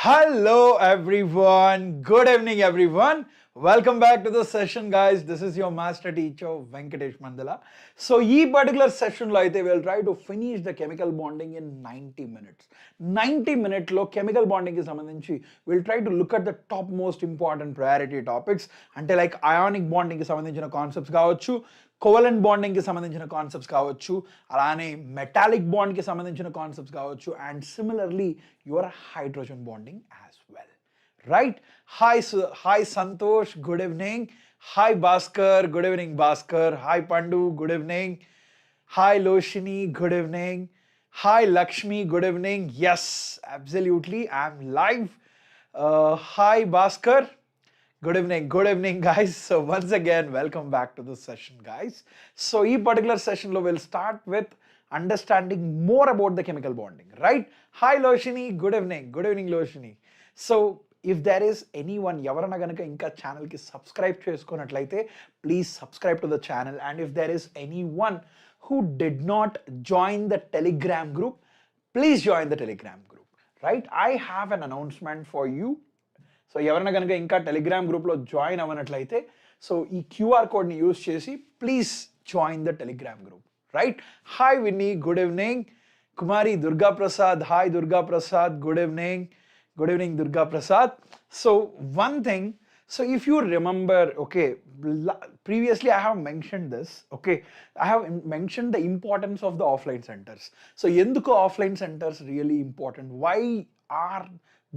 Hello everyone. Good evening everyone. Welcome back to the session guys. This is your master teacher Venkatesh Mandala. So this particular session lo aithe we'll try to finish the chemical bonding in 90 minutes. 90 minutes lo chemical bonding ki sambandhinchi we'll try to look at the top most important priority topics ante like ionic bonding ki sambandhinchina concepts కావచ్చు, covalent bonding కి సంబంధించిన concepts కావచ్చు, అలానే metallic bond కి సంబంధించిన concepts కావచ్చు, and similarly your hydrogen bonding as well. Right? Hi Santosh, good evening. Hi Bhaskar, good evening Bhaskar. Hi Pandu, good evening. Hi Loshini, good evening. Hi Lakshmi, good evening. Yes, absolutely. I'm live. Hi Bhaskar. Good evening, guys. So once again, welcome back to the session, guys. So this particular session we'll start with understanding more about the chemical bonding, right? Hi Loshini, good evening. Good evening, Loshini. So if there is anyone evarana ganaka inka channel ki subscribe chesukonatlaite, please subscribe to the channel. And if there is anyone who did not join the Telegram group, please join the Telegram group, right? I have an announcement for you. So ఎవరైనా కనుక ఇంకా Telegram గ్రూప్లో join అవ్వనట్లయితే so ఈ QR కోడ్ని use చేసి please join the Telegram group, right? Hi Vinny, good evening. Kumari Durga Prasad, hi Durga Prasad, good evening. Good evening Durga Prasad. So one thing, so if you remember, okay, previously I have mentioned this, okay, I have mentioned the importance of the offline centers. So enduko offline centers really important? Why are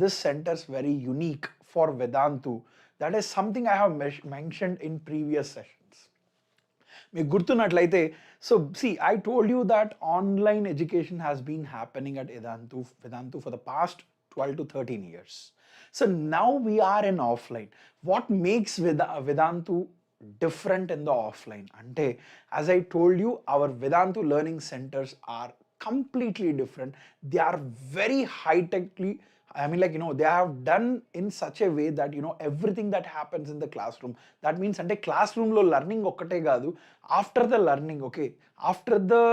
these centers very unique for Vedantu? That is something I have mentioned in previous sessions. మీకు గుర్తున్నట్లయితే, so see, I told you that online education has been happening at Vedantu for the past 12 to 13 years. So now we are in offline. What makes Vedantu different in the offline? Ante, as I told you, our Vedantu learning centers are completely different. They are very high-techly, I mean, like, you know, they have done in such a way that, you know, everything that happens in the classroom, that means ante classroom lo learning okkate gaadu, after the learning, okay, after the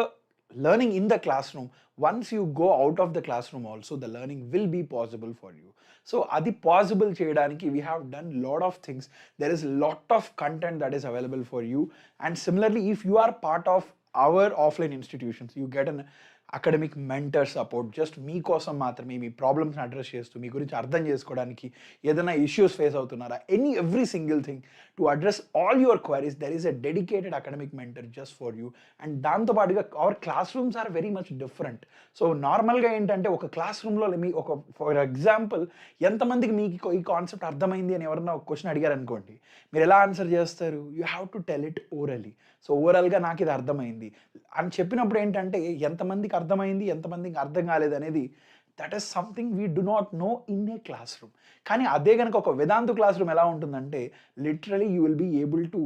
learning in the classroom, once you go out of the classroom also, the learning will be possible for you. So adi possible cheyadaniki we have done lot of things. There is lot of content that is available for you. And similarly, if you are part of our offline institutions, you get an academic mentor support. Just మీకోసం మాత్రమే, మీ ప్రాబ్లమ్స్ని address చేస్తూ, మీ గురించి అర్థం చేసుకోవడానికి, ఏదైనా issues face అవుతున్నారా, every single thing to address all your queries, there is a dedicated academic mentor just for you. And దాంతోపాటుగా our classrooms are very much different. So నార్మల్గా ఏంటంటే ఒక క్లాస్ రూమ్లో మీ ఒక ఫర్ ఎగ్జాంపుల్ ఎంతమందికి మీకు ఈ కాన్సెప్ట్ అర్థమైంది అని ఎవరన్నా ఒక క్వశ్చన్ అడిగారు అనుకోండి, మీరు ఎలా ఆన్సర్ చేస్తారు? You have to tell it orally. So ఓవరాల్గా నాకు ఇది అర్థమైంది అని చెప్పినప్పుడు ఏంటంటే ఎంతమందికి అర్థమైంది, ఎంతమందికి అర్థం కాలేదు అనేది, that is something we do not know in a classroom. కానీ అదే కనుక ఒక వేదాంతు క్లాస్ రూమ్ ఎలా ఉంటుందంటే, literally you will be able to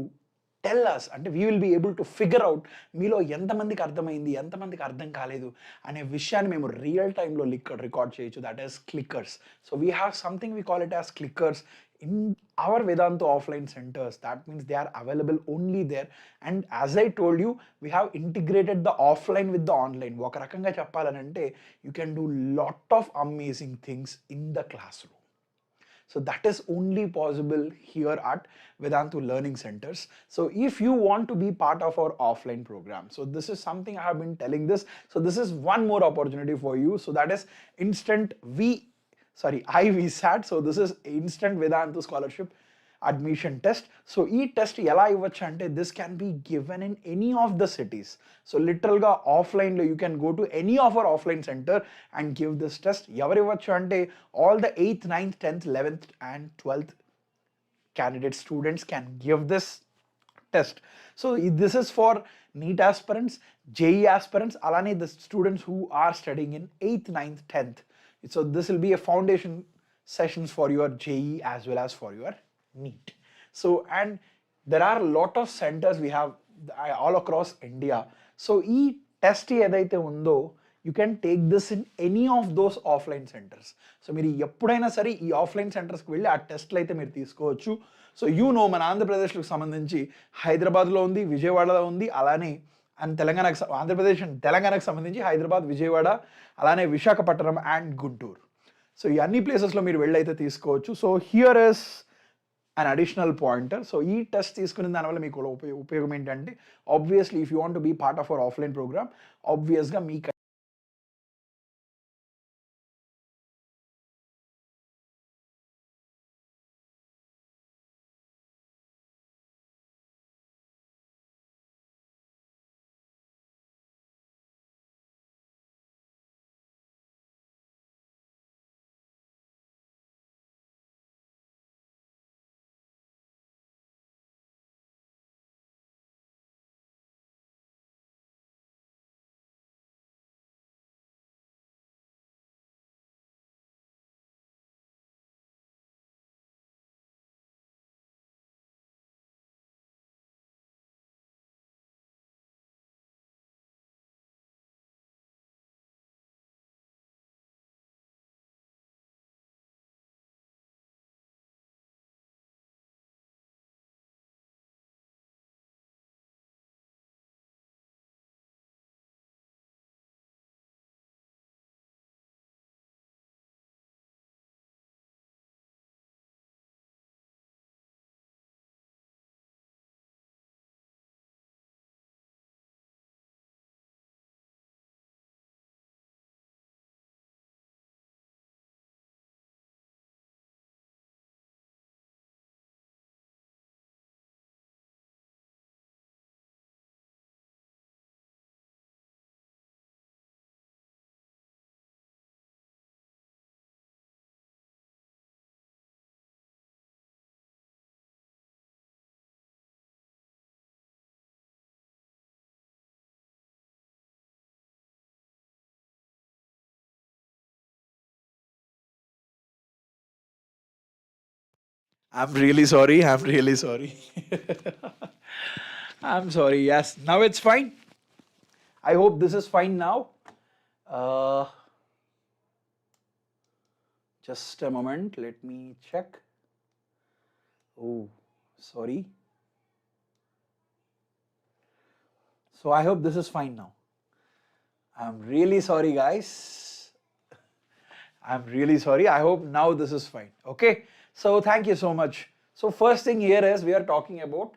tell us, అంటే we will be able to figure out మీలో ఎంతమందికి అర్థమైంది, ఎంతమందికి అర్థం కాలేదు అనే విషయాన్ని మేము రియల్ టైంలో రికార్డ్ చేయొచ్చు. That is clickers. So we have something we call it as clickers in our Vedantu offline centers. That means they are available only there. And as I told you, we have integrated the offline with the online. Oka rakanga cheppalanante, you can do lot of amazing things in the classroom. So that is only possible here at Vedantu Learning Centers. So if you want to be part of our offline program, so this is something I have been telling this. So this is one more opportunity for you. So that is IVSAT. So this is Instant Vedantu Scholarship Admission Test. So ee test ela ivvachu ante, this can be given in any of the cities. So literal ga offline lo you can go to any of our offline center and give this test. Evaru ivvachu ante, all the 8th, 9th, 10th, 11th and 12th candidate students can give this test. So this is for NEET aspirants, JEE aspirants, alane the students who are studying in 8th, 9th, 10th. So this will be a foundation sessions for your JEE as well as for your NEET. So, and there are a lot of centers we have all across India. So ee test edaithe undo, you can take this in any of those offline centers. So మీరు ఎప్పుడైనా సరే ఈ offline సెంటర్స్కి వెళ్ళి ఆ టెస్ట్లు అయితే మీరు తీసుకోవచ్చు. సో యూ నో, మన ఆంధ్రప్రదేశ్కి సంబంధించి హైదరాబాద్లో ఉంది, విజయవాడలో ఉంది, అలానే అండ్ తెలంగాణకు, ఆంధ్రప్రదేశ్ అండ్ తెలంగాణకు సంబంధించి హైదరాబాద్, విజయవాడ, అలానే విశాఖపట్నం అండ్ గుంటూరు. సో ఈ అన్ని ప్లేసెస్లో మీరు వెళ్ళైతే తీసుకోవచ్చు. So here is an additional pointer. So ఈ టెస్ట్ తీసుకునే దానివల్ల మీకు ఉపయోగం ఏంటంటే, obviously if you want to be part of our offline program, ఆబ్వియస్గా మీకు I'm really sorry. I'm really sorry. I'm sorry. Yes, now it's fine. I hope this is fine now. Uh, just a moment. Let me check. Oh, sorry. So I hope this is fine now. I'm really sorry, guys. I'm really sorry. I hope now this is fine. Okay. So thank you so much. So first thing here is we are talking about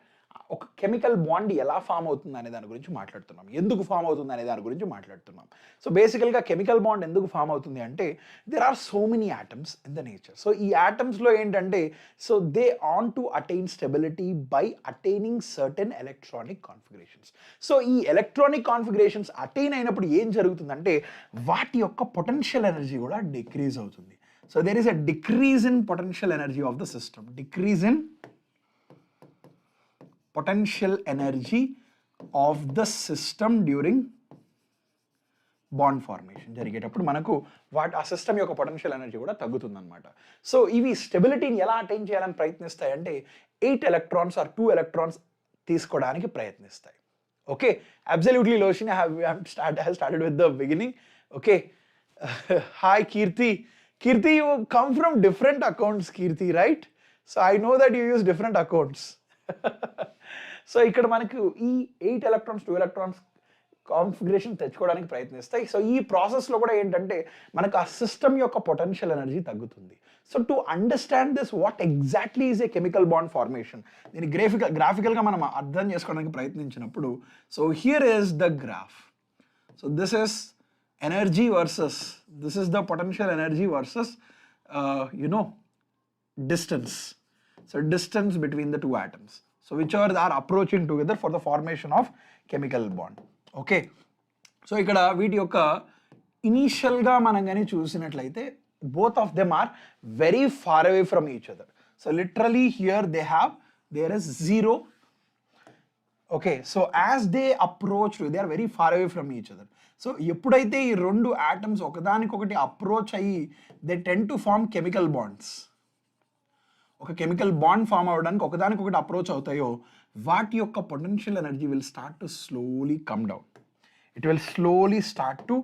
ఒక chemical bond ఎలా form అవుతుంది అనే దాని గురించి మాట్లాడుతున్నాం. ఎందుకు form అవుతుంది అనే దాని గురించి మాట్లాడుతున్నాం. సో బేసికల్గా కెమికల్ బాండ్ ఎందుకు ఫామ్ అవుతుంది అంటే there are so many atoms in the nature. So ఈ యాటమ్స్లో ఏంటంటే so they want to attain stability by attaining certain electronic configurations. So ఈ ఎలక్ట్రానిక్ కాన్ఫిగరేషన్స్ అటైన్ అయినప్పుడు ఏం జరుగుతుందంటే వాటి యొక్క పొటెన్షియల్ ఎనర్జీ కూడా డిక్రీజ్ అవుతుంది. So there is a decrease in potential energy of the system. Decrease in potential energy of the system during bond formation జరిగేటప్పుడు మనకు ఆ సిస్టమ్ యొక్క పొటెన్షియల్ ఎనర్జీ కూడా తగ్గుతుందన్నమాట. సో ఇవి స్టెబిలిటీని ఎలా అటైన్ చేయాలని ప్రయత్నిస్తాయంటే 8 ఎలక్ట్రాన్స్ ఆర్ 2 ఎలక్ట్రాన్స్ తీసుకోవడానికి ప్రయత్నిస్తాయి. Okay, absolutely lotion. I have started with the beginning. Okay. Hi Kirti. Kirti, you come from different accounts, Kirti, right? So I know that you use different accounts. So ఇక్కడ మనకు ఈ 8 electrons 2 electrons configuration తెచ్చుకోవడానికి ప్రయత్నిస్తాయి. So ఈ ప్రాసెస్లో కూడా ఏంటంటే మనకు ఆ సిస్టమ్ యొక్క పొటెన్షియల్ ఎనర్జీ తగ్గుతుంది. So to understand this what exactly is a chemical bond formation, దీన్ని గ్రాఫికల్గా మనం అర్థం చేసుకోవడానికి ప్రయత్నించినప్పుడు so here is the graph. So this is energy versus this is the potential energy versus distance. So distance between the two atoms. So whichever are approaching together for the formation of chemical bond. Okay. So ikkada వీటి యొక్క ఇనీషియల్గా మనం కానీ చూసినట్లయితే both of them are very far away from each other. So literally here there is 0. Okay, so as they approach, they are very far away from each other. So ఎప్పుడైతే ఈ రెండు atoms ఒకదానికొకటి అప్రోచ్ అయ్యి they tend to form chemical bonds. ఒక chemical bond form అవ్వడానికి ఒకదానికొకటి approach అవుతాయో వాటి యొక్క potential energy will start to slowly come down. It will slowly start to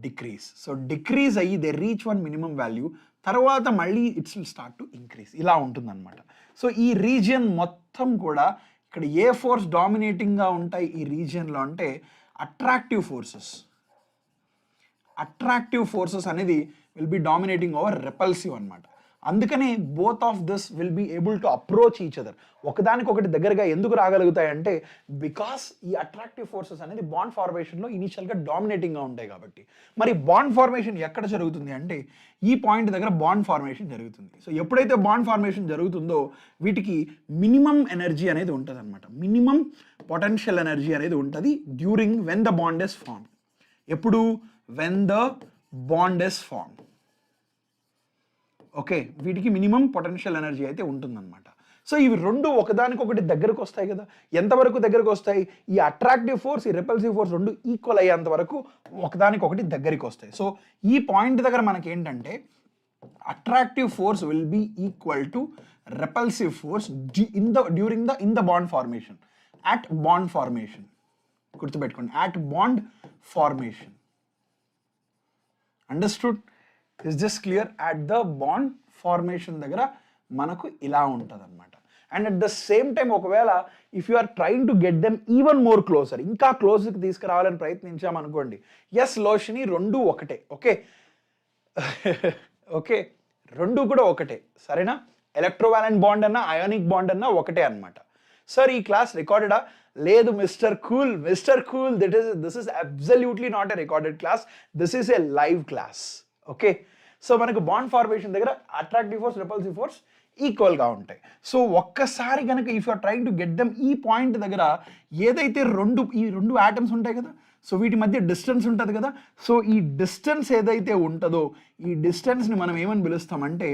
decrease. So decrease అయ్యి they reach one minimum value, తర్వాత మళ్ళీ it's will start to increase. ఇలా ఉంటుందన్నమాట. సో ఈ రీజియన్ మొత్తం కూడా ఇక్కడ ఏ ఫోర్స్ డామినేటింగ్గా ఉంటాయి ఈ రీజియన్లో అంటే అట్రాక్టివ్ ఫోర్సెస్. అట్రాక్టివ్ ఫోర్సెస్ అనేది will be dominating over repulsive అనమాట. అందుకనే both of this will be able to approach each other. ఒకదానికొకటి దగ్గరగా ఎందుకు రాగలుగుతాయి అంటే బికాస్ ఈ అట్రాక్టివ్ ఫోర్సెస్ అనేది బాండ్ ఫార్మేషన్లో ఇనిషియల్గా డామినేటింగ్గా ఉంటాయి కాబట్టి. మరి బాండ్ ఫార్మేషన్ ఎక్కడ జరుగుతుంది అంటే ఈ పాయింట్ దగ్గర బాండ్ ఫార్మేషన్ జరుగుతుంది. సో ఎప్పుడైతే బాండ్ ఫార్మేషన్ జరుగుతుందో వీటికి మినిమం ఎనర్జీ అనేది ఉంటుంది అనమాట. మినిమం పొటెన్షియల్ ఎనర్జీ అనేది ఉంటుంది during when the bond is form. ఎప్పుడు? When the bond is form. Okay, వీటికి మినిమం పొటెన్షియల్ ఎనర్జీ అయితే ఉంటుందన్నమాట. సో ఇవి రెండు ఒకదానికొకటి దగ్గరకు వస్తాయి కదా. ఎంతవరకు దగ్గరకు వస్తాయి? ఈ అట్రాక్టివ్ ఫోర్స్, ఈ రిపల్సివ్ ఫోర్స్ రెండు ఈక్వల్ అయ్యేంత వరకు ఒకదానికొకటి దగ్గరికి వస్తాయి. సో ఈ పాయింట్ దగ్గర మనకి ఏంటంటే attractive force will be equal to repulsive force during the bond formation, at bond formation. గుర్తుపెట్టుకోండి, at bond formation. Understood? Is this clear? At the bond formation దగ్గర మనకు ఇలా ఉంటుంది అనమాట. And at the same time ఒకవేళ if you are trying to get them even more closer, ఇంకా క్లోజ్కి తీసుకురావాలని ప్రయత్నించామనుకోండి, ఎస్ లోషిని రెండు ఒకటే. ఓకే ఓకే, రెండు కూడా ఒకటే, సరేనా? ఎలక్ట్రోవాలెంట్ బాండ్ అన్నా అయానిక్ బాండ్ అన్నా ఒకటే అనమాట. సార్ ఈ క్లాస్ రికార్డెడా? లేదు mister cool, this is absolutely not a recorded class, this is a live class. Okay, so మనకు బాండ్ ఫార్మేషన్ దగ్గర అట్రాక్టివ్ ఫోర్స్, రిపల్సివ్ ఫోర్స్ ఈక్వల్గా ఉంటాయి. సో ఒక్కసారి కనుక if you are trying to get them, ఈ point దగ్గర ఏదైతే ఈ రెండు ఆటమ్స్ ఉంటాయి కదా, సో వీటి మధ్య డిస్టెన్స్ ఉంటుంది కదా. సో ఈ డిస్టెన్స్ ఏదైతే ఉంటుందో ఈ డిస్టెన్స్ని మనం ఏమని పిలుస్తామంటే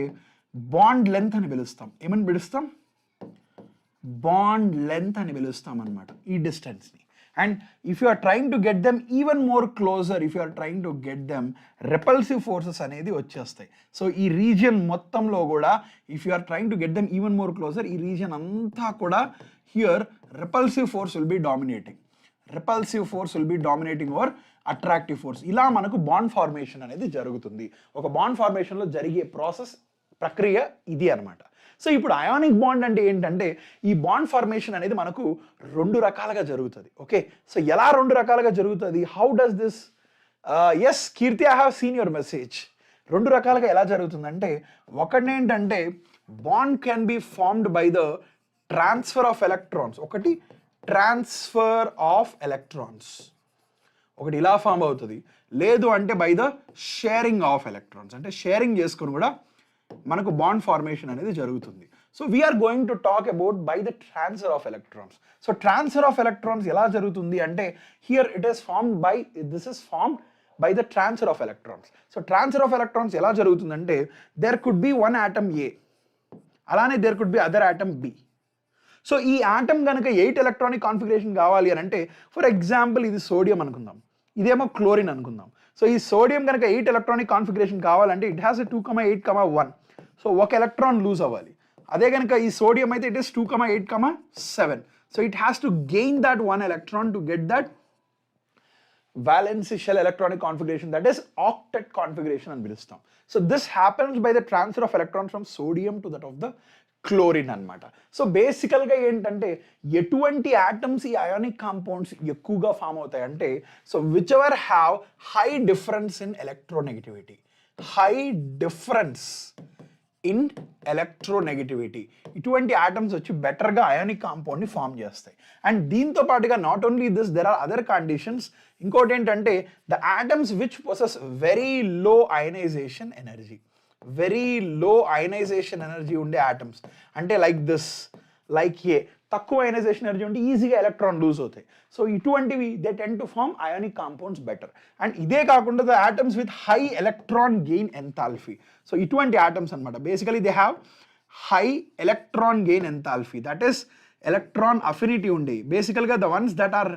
బాండ్ లెంత్ అని పిలుస్తాం. ఏమని పిలుస్తాం? బాండ్ లెంత్ అని పిలుస్తాం అనమాట ఈ డిస్టెన్స్ని. And if you are trying to get them even more closer, if you are trying to get them, repulsive forces అనేది వచ్చేస్తాయి. సో ఈ రీజియన్ మొత్తంలో కూడా if you are trying to get them even more closer, ఈ region అంతా కూడా here repulsive force will be dominating. Repulsive force will be dominating over attractive force. ఇలా మనకు బాండ్ ఫార్మేషన్ అనేది జరుగుతుంది. ఒక బాండ్ ఫార్మేషన్లో జరిగే ప్రక్రియ ఇది అనమాట. సో ఇప్పుడు అయానిక్ బాండ్ అంటే ఏంటంటే ఈ బాండ్ ఫార్మేషన్ అనేది మనకు రెండు రకాలుగా జరుగుతుంది. ఓకే, సో ఎలా రెండు రకాలుగా జరుగుతుంది? How does this? Yes Keerthi, I have seen your message. రెండు రకాలుగా ఎలా జరుగుతుందంటే ఒకటేంటంటే bond can be formed by the transfer of electrons. ఒకటి ట్రాన్స్ఫర్ ఆఫ్ ఎలక్ట్రాన్స్, ఒకటి ఇలా ఫామ్ అవుతుంది. లేదు అంటే by the sharing of electrons, అంటే షేరింగ్ చేసుకొని కూడా మనకు బాండ్ ఫార్మేషన్ అనేది జరుగుతుంది. So we are going to talk about by the transfer of electrons. So transfer of electrons ఎలా జరుగుతుంది అంటే here it is formed by, this is formed by the transfer of electrons. So transfer of electrons ఎలా జరుగుతుందంటే there could be one atom A, అలానే there could be other atom B. So ఈ atom కనుక 8 electronic configuration కావాలి అని అంటే, for example ఇది sodium అనుకుందాం, ఇదేమో క్లోరిన్ అనుకుందాం. సో ఈ సోడియం కనుక 8 ఎలక్ట్రానిక్ కాన్ఫిగరేషన్ కావాలంటే ఇట్ హ్యాస్ 2,8,1. సో ఒక ఎలక్ట్రాన్ లూజ్ అవ్వాలి. అదే కనుక ఈ సోడియం అయితే it is 2,8,7. So it has to gain that 1 electron to get that valence shell electronic configuration, that is octet configuration అని పిలుస్తాం. So this happens by the transfer of electrons from sodium to that of the chlorine అనమాట. So బేసికల్గా ఏంటంటే ఎటువంటి atoms ఈ ionic compounds ఎక్కువగా form అవుతాయి అంటే, so whichever have high difference in electronegativity, high difference in electronegativity, ఇటువంటి atoms వచ్చి బెటర్గా అయానిక్ కాంపౌండ్ని ఫామ్ చేస్తాయి. అండ్ దీంతో పాటుగా not only this, there are other conditions. ఇంకోటి ఏంటంటే the atoms which possess very low ionization energy, very low ionization energy ఉండే ఆటమ్స్, అంటే లైక్ దిస్, లైక్ ఏ, తక్కువ అయనైజేషన్ ఎనర్జీ ఉంటే ఈజీగా ఎలక్ట్రాన్ లూజ్ అవుతాయి. సో ఇటువంటివి they tend to form ionic compounds better. And ఇదే కాకుండా the atoms with high electron gain enthalpy, so ఇటువంటి ఆటమ్స్ అనమాట basically they have high electron gain enthalpy, that is electron affinity ఉండేవి. బేసికల్గా the ones that are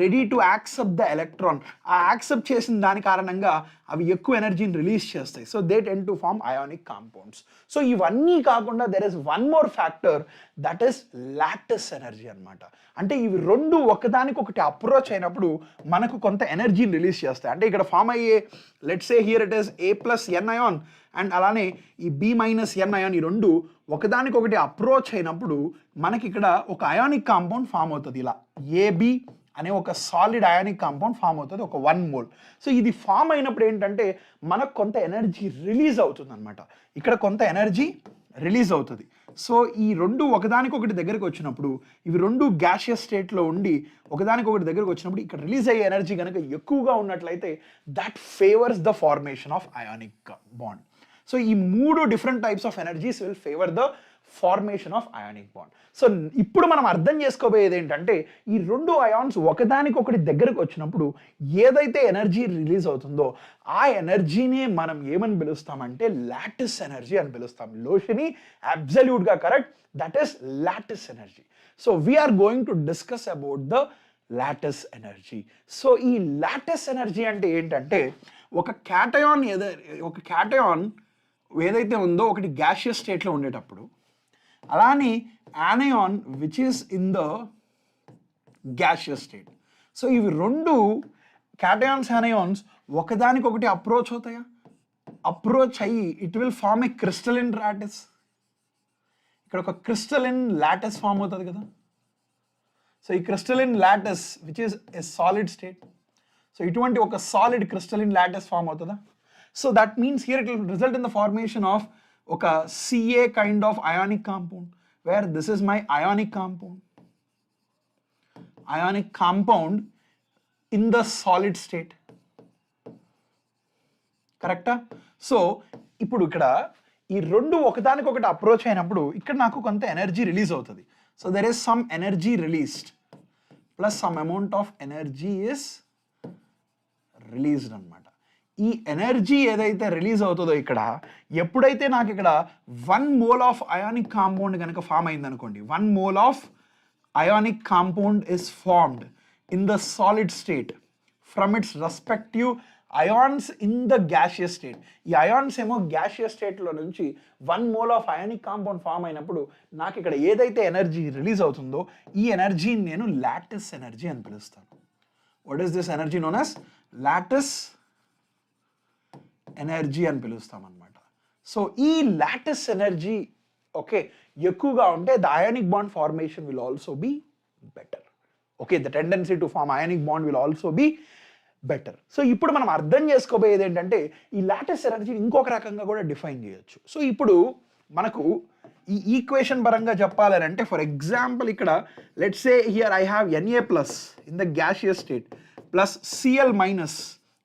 ready to accept the electron, ఆ accept చేసిన దాని కారణంగా అవి ఎక్కువ ఎనర్జీని రిలీజ్ చేస్తాయి. So they tend to form ionic compounds. So ఇవన్నీ కాకుండా there is one more factor, that is lattice energy అనమాట. అంటే ఇవి రెండు ఒకదానికొకటి అప్రోచ్ అయినప్పుడు మనకు కొంత ఎనర్జీని రిలీజ్ చేస్తాయి. అంటే ఇక్కడ ఫామ్ అయ్యే, let's say here it is A+N ion and అలానే ఈ B-N అయాన్, ఈ రెండు ఒకదానికొకటి అప్రోచ్ అయినప్పుడు మనకి ఇక్కడ ఒక అయానిక్ కాంపౌండ్ ఫామ్ అవుతుంది ఇలా AB అనే ఒక సాలిడ్ అయానిక్ కాంపౌండ్ ఫామ్ అవుతుంది, ఒక 1 మోల్. సో ఇది ఫామ్ అయినప్పుడు ఏంటంటే మనకు కొంత ఎనర్జీ రిలీజ్ అవుతుంది అనమాట. ఇక్కడ కొంత ఎనర్జీ రిలీజ్ అవుతుంది. సో ఈ రెండు ఒకదానికొకటి దగ్గరికి వచ్చినప్పుడు, ఇవి రెండు గ్యాషియస్ స్టేట్లో ఉండి ఒకదానికొకటి దగ్గరికి వచ్చినప్పుడు ఇక్కడ రిలీజ్ అయ్యే ఎనర్జీ కనుక ఎక్కువగా ఉన్నట్లయితే that favours the formation of ionic bond. So ఈ 3 different types of energies will favour the formation of ionic bond. So ఇప్పుడు మనం అర్థం చేసుకోబోయేది ఏంటంటే ఈ రెండు అయాన్స్ ఒకదానికొకటి దగ్గరకు వచ్చినప్పుడు ఏదైతే ఎనర్జీ రిలీజ్ అవుతుందో ఆ ఎనర్జీనే మనం ఏమని పిలుస్తామంటే లాటిస్ ఎనర్జీ అని పిలుస్తాం. లోషిని అబ్సల్యూట్గా correct, that is lattice energy. So we are going to discuss about the lattice energy. So ఈ లాటిస్ ఎనర్జీ అంటే ఏంటంటే ఒక క్యాటయాన్ ఏదైతే ఉందో ఒకటి గ్యాషియస్ స్టేట్లో ఉండేటప్పుడు, అలానే anion which is in the gaseous state. So ఇవి రెండు cations anions ఒకదానికొకటి అప్రోచ్ అవుతాయా? అప్రోచ్ అయ్యి it will form a crystalline lattice. ఇక్కడ ఒక క్రిస్టలిన్ లాటిస్ ఫామ్ అవుతుంది కదా. సో ఈ crystalline lattice which is a solid state. So ఇటువంటి ఒక సాలిడ్ క్రిస్టలిన్ లాటిస్ ఫామ్ అవుతుందా? So that means here it will result in the formation of ఒక Ca kind of ionic compound, where this is my ionic compound in the solid state. కరెక్టా? So ఇప్పుడు ఇక్కడ ఈ రెండు ఒకదానికొకటి approach అయినప్పుడు ఇక్కడ నాకు కొంత ఎనర్జీ రిలీజ్ అవుతుంది. So there is some energy released plus some amount of energy is released అనమాట. ఈ ఎనర్జీ ఏదైతే రిలీజ్ అవుతుందో ఇక్కడ ఎప్పుడైతే నాకు ఇక్కడ 1 మోల్ ఆఫ్ అయానిక్ కాంపౌండ్ కనుక ఫామ్ అయింది అనుకోండి, 1 mole of ionic compound is formed in the solid state from its respective ions in the gaseous state. ఈ అయాన్స్ ఏమో గ్యాషియస్ స్టేట్లో నుంచి 1 mole of ionic compound form అయినప్పుడు నాకు ఇక్కడ ఏదైతే ఎనర్జీ రిలీజ్ అవుతుందో ఈ ఎనర్జీని నేను లాటిస్ ఎనర్జీ అని పిలుస్తాను. What is this energy known as lattice energy అని పిలుస్తాం అనమాట. సో ఈ లాటిస్ ఎనర్జీ ఓకే ఎక్కువగా ఉంటే the ionic bond formation will also be better. Okay, the tendency to form ionic bond will also be better. So ఇప్పుడు మనం అర్థం చేసుకోబోయేది ఏంటంటే ఈ లాటిస్ ఎనర్జీని ఇంకొక రకంగా కూడా డిఫైన్ చేయొచ్చు. సో ఇప్పుడు మనకు ఈ ఈక్వేషన్ పరంగా చెప్పాలని అంటే ఫర్ ఎగ్జాంపుల్ ఇక్కడ let's say here I have Na plus in the gaseous state plus Cl minus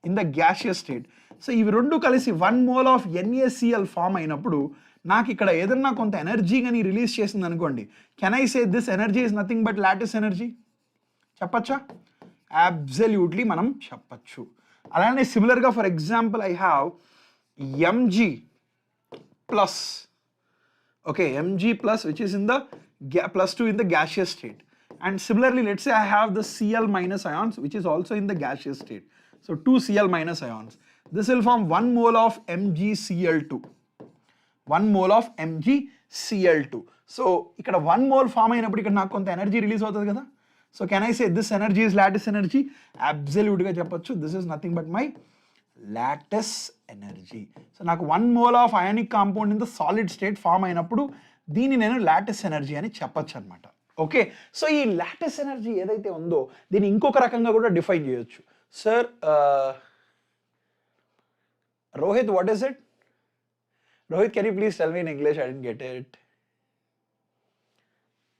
in the gaseous state. So ఇవి రెండు కలిసి 1 మోల్ ఆఫ్ NaCl ఫామ్ అయినప్పుడు నాకు ఇక్కడ ఏదన్నా కొంత ఎనర్జీ కానీ రిలీజ్ చేసింది అనుకోండి, can I say this energy is nothing but lattice energy? చెప్పచ్చా? అబ్సల్యూట్లీ మనం చెప్పచ్చు. అలానే సిమిలర్గా for example I have Mg plus, okay, Mg plus which is in the +2 in the gaseous state, and similarly let's say I have the Cl minus ions which is also in the gaseous state. So 2 Cl minus ions, this will form 1 mole of MgCl2, 1 mole of MgCl2. So ఇక్కడ 1 mole form అయినప్పుడు ఇక్కడ నాకు కొంత energy release అవుతుంది కదా. So can I say this energy is lattice energy? అబ్సల్యూట్గా చెప్పొచ్చు, this is nothing but my lattice energy. So నాకు 1 mole of ionic compound in the solid state form అయినప్పుడు దీన్ని నేను లాటిస్ ఎనర్జీ అని చెప్పొచ్చు అనమాట. ఓకే, సో ఈ లాటిస్ ఎనర్జీ ఏదైతే ఉందో దీన్ని ఇంకొక రకంగా కూడా డిఫైన్ చేయొచ్చు. Sir Rohit, what is it? Rohit, can you please tell me in English? I didn't get it.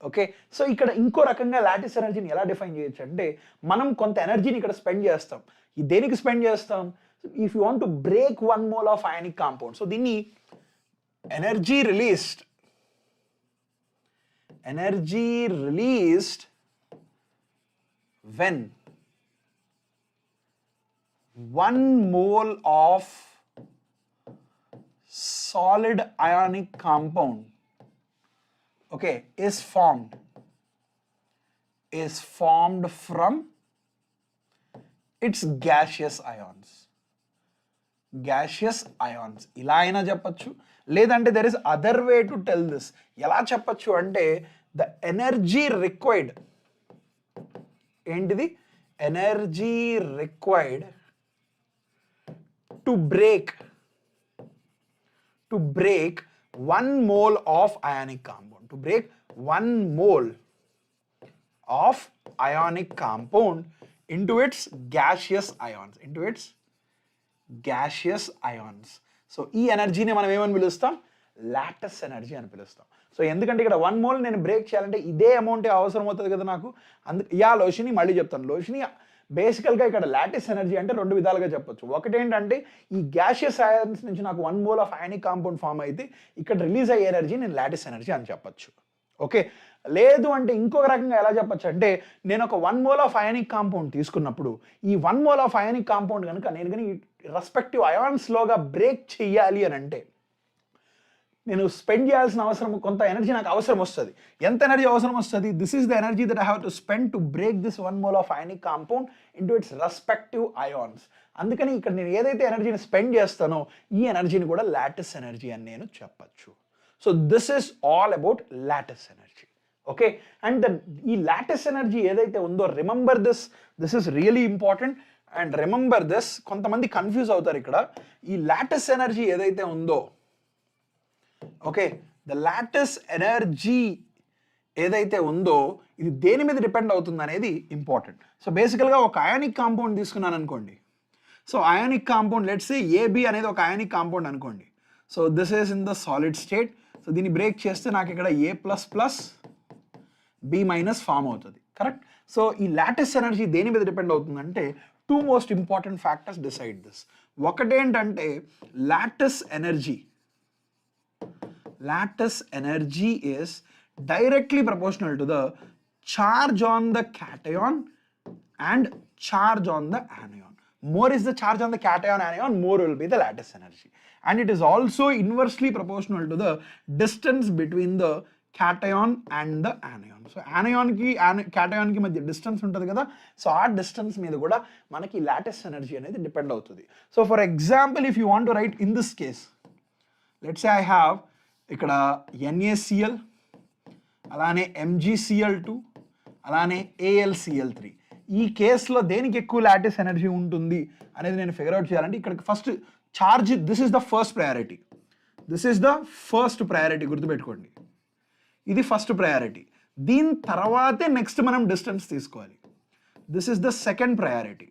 Okay, so ఇక్కడ ఇంకో రకంగా లాటిస్ ఎనర్జీని ఎలా డిఫైన్ చేయొచ్చు అంటే మనం కొంత ఎనర్జీని ఇక్కడ స్పెండ్ చేస్తాం. ఈ దేనికి స్పెండ్ చేస్తాం? If you want to break 1 mole of ionic compound, so దీన్ని energy released when 1 mole of solid ionic compound, okay, is formed from its gaseous ions. ఇలా అయినా చెప్పచ్చు, లేదంటే there is other way to tell this. ఎలా చెప్పచ్చు అంటే the energy required, ఏంటిది? Energy required to break 1 mole of ionic compound, to break 1 mole of ionic compound into its gaseous ions. So ఈ ఎనర్జీని మనం ఏమని పిలుస్తాం, లాటస్ ఎనర్జీ అని పిలుస్తాం. సో ఎందుకంటే ఇక్కడ 1 మోల్ నేను బ్రేక్ చేయాలంటే ఇదే అమౌంట్ అవసరం అవుతుంది కదా నాకు. లోషిని మళ్ళీ చెప్తాను. లోషిని బేసికల్గా ఇక్కడ లాటిస్ ఎనర్జీ అంటే 2 విధాలుగా చెప్పొచ్చు. ఒకటి ఏంటంటే ఈ గ్యాషియస్ అయాన్స్ నుంచి నాకు 1 mole of ionic compound form అయితే ఇక్కడ రిలీజ్ అయ్యే ఎనర్జీ నేను లాటిస్ ఎనర్జీ అని చెప్పొచ్చు. ఓకే, లేదు అంటే ఇంకొక రకంగా ఎలా చెప్పొచ్చు అంటే నేను ఒక 1 మోల్ ఆఫ్ అయానిక్ కాంపౌండ్ తీసుకున్నప్పుడు ఈ 1 మోల్ ఆఫ్ అయానిక్ కాంపౌండ్ కనుక నేను కానీ రెస్పెక్టివ్ అయాన్స్లోగా బ్రేక్ చెయ్యాలి అని అంటే నేను స్పెండ్ చేయాల్సిన అవసరం, కొంత ఎనర్జీ నాకు అవసరం వస్తుంది. ఎంత ఎనర్జీ అవసరం వస్తుంది? This is the energy that I have to spend to break this 1 mole of ionic compound into its respective ions. అందుకని ఇక్కడ నేను ఏదైతే ఎనర్జీని స్పెండ్ చేస్తానో ఈ ఎనర్జీని కూడా లాటిస్ ఎనర్జీ అని నేను చెప్పచ్చు. So this is all about lattice energy. Okay, and ఈ లాటిస్ ఎనర్జీ ఏదైతే ఉందో, remember this is really important and remember this. కొంతమంది కన్ఫ్యూజ్ అవుతారు ఇక్కడ. ఈ లాటిస్ ఎనర్జీ ఏదైతే ఉందో, ఓకే, ద లాటిస్ ఎనర్జీ ఏదైతే ఉందో ఇది దేని మీద డిపెండ్ అవుతుంది అనేది ఇంపార్టెంట్. సో బేసికల్గా ఒక అయానిక్ కాంపౌండ్ తీసుకున్నాను అనుకోండి. So ionic compound let's say A B అనేది ఒక అయానిక్ కాంపౌండ్ అనుకోండి. So this is in the solid state. So దీన్ని బ్రేక్ చేస్తే నాకు ఇక్కడ A plus plus B minus form అవుతుంది. కరెక్ట్. సో ఈ లాటిస్ ఎనర్జీ దేని మీద డిపెండ్ అవుతుందంటే 2 most important factors decide this. ఒకటేంటంటే lattice energy is directly proportional to the charge on the cation and charge on the anion. More is the charge on the cation anion, more will be the lattice energy. And it is also inversely proportional to the distance between the cation and the anion. So anion ki cation ki madhya distance untadi kada. So aa distance meeda kuda manaki lattice energy anedi depend avutadi. So for example, if you want to write in this case, let's say I have ఇక్కడ NaCl, అలానే MgCl2, అలానే AlCl3. ఈ కేసులో దేనికి ఎక్కువ lattice energy ఉంటుంది అనేది నేను ఫిగర్ అవుట్ చేయాలంటే ఇక్కడ first charge, this is the first priority గుర్తుపెట్టుకోండి. ఇది ఫస్ట్ ప్రయారిటీ. దీని తర్వాతే నెక్స్ట్ మనం డిస్టెన్స్ తీసుకోవాలి. This is the second priority.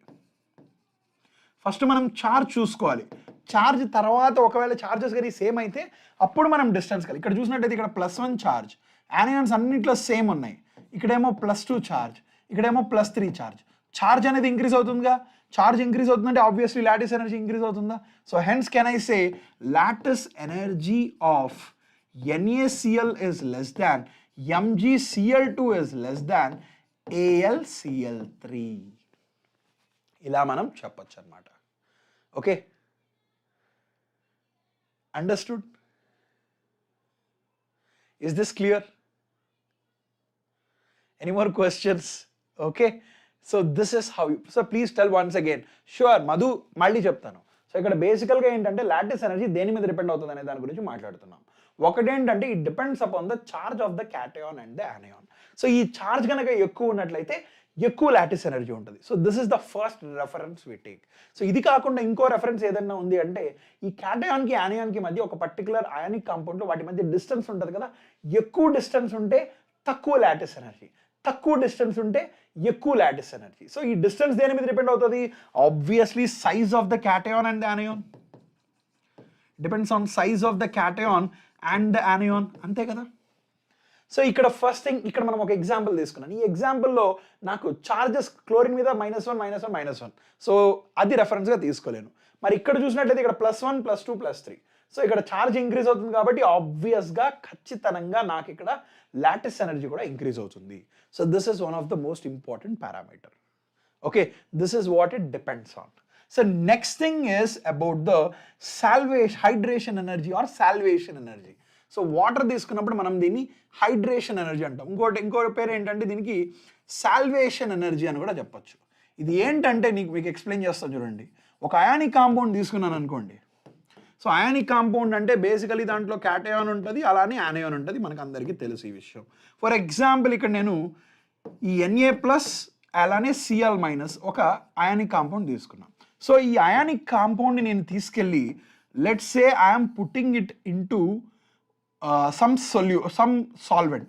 First మనం చార్జ్ చూసుకోవాలి. చార్జ్ తర్వాత ఒకవేళ చార్జెస్ కానీ సేమ్ అయితే అప్పుడు మనం డిస్టెన్స్ కావాలి. ఇక్కడ చూసినట్టయితే ఇక్కడ +1 చార్జ్, యానియాన్స్ అన్నింటిలో సేమ్ ఉన్నాయి. ఇక్కడేమో +2 చార్జ్, ఇక్కడేమో +3 చార్జ్. చార్జ్ అనేది ఇంక్రీజ్ అవుతుందిగా. చార్జ్ ఇంక్రీజ్ అవుతుందంటే ఆబ్వియస్లీ లాటిస్ ఎనర్జీ ఇంక్రీజ్ అవుతుందా. So hence can I say lattice energy of NaCl is less than MgCl2 is less than AlCl3. ఇలా మనం చెప్పొచ్చు అన్నమాట. Okay, understood? Is this clear? Any more questions? Okay, so this is how you, so please tell once again. Sure, Madhu మళ్ళీ చెప్తాను. So ఇక్కడ బేసికల్గా ఏంటంటే lattice energy దేని మీద డిపెండ్ అవుతుంది అనే దాని గురించి మాట్లాడుతున్నాం. ఒకటేంటంటే it depends upon the charge of the cation and the anion. So ఈ చార్జ్ కనుక ఎక్కువ ఉన్నట్లయితే ఎక్కువ లాటిస్ ఎనర్జీ ఉంటుంది. So this is the first reference we take. So ఇది కాకుండా ఇంకో రెఫరెన్స్ ఏదైనా ఉంది అంటే ఈ క్యాటయాన్కి యానియాన్కి మధ్య ఒక పర్టికులర్ అయానిక్ కాంపౌండ్లో వాటి మధ్య డిస్టెన్స్ ఉంటుంది కదా. ఎక్కువ డిస్టెన్స్ ఉంటే తక్కువ లాటిస్ ఎనర్జీ, తక్కువ డిస్టెన్స్ ఉంటే ఎక్కువ లాటిస్ ఎనర్జీ. సో ఈ డిస్టెన్స్ దేని మీద డిపెండ్ అవుతుంది? Obviously size of the cation and the anion. Depends on size of the cation and the anion, అంతే కదా. సో ఇక్కడ ఫస్ట్ థింగ్, ఇక్కడ మనం ఒక ఎగ్జాంపుల్ తీసుకున్నాం. ఈ ఎగ్జాంపుల్లో నాకు చార్జెస్ క్లోరిన్ మీద -1 సో అది రెఫరెన్స్గా తీసుకోలేను. మరి ఇక్కడ చూసినట్లయితే ఇక్కడ +1 +2 +3. సో ఇక్కడ ఛార్జ్ ఇంక్రీజ్ అవుతుంది కాబట్టి ఆబ్వియస్గా ఖచ్చితంగా నాకు ఇక్కడ లాటిస్ ఎనర్జీ కూడా ఇంక్రీజ్ అవుతుంది. So this is one of the most important parameter. Okay, this is what it depends on. So next thing is about the hydration energy or solvation energy. So water తీసుకున్నప్పుడు మనం దీన్ని hydration energy అంటాం. ఇంకో పేరు ఏంటంటే దీనికి salvation energy అని కూడా చెప్పొచ్చు. ఇది ఏంటంటే మీకు ఎక్స్ప్లెయిన్ చేస్తాను చూడండి. ఒక అయానిక్ కాంపౌండ్ తీసుకున్నాను అనుకోండి. సో అయానిక్ కాంపౌండ్ అంటే బేసికలీ దాంట్లో క్యాటయాన్ ఉంటుంది, అలానే యానియాన్ ఉంటుంది, మనకు అందరికీ తెలుసు ఈ విషయం. ఫర్ ఎగ్జాంపుల్ ఇక్కడ నేను ఈ Na+ అలానే Cl- ఒక అయానిక్ కాంపౌండ్ తీసుకున్నాను. సో ఈ అయానిక్ కాంపౌండ్ని నేను తీసుకెళ్ళి let's say I'm putting it into some solvent.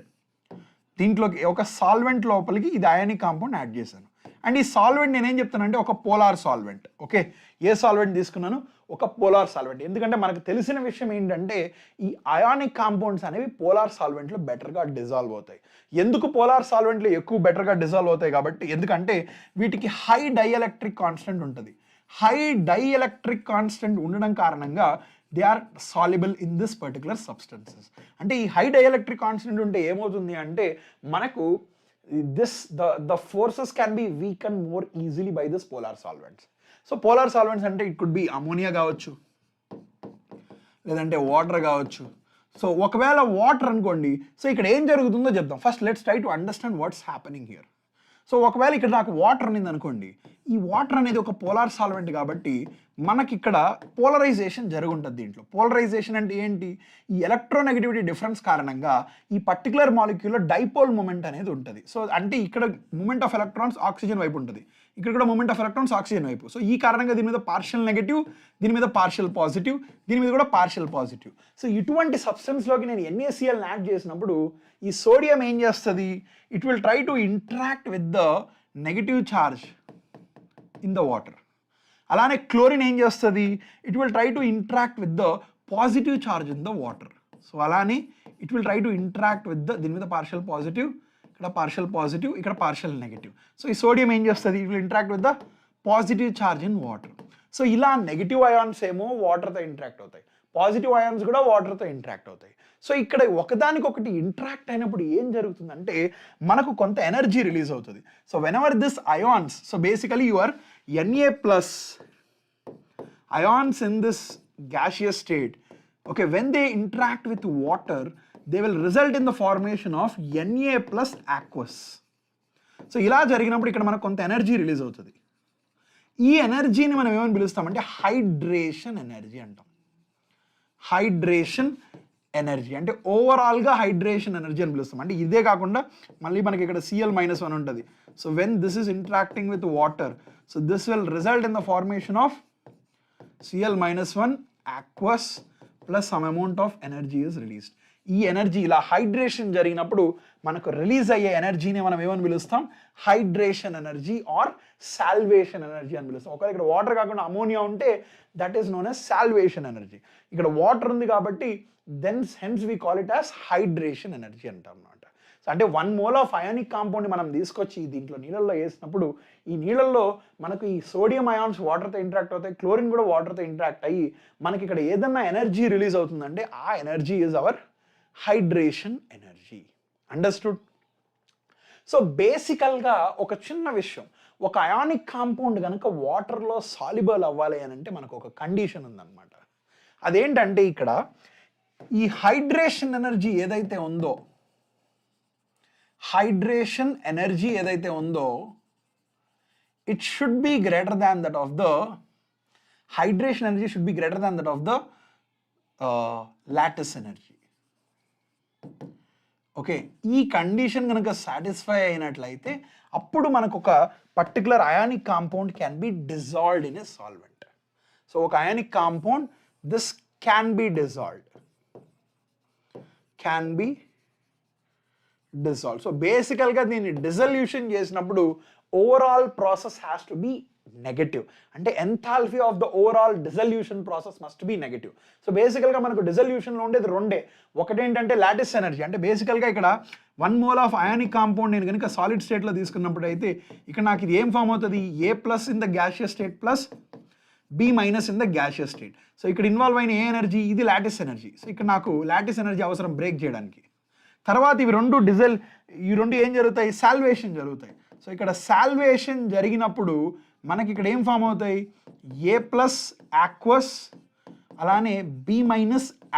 దీంట్లోకి ఒక సాల్వెంట్ లోపలికి ఇది అయానిక్ కాంపౌండ్ యాడ్ చేశాను. అండ్ ఈ సాల్వెంట్ నేనేం చెప్తానంటే ఒక పోలార్ సాల్వెంట్. ఓకే, ఏ సాల్వెంట్ తీసుకున్నాను? ఒక పోలార్ సాల్వెంట్. ఎందుకంటే మనకు తెలిసిన విషయం ఏంటంటే ఈ అయానిక్ కాంపౌండ్స్ అనేవి పోలార్ సాల్వెంట్లో బెటర్గా డిజాల్వ్ అవుతాయి. ఎందుకు పోలార్ సాల్వెంట్లో ఎక్కువ బెటర్గా డిజాల్వ్ అవుతాయి కాబట్టి, ఎందుకంటే వీటికి హై డైఎలక్ట్రిక్ కాన్స్టెంట్ ఉంటుంది. హై డైఎలక్ట్రిక్ కాన్స్టెంట్ ఉండడం కారణంగా they are soluble in this particular substances. అంటే ఈ హై డైఎలక్ట్రిక్ కాన్స్టెంట్ ఉంటే ఏమవుతుంది అంటే మనకు the forces can be weakened more easily by this polar solvents. So polar solvents అంటే it could be ammonia కావచ్చు, లేదంటే వాటర్ కావచ్చు. సో ఒకవేళ వాటర్ అనుకోండి, సో ఇక్కడ ఏం జరుగుతుందో చెప్దాం. First let's try to understand what's happening here. So ఒకవేళ ఇక్కడ నాకు వాటర్ ఉన్నది అనుకోండి, ఈ వాటర్ అనేది ఒక పోలార్ సాల్వెంట్ కాబట్టి మనకి ఇక్కడ పోలరైజేషన్ జరుగుంటుంది. దీంట్లో పోలరైజేషన్ అంటే ఏంటి? ఈ ఎలక్ట్రోనెగటివిటీ డిఫరెన్స్ కారణంగా ఈ పర్టికులర్ మాలిక్యూల్లో డైపోల్ మూమెంట్ అనేది ఉంటుంది. సో అంటే ఇక్కడ మూమెంట్ ఆఫ్ ఎలక్ట్రాన్స్ ఆక్సిజన్ వైపు ఉంటుంది, ఇక్కడ కూడా మూమెంట్ ఆఫ్ ఎలక్ట్రాన్స్ ఆక్సిజన్ వైపు. సో ఈ కారణంగా దీని మీద పార్షియల్ నెగటివ్, దీని మీద పార్షియల్ పాజిటివ్, దీని మీద కూడా పార్షియల్ పాజిటివ్. సో ఇటువంటి సబ్స్టెన్స్లోకి నేను NaCl యాడ్ చేసినప్పుడు ఈ సోడియం ఏం చేస్తుంది? It will try to interact with the negative charge in the water. అలానే క్లోరిన్ ఏం చేస్తుంది? It will try to interact with the positive charge in the water. So అలానే it will try to interact with the, దీని మీద partial positive, ఇక్కడ partial positive, ఇక్కడ partial negative. So ఈ sodium ఏం చేస్తుంది? It will interact with the positive charge in water. So ఇలా negative ions ఏమో వాటర్తో ఇంటరాక్ట్ అవుతాయి, పాజిటివ్ అయాన్స్ కూడా వాటర్తో ఇంటరాక్ట్ అవుతాయి. సో ఇక్కడ ఒకదానికొకటి ఇంటరాక్ట్ అయినప్పుడు ఏం జరుగుతుందంటే మనకు కొంత ఎనర్జీ రిలీజ్ అవుతుంది. So when ever this ions, so basically your Na plus ions in this gaseous state, okay, when they interact with water, they will result in the formation of Na plus aqueous. So ఇలా జరిగినప్పుడు ఇక్కడ మనకు కొంత energy release అవుతుంది. ఈ ఎనర్జీని మనం ఏమని పిలుస్తామంటే హైడ్రేషన్ ఎనర్జీ అంటాం. హైడ్రేషన్ ఎనర్జీ అంటే ఓవరాల్గా హైడ్రేషన్ ఎనర్జీ అని పిలుస్తాం. అంటే ఇదే కాకుండా మళ్ళీ మనకి ఇక్కడ Cl-1 ఉంటుంది. So when this is interacting with water, so this will result in the formation of Cl-1 aqueous plus some amount of energy is released. ఈ ఎనర్జీ ఇలా హైడ్రేషన్ జరిగినప్పుడు మనకు రిలీజ్ అయ్యే ఎనర్జీని మనం ఏమని పిలుస్తాం? Hydration energy or solvation energy అని పిలుస్తాం. ఒకవేళ ఇక్కడ వాటర్ కాకుండా అమోనియా ఉంటే that is known as solvation energy. ఇక్కడ వాటర్ ఉంది కాబట్టి hence we call it as hydration energy అంటాం అన్నమాట. సో అంటే 1 mole ఆఫ్ అయానిక్ కాంపౌండ్ మనం తీసుకొచ్చి దీంట్లో నీళ్ళల్లో వేసినప్పుడు ఈ నీళ్ళల్లో మనకు ఈ సోడియం అయాన్స్ వాటర్తో ఇంటరాక్ట్ అవుతాయి, క్లోరిన్ కూడా వాటర్తో ఇంటరాక్ట్ అయ్యి మనకి ఇక్కడ ఏదన్నా ఎనర్జీ రిలీజ్ అవుతుందంటే ఆ energy is our hydration energy. Understood? So బేసికల్గా ఒక చిన్న విషయం, ఒక అయానిక్ కాంపౌండ్ కనుక వాటర్లో సాల్యుబుల్ అవ్వాలి అని అంటే మనకు ఒక కండిషన్ ఉందన్నమాట. అదేంటంటే ఇక్కడ ఈ హైడ్రేషన్ ఎనర్జీ ఏదైతే ఉందో, హైడ్రేషన్ ఎనర్జీ ఏదైతే ఉందో it should be greater than that of the, hydration energy should be greater than that of the lattice energy. Okay, ఈ కండిషన్ కనుక సాటిస్ఫై అయినట్లయితే అప్పుడు మనకు ఒక particular ionic compound can be dissolved in a solvent. So ఒక ionic compound this can be dissolved, can be dissolved. So బేసికల్గా దీన్ని dissolution చేసినప్పుడు overall process has to be negative. అంటే enthalpy of the overall dissolution process must be negative. So బేసికల్గా మనకు డిజల్యూషన్లో ఉండేది రెండే. ఒకటేంటంటే లాటిస్ ఎనర్జీ, అంటే బేసికల్గా ఇక్కడ 1 mole ఆఫ్ అయానిక్ కాంపౌండ్ నేను కనుక సాలిడ్ స్టేట్లో తీసుకున్నప్పుడు అయితే ఇక్కడ నాకు ఇది ఏం ఫామ్ అవుతుంది? A+ in the gaseous state plus B- in the gaseous state. So ఇక్కడ ఇన్వాల్వ్ అయిన ఏ ఎనర్జీ? ఇది లాటిస్ ఎనర్జీ. సో ఇక్కడ నాకు లాటిస్ ఎనర్జీ అవసరం బ్రేక్ చేయడానికి. తర్వాత ఈ రెండు ఏం జరుగుతాయి? సాల్వేషన్ జరుగుతాయి. సో ఇక్కడ సాల్వేషన్ జరిగినప్పుడు మనకి ఇక్కడ ఏం ఫామ్ అవుతాయి? A+ aqueous అలానే B-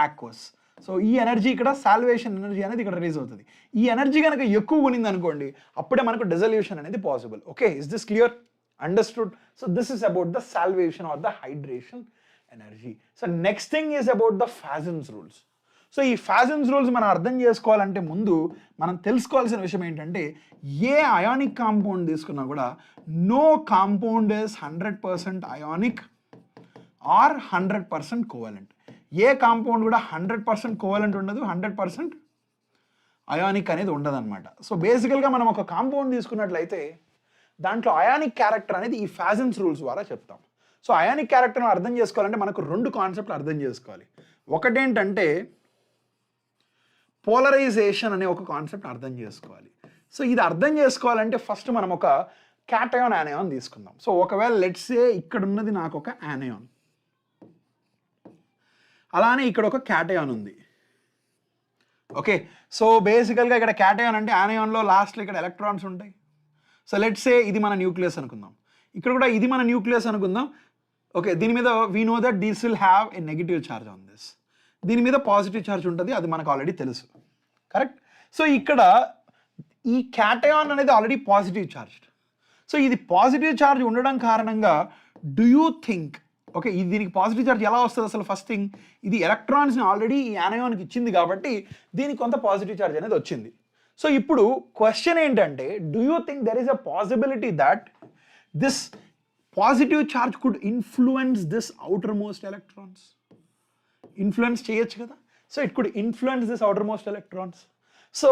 aqueous. సో ఈ ఎనర్జీ ఇక్కడ సాల్వేషన్ ఎనర్జీ అనేది ఇక్కడ రిలీజ్ అవుతుంది. ఈ ఎనర్జీ కనుక ఎక్కువ ఉన్నది అనుకోండి అప్పుడే మనకు డిజల్యూషన్ అనేది possible. Okay, is this clear? Understood? So this is about the salvation or the hydration energy. So next thing is about the Fazan's rules. So ఈ ఫాజన్స్ రూల్స్ మనం అర్థం చేసుకోవాలంటే ముందు మనం తెలుసుకోవాల్సిన విషయం ఏంటంటే ఏ అయానిక్ కాంపౌండ్ తీసుకున్నా కూడా no compound is 100% ionic or 100% covalent. ఏ కాంపౌండ్ కూడా 100% కోవలెంట్ ఉండదు, 100% అయానిక్ అనేది ఉండదన్నమాట. సో బేసికల్గా మనం ఒక కాంపౌండ్ తీసుకున్నట్లయితే దాంట్లో అయానిక్ క్యారెక్టర్ అనేది ఈ ఫాజన్స్ రూల్స్ ద్వారా చెప్తాం. సో అయానిక్ క్యారెక్టర్ని అర్థం చేసుకోవాలంటే మనకు 2 కాన్సెప్ట్లు అర్థం చేసుకోవాలి. ఒకటేంటంటే పోలరైజేషన్ అనే ఒక కాన్సెప్ట్ అర్థం చేసుకోవాలి. సో ఇది అర్థం చేసుకోవాలంటే ఫస్ట్ మనం ఒక క్యాటయాన్ యానయాన్ తీసుకుందాం. సో ఒకవేళ లెట్స్ సే ఇక్కడ ఉన్నది నాకు ఒక యానయాన్, అలానే ఇక్కడ ఒక క్యాటయాన్ ఉంది. ఓకే, సో బేసికల్గా ఇక్కడ క్యాటయాన్ అంటే యానయాన్లో లాస్ట్లో ఇక్కడ ఎలక్ట్రాన్స్ ఉంటాయి. సో లెట్స్ సే ఇది మన న్యూక్లియస్ అనుకుందాం, ఇక్కడ కూడా ఇది మన న్యూక్లియస్ అనుకుందాం. ఓకే, దీని మీద we know that this will have a negative charge on this, దీని మీద పాజిటివ్ ఛార్జ్ ఉంటుంది, అది మనకు ఆల్రెడీ తెలుసు, కరెక్ట్. సో ఇక్కడ ఈ క్యాటయాన్ అనేది ఆల్రెడీ పాజిటివ్ ఛార్జ్డ్. సో ఇది పాజిటివ్ ఛార్జ్ ఉండడం కారణంగా డూ యూ థింక్, ఓకే, ఇది దీనికి పాజిటివ్ ఛార్జ్ ఎలా వస్తుంది అసలు? ఫస్ట్ థింగ్, ఇది ఎలక్ట్రాన్స్ని ఆల్రెడీ ఈ యానయాన్కి ఇచ్చింది కాబట్టి దీనికి కొంత పాజిటివ్ ఛార్జ్ అనేది వచ్చింది. సో ఇప్పుడు క్వశ్చన్ ఏంటంటే, do you think there is a possibility that this positive charge could influence this outer most electrons? Influence చేయొచ్చు కదా. So it could influence this outer most electrons. So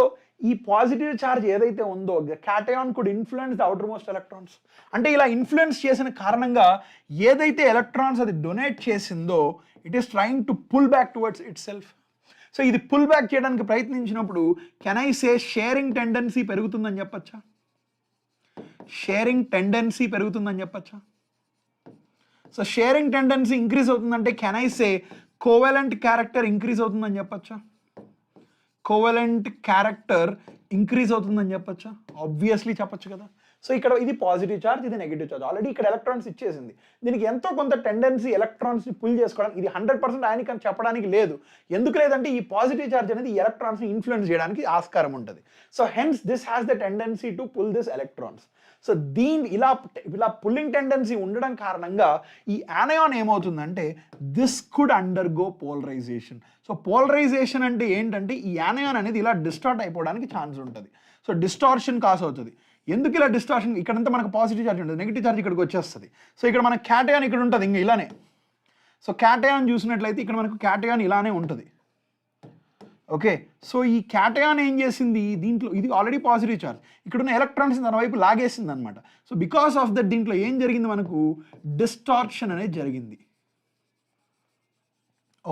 ఈ positive charge ఏదైతే ఉందో cation could influence the outer most electrons. అంటే ఇలా influence చేసిన కారణంగా ఏదైతే ఎలక్ట్రాన్స్ అది డొనేట్ చేసిందో it is trying to pull back towards itself. So ఇది పుల్ బ్యాక్ చేయడానికి ప్రయత్నించినప్పుడు can I say sharing tendency పెరుగుతుందని చెప్పచ్చా? షేరింగ్ టెండెన్సీ పెరుగుతుందని చెప్పచ్చా? సో షేరింగ్ టెండెన్సీ ఇంక్రీజ్ అవుతుందంటే can I say covalent character increase అవుతుందని చెప్పచ్చా? కోవలెంట్ క్యారెక్టర్ ఇంక్రీజ్ అవుతుందని చెప్పచ్చా? ఆబ్వియస్లీ చెప్పచ్చు కదా. సో ఇక్కడ ఇది పాజిటివ్ ఛార్జ్, ఇది నెగిటివ్ ఛార్జ్, ఆల్రెడీ ఇక్కడ ఎలక్ట్రాన్స్ ఇచ్చేసింది, దీనికి ఎంతో కొంత టెండెన్సీ ఎలక్ట్రాన్స్ని పుల్ చేసుకోవడానికి, ఇది 100% ఆయనకి అని చెప్పడానికి లేదు. ఎందుకు లేదంటే ఈ పాజిటివ్ ఛార్జ్ అనేది ఈ ఎలక్ట్రాన్స్ని ఇన్ఫ్లుయెన్స్ చేయడానికి ఆస్కారం ఉంటుంది. So hence this has the tendency to pull this electrons. So ఇలా పుల్లింగ్ టెండెన్సీ ఉండడం కారణంగా ఈ యానయాన్ ఏమవుతుందంటే this could undergo polarization. So polarization అంటే ఏంటంటే ఈ యానయాన్ అనేది ఇలా డిస్టార్ట్ అయిపోవడానికి ఛాన్స్ ఉంటుంది. సో డిస్టార్షన్ కాస్ అవుతుంది. ఎందుకు ఇలా డిస్టార్షన్? ఇక్కడంతా మనకు పాజిటివ్ ఛార్జ్ ఉంటుంది, నెగిటివ్ ఛార్జ్ ఇక్కడికి వచ్చేస్తుంది. సో ఇక్కడ మన క్యాటయాన్ ఇక్కడ ఉంటుంది ఇంకా ఇలానే. సో క్యాటయాన్ చూసినట్లయితే ఇక్కడ మనకు క్యాటయాన్ ఇలానే ఉంటుంది. ఓకే, సో ఈ క్యాటయాన్ ఏం చేసింది, దీంట్లో ఇది ఆల్రెడీ పాజిటివ్ ఛార్జ్, ఇక్కడ ఉన్న ఎలక్ట్రాన్స్ తన వైపు లాగేసింది అనమాట. సో బికాస్ ఆఫ్ దట్ దీంట్లో ఏం జరిగింది, మనకు డిస్టార్షన్ అనేది జరిగింది.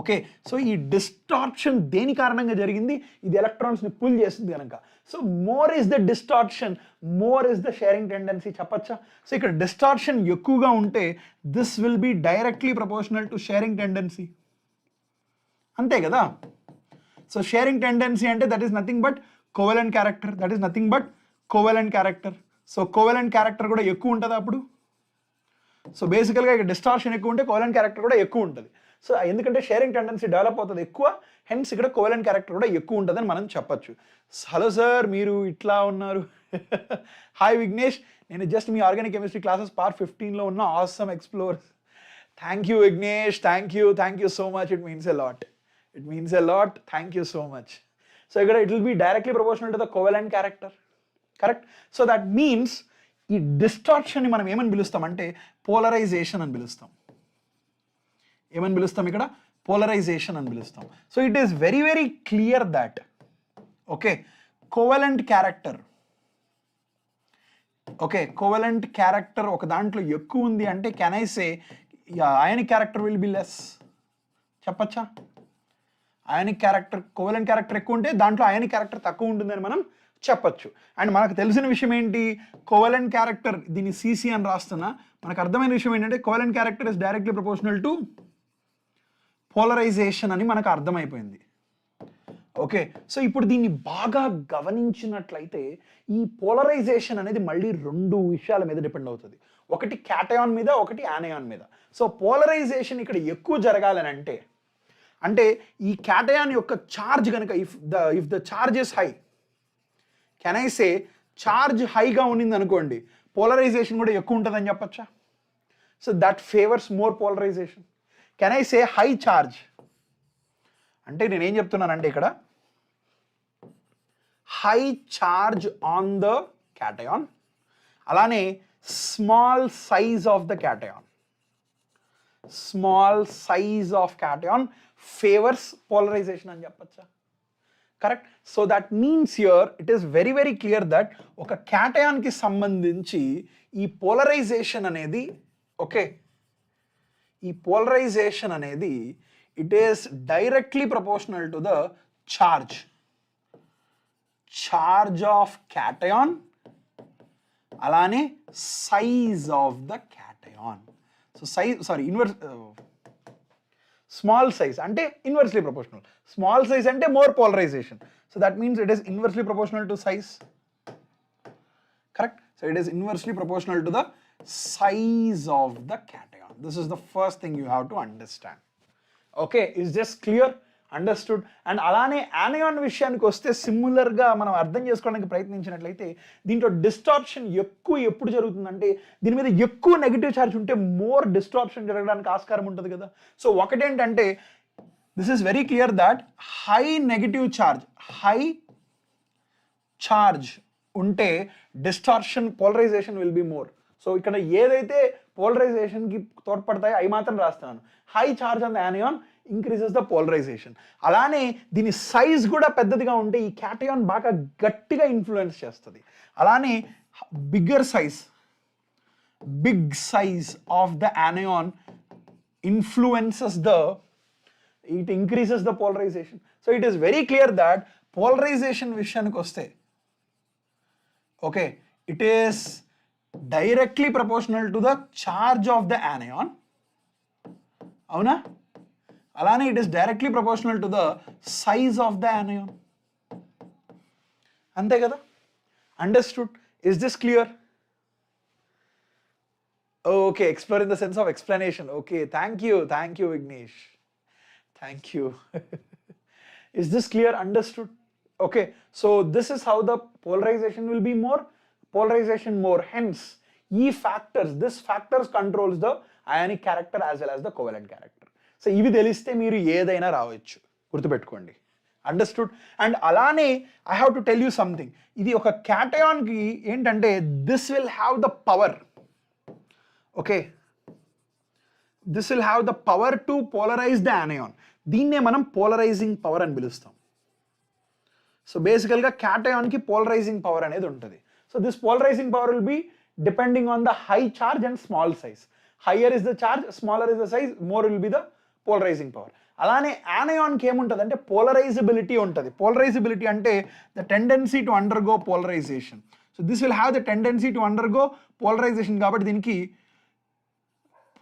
ఓకే, సో ఈ డిస్టార్షన్ దేని కారణంగా జరిగింది? ఇది ఎలక్ట్రాన్స్ని పుల్ చేస్తుంది కనుక. So more is the distortion, more is the sharing tendency చెప్పచ్చా? సో ఇక్కడ డిస్టార్షన్ ఎక్కువగా ఉంటే this will be directly proportional to sharing tendency, అంతే కదా. సో షేరింగ్ టెండెన్సీ అంటే that is nothing but covalent character, that is nothing but covalent character. So covalent character కూడా ఎక్కువ ఉంటుంది అప్పుడు. సో బేసికల్గా ఇక్కడ డిస్టార్షన్ ఎక్కువ ఉంటే కోవలెంట్ క్యారెక్టర్ కూడా ఎక్కువ ఉంటుంది. సో ఎందుకంటే షేరింగ్ టెండెన్సీ డెవలప్ అవుతుంది ఎక్కువ, హెన్స్ ఇక్కడ కోవలెంట్ క్యారెక్టర్ కూడా ఎక్కువ ఉంటుందని మనం చెప్పచ్చు. హలో సార్, మీరు ఇట్లా ఉన్నారు. హాయ్ విఘ్నేష్, నేను జస్ట్ మీ ఆర్గానిక్ కెమిస్ట్రీ క్లాసెస్ పార్ట్ 15లో ఉన్న awesome explore. Thank you Vignesh, thank you so much. It means a lot. It means a lot. Thank you so much. So it will be directly proportional to the covalent character. Correct? So that means ఈ distortion ని మనం ఏమని పిలుస్తాం అంటే polarisation అని పిలుస్తాం. ఏమని పిలుస్తాం ఇక్కడ? పోలరైజేషన్ అని పిలుస్తాం. So it is very very clear that okay covalent character covalent character ఒక దాంట్లో ఎక్కువ ఉంది అంటే can I say ionic character will be less చెప్పచ్చా? అయానిక్ క్యారెక్టర్ కోవలెంట్ క్యారెక్టర్ ఎక్కువ ఉంటే దాంట్లో అయానిక్ క్యారెక్టర్ తక్కువ ఉంటుందని మనం చెప్పచ్చు. అండ్ మనకు తెలిసిన విషయం ఏంటి, కోవలెంట్ క్యారెక్టర్, దీన్ని సిసి అని రాస్తున్నా, మనకు అర్థమైన విషయం ఏంటంటే covalent character is directly proportional to polarization అని మనకు అర్థమైపోయింది. ఓకే, సో ఇప్పుడు దీన్ని బాగా గమనించినట్లయితే ఈ పోలరైజేషన్ అనేది మళ్ళీ 2 విషయాల మీద డిపెండ్ అవుతుంది. ఒకటి క్యాటయాన్ మీద, ఒకటి యానయాన్ మీద. సో పోలరైజేషన్ ఇక్కడ ఎక్కువ జరగాలని అంటే ఈ క్యాటయాన్ యొక్క ఛార్జ్ కనుక if the charge is high, can I say charge హైగా ఉండింది అనుకోండి, పోలరైజేషన్ కూడా ఎక్కువ ఉంటుందని చెప్పచ్చా? So that favours more polarisation. Can I say high charge అంటే నేనేం చెప్తున్నానంటే ఇక్కడ high charge on the cation, అలానే small size of the cation, small size of cation favours polarisation అని చెప్పచ్చా? Correct. So that means here it is very very clear that ఒక క్యాటయాన్కి సంబంధించి ఈ పోలరైజేషన్ అనేది, ఓకే, ఈ పోలరైజేషన్ అనేది it is directly proportional to the charge of cation, అలానే size of the cation. So small size అంటే ఇన్వర్స్లీ ప్రపోర్షనల్, స్మాల్ సైజ్ అంటే more polarisation. So that means it is inversely proportional to size. Correct. So it is inversely proportional to the size of the cation. This is the first thing you have to understand. Okay, is this clear? Understood? And అలానే anion విషయానికి వస్తే సిమిలర్గా మనం అర్థం చేసుకోవడానికి ప్రయత్నించినట్లయితే దీంట్లో distortion ఎక్కువ ఎప్పుడు జరుగుతుందంటే దీని మీద ఎక్కువ నెగిటివ్ ఛార్జ్ ఉంటే మోర్ డిస్టార్షన్ జరగడానికి ఆస్కారం ఉంటుంది కదా. సో ఒకటేంటంటే this is very clear that high negative charge ఉంటే distortion polarisation will be more. So ఇక్కడ ఏదైతే పోలరైజేషన్కి తోడ్పడతాయో అవి మాత్రం రాస్తున్నాను. High charge on the anion increases the polarisation. అలానే దీని సైజ్ కూడా పెద్దదిగా ఉంటే ఈ క్యాటయాన్ బాగా గట్టిగా ఇన్ఫ్లుయెన్స్ చేస్తుంది. అలానే big size of the anion it increases the polarization. So it is very clear that polarization విషయానికి వస్తే, okay, it is directly proportional to the charge of the anion. అవునా? అలానే it is directly proportional to the size of the anion. అంతే కదా? Understood? Is this clear? Okay, explore in the sense of explanation. Okay, thank you Vignesh. Thank you. Is this clear? Understood? Okay, so this is how the polarization will be more. Hence this factors controls the ionic character as well as the covalent character. So ఇవి తెలిస్తే మీరు ఏదైనా రావచ్చు, గుర్తుపెట్టుకోండి. Understood? And అలానే I have to tell you something. ఇది ఒక క్యాటయాన్కి ఏంటంటే this will have the power, okay, this will have the power to polarize the anion. దీన్నే మనం పోలరైజింగ్ పవర్ అని పిలుస్తాం. సో బేసికల్గా క్యాటయాన్కి పోలరైజింగ్ పవర్ అనేది ఉంటుంది. So this polarizing power will be depending on the high charge and small size. Higher is the charge, smaller is the size, more will be the polarizing power. అలానే యానియాన్కి ఏముంటుంది, polarizability ఉంటుంది. Polarizability అంటే the tendency to undergo polarization. So this will have the tendency to undergo polarization, కాబట్టి దీనికి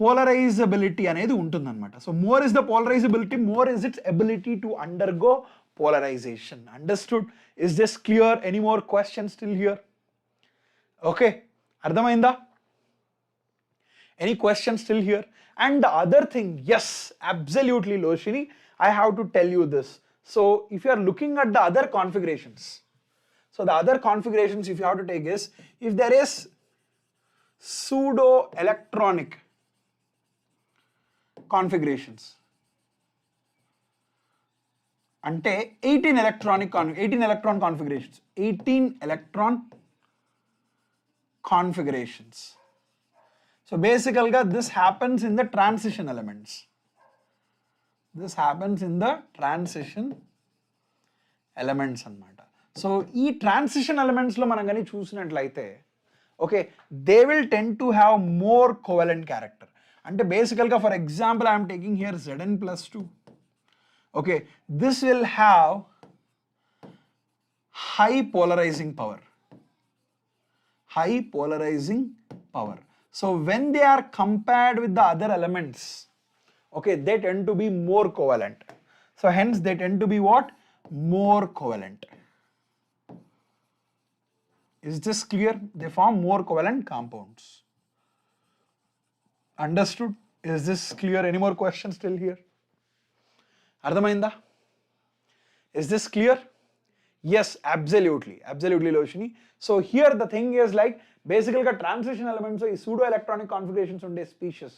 polarizability అనేది ఉంటుందన్నమాట. So more is the polarizability, more is its ability to undergo polarization. Understood? Is this clear? Any more questions still here? Okay, అర్థమైందా? Any questions still here? And the other thing, yes, absolutely Loshini, I have to tell you this. So if you are looking at the other configurations, so the other configurations if you have to take is, if there is pseudo electronic configurations, అంటే 18 electron configurations. So basically this happens in the transition elements. అన్నమాట. So ఈ transition ఎలిమెంట్స్లో మనం కానీ చూసినట్లయితే, okay, they will tend to have more covalent character. అంటే బేసికల్గా for example I'm taking here Zn+2. Okay, this will have high polarizing power. So when they are compared with the other elements, okay, they tend to be more covalent. So hence they tend to be what? More covalent. Is this clear? They form more covalent compounds. Understood? Is this clear? Any more questions still here? అర్థమైందా? Is this clear? Yes, absolutely Loshini. So here the thing is like basically transition elements ఈ pseudo electronic configurations ఉండే spacious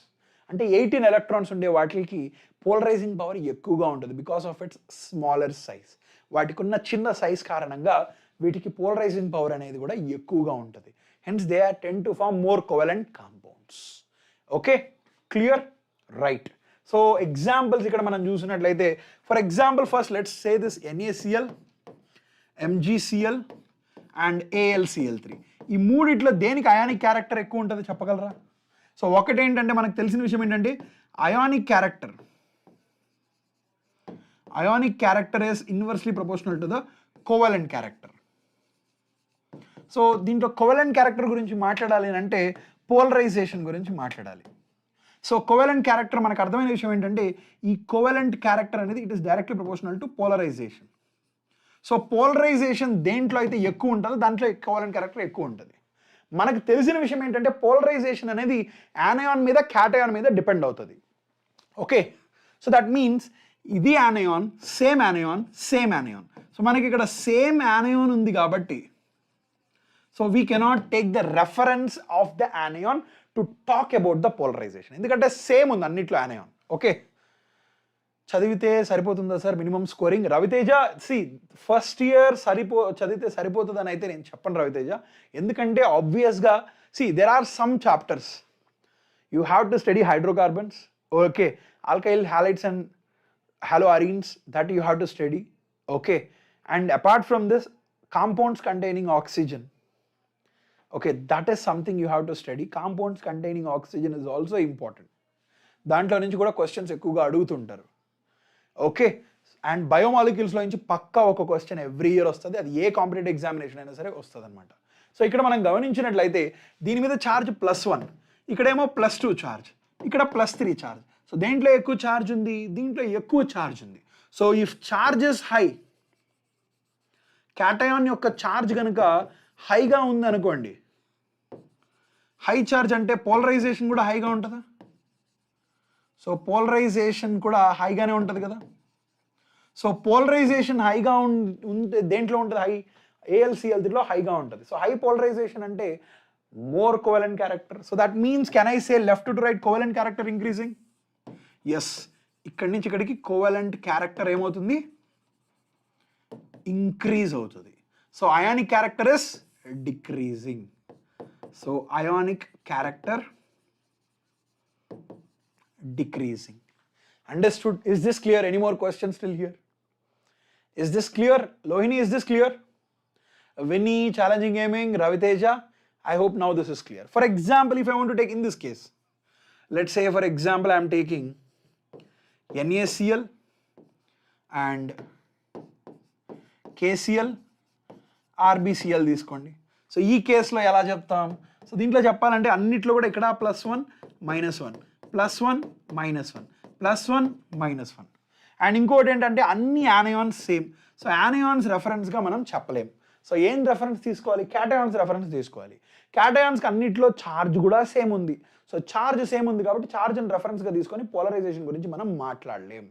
అంటే 18 electrons ఉండే వాటికి polarising power ఎక్కువగా ఉంటుంది because of it's smaller size. వాటికి ఉన్న చిన్న సైజ్ కారణంగా వీటికి పోలరైజింగ్ పవర్ అనేది కూడా ఎక్కువగా ఉంటుంది. Hence they are tend to form more covalent compounds. Okay, clear? Right. So examples ఇక్కడ మనం చూసినట్లయితే, for example first let's say this NaCl MgCl and AlCl3. ఈ మూడిట్లో దేనికి అయానిక్ క్యారెక్టర్ ఎక్కువ ఉంటుంది చెప్పగలరా? సో ఒకటి ఏంటంటే మనకు తెలిసిన విషయం ఏంటంటే ionic character is inversely proportional to the covalent character. So దీంట్లో కోవలెంట్ క్యారెక్టర్ గురించి మాట్లాడాలి అంటే పోలరైజేషన్ గురించి మాట్లాడాలి. సో కోవలెంట్ క్యారెక్టర్ మనకు అర్థమైన విషయం ఏంటంటే ఈ కోవలెంట్ క్యారెక్టర్ అనేది it is directly proportional to polarization. So polarization దేంట్లో అయితే ఎక్కువ ఉంటుందో దాంట్లో కోవలెంట్ క్యారెక్టర్ ఎక్కువ ఉంటుంది. మనకు తెలిసిన విషయం ఏంటంటే పోలరైజేషన్ అనేది యానయాన్ మీద క్యాటయాన్ మీద డిపెండ్ అవుతుంది. ఓకే, సో దట్ మీన్స్ ఇది యానయాన్, సేమ్ యానయాన్. సో మనకి ఇక్కడ సేమ్ యానయాన్ ఉంది కాబట్టి so we cannot take the reference of the anion to talk about the polarization, ఎందుకంటే సేమ్ ఉంది అన్నిట్లో యానయాన్. ఓకే, చదివితే సరిపోతుందా sir minimum scoring? Ravi Teja first year చదివితే సరిపోతుందని అయితే నేను చెప్పను రవితేజ, ఎందుకంటే ఆబ్వియస్గా there are some chapters you have to study hydrocarbons, okay, alkyl halides and haloarenes that you have to study, okay, and apart from this compounds containing oxygen, okay, that is something you have to study. Compounds containing oxygen is also important. దాంట్లో నుంచి కూడా questions ఎక్కువగా అడుగుతుంటారు. Okay, and బయోమాలిక్యూల్స్లో నుంచి పక్కా ఒక question every year వస్తుంది, అది ఏ competitive examination అయినా సరే వస్తుంది అనమాట. సో ఇక్కడ మనం గమనించినట్లయితే దీని మీద ఛార్జ్ +1, ఇక్కడేమో +2 ఛార్జ్, ఇక్కడ +3 ఛార్జ్. సో దేంట్లో ఎక్కువ ఛార్జ్ ఉంది? దీంట్లో ఎక్కువ ఛార్జ్ ఉంది. So if charge is high, cation యొక్క ఛార్జ్ కనుక హైగా ఉంది అనుకోండి, హై ఛార్జ్ అంటే పోలరైజేషన్ కూడా హైగా ఉంటుందా? సో పోలరైజేషన్ కూడా హైగానే ఉంటుంది కదా. సో పోలరైజేషన్ హైగా ఉంటే దేంట్లో ఉంటుంది? హై AlCl3లో హైగా ఉంటుంది. సో హై పోలరైజేషన్ అంటే more covalent character. So that means can I say left to right covalent character increasing? Yes, ఇక్కడి నుంచి ఇక్కడికి కోవలెంట్ క్యారెక్టర్ ఏమవుతుంది? ఇంక్రీజ్ అవుతుంది. So ionic character is decreasing. So ionic character decreasing. Understood? Is this clear? Any more questions still here? Is this clear? Lohini, is this clear? Vinny, challenging gaming, Raviteja, I hope now this is clear. For example, if I want to take in this case, let's say for example I am taking NaCl and KCl, RbCl తీసుకోండి. So ఈ కేసులో ఎలా చెప్తాం? So దీంట్లో చెప్పాలంటే అన్నిట్లో కూడా ఇక్కడ +1 -1 +1 -1 +1 -1. అండ్ ఇంకోటి ఏంటంటే అన్ని యానయాన్స్ సేమ్. సో యానయాన్స్ రెఫరెన్స్గా మనం చెప్పలేం. సో ఏం రెఫరెన్స్ తీసుకోవాలి? క్యాటయాన్స్ రెఫరెన్స్ తీసుకోవాలి. క్యాటయాన్స్కి అన్నిట్లో ఛార్జ్ కూడా సేమ్ ఉంది. సో ఛార్జ్ సేమ్ ఉంది కాబట్టి ఛార్జ్ని రెఫరెన్స్గా తీసుకొని పోలరైజేషన్ గురించి మనం మాట్లాడలేం.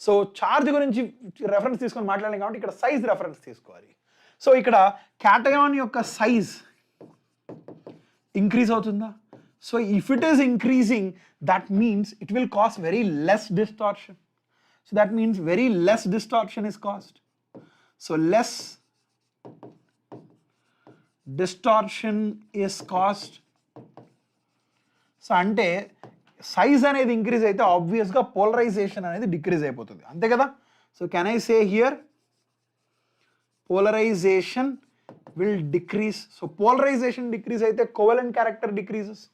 సో ఛార్జ్ గురించి రెఫరెన్స్ తీసుకొని మాట్లాడలేం కాబట్టి ఇక్కడ సైజ్ రెఫరెన్స్ తీసుకోవాలి. సో ఇక్కడ క్యాటయాన్ యొక్క సైజ్ ఇంక్రీజ్ అవుతుందా? So if it is increasing, that means it will cause very less distortion. So that means very less distortion is caused. So less distortion is caused. So ante size అనేది increase అయితే ఆబ్వియస్గా polarisation అనేది decrease అయిపోతుంది, అంతే కదా. So can I say here polarisation will decrease. So polarisation decrease అయితే covalent character decreases.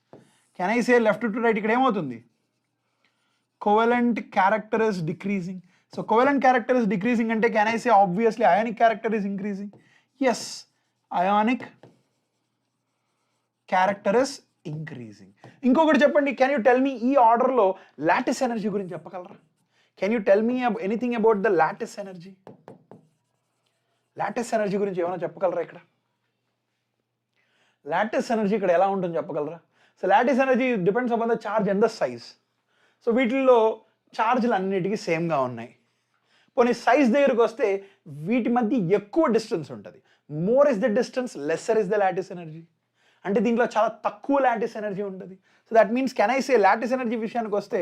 Can I say left to right ఇక్కడ ఏమవుతుంది? Covalent character is decreasing. So covalent character is decreasing అంటే can I say obviously ionic character is increasing. Yes, ionic character is increasing. ఇంకొకటి చెప్పండి, can you tell మీ ఈ ఆర్డర్లో lattice energy గురించి చెప్పగలరా? Can you tell me anything about the lattice energy? Lattice energy గురించి ఏమైనా చెప్పగలరా? ఇక్కడ లాటిస్ ఎనర్జీ ఇక్కడ ఎలా ఉంటుందో చెప్పగలరా? So lattice energy depends upon the charge and the size. So వీటిల్లో ఛార్జ్లు అన్నిటికీ సేమ్గా ఉన్నాయి. పోనీ సైజ్ దగ్గరకు వస్తే వీటి మధ్య ఎక్కువ డిస్టెన్స్ ఉంటుంది. More is the distance, lesser is the lattice energy. అంటే దీంట్లో చాలా తక్కువ లాటిస్ ఎనర్జీ ఉంటుంది. So that means can I say lattice energy విషయానికి వస్తే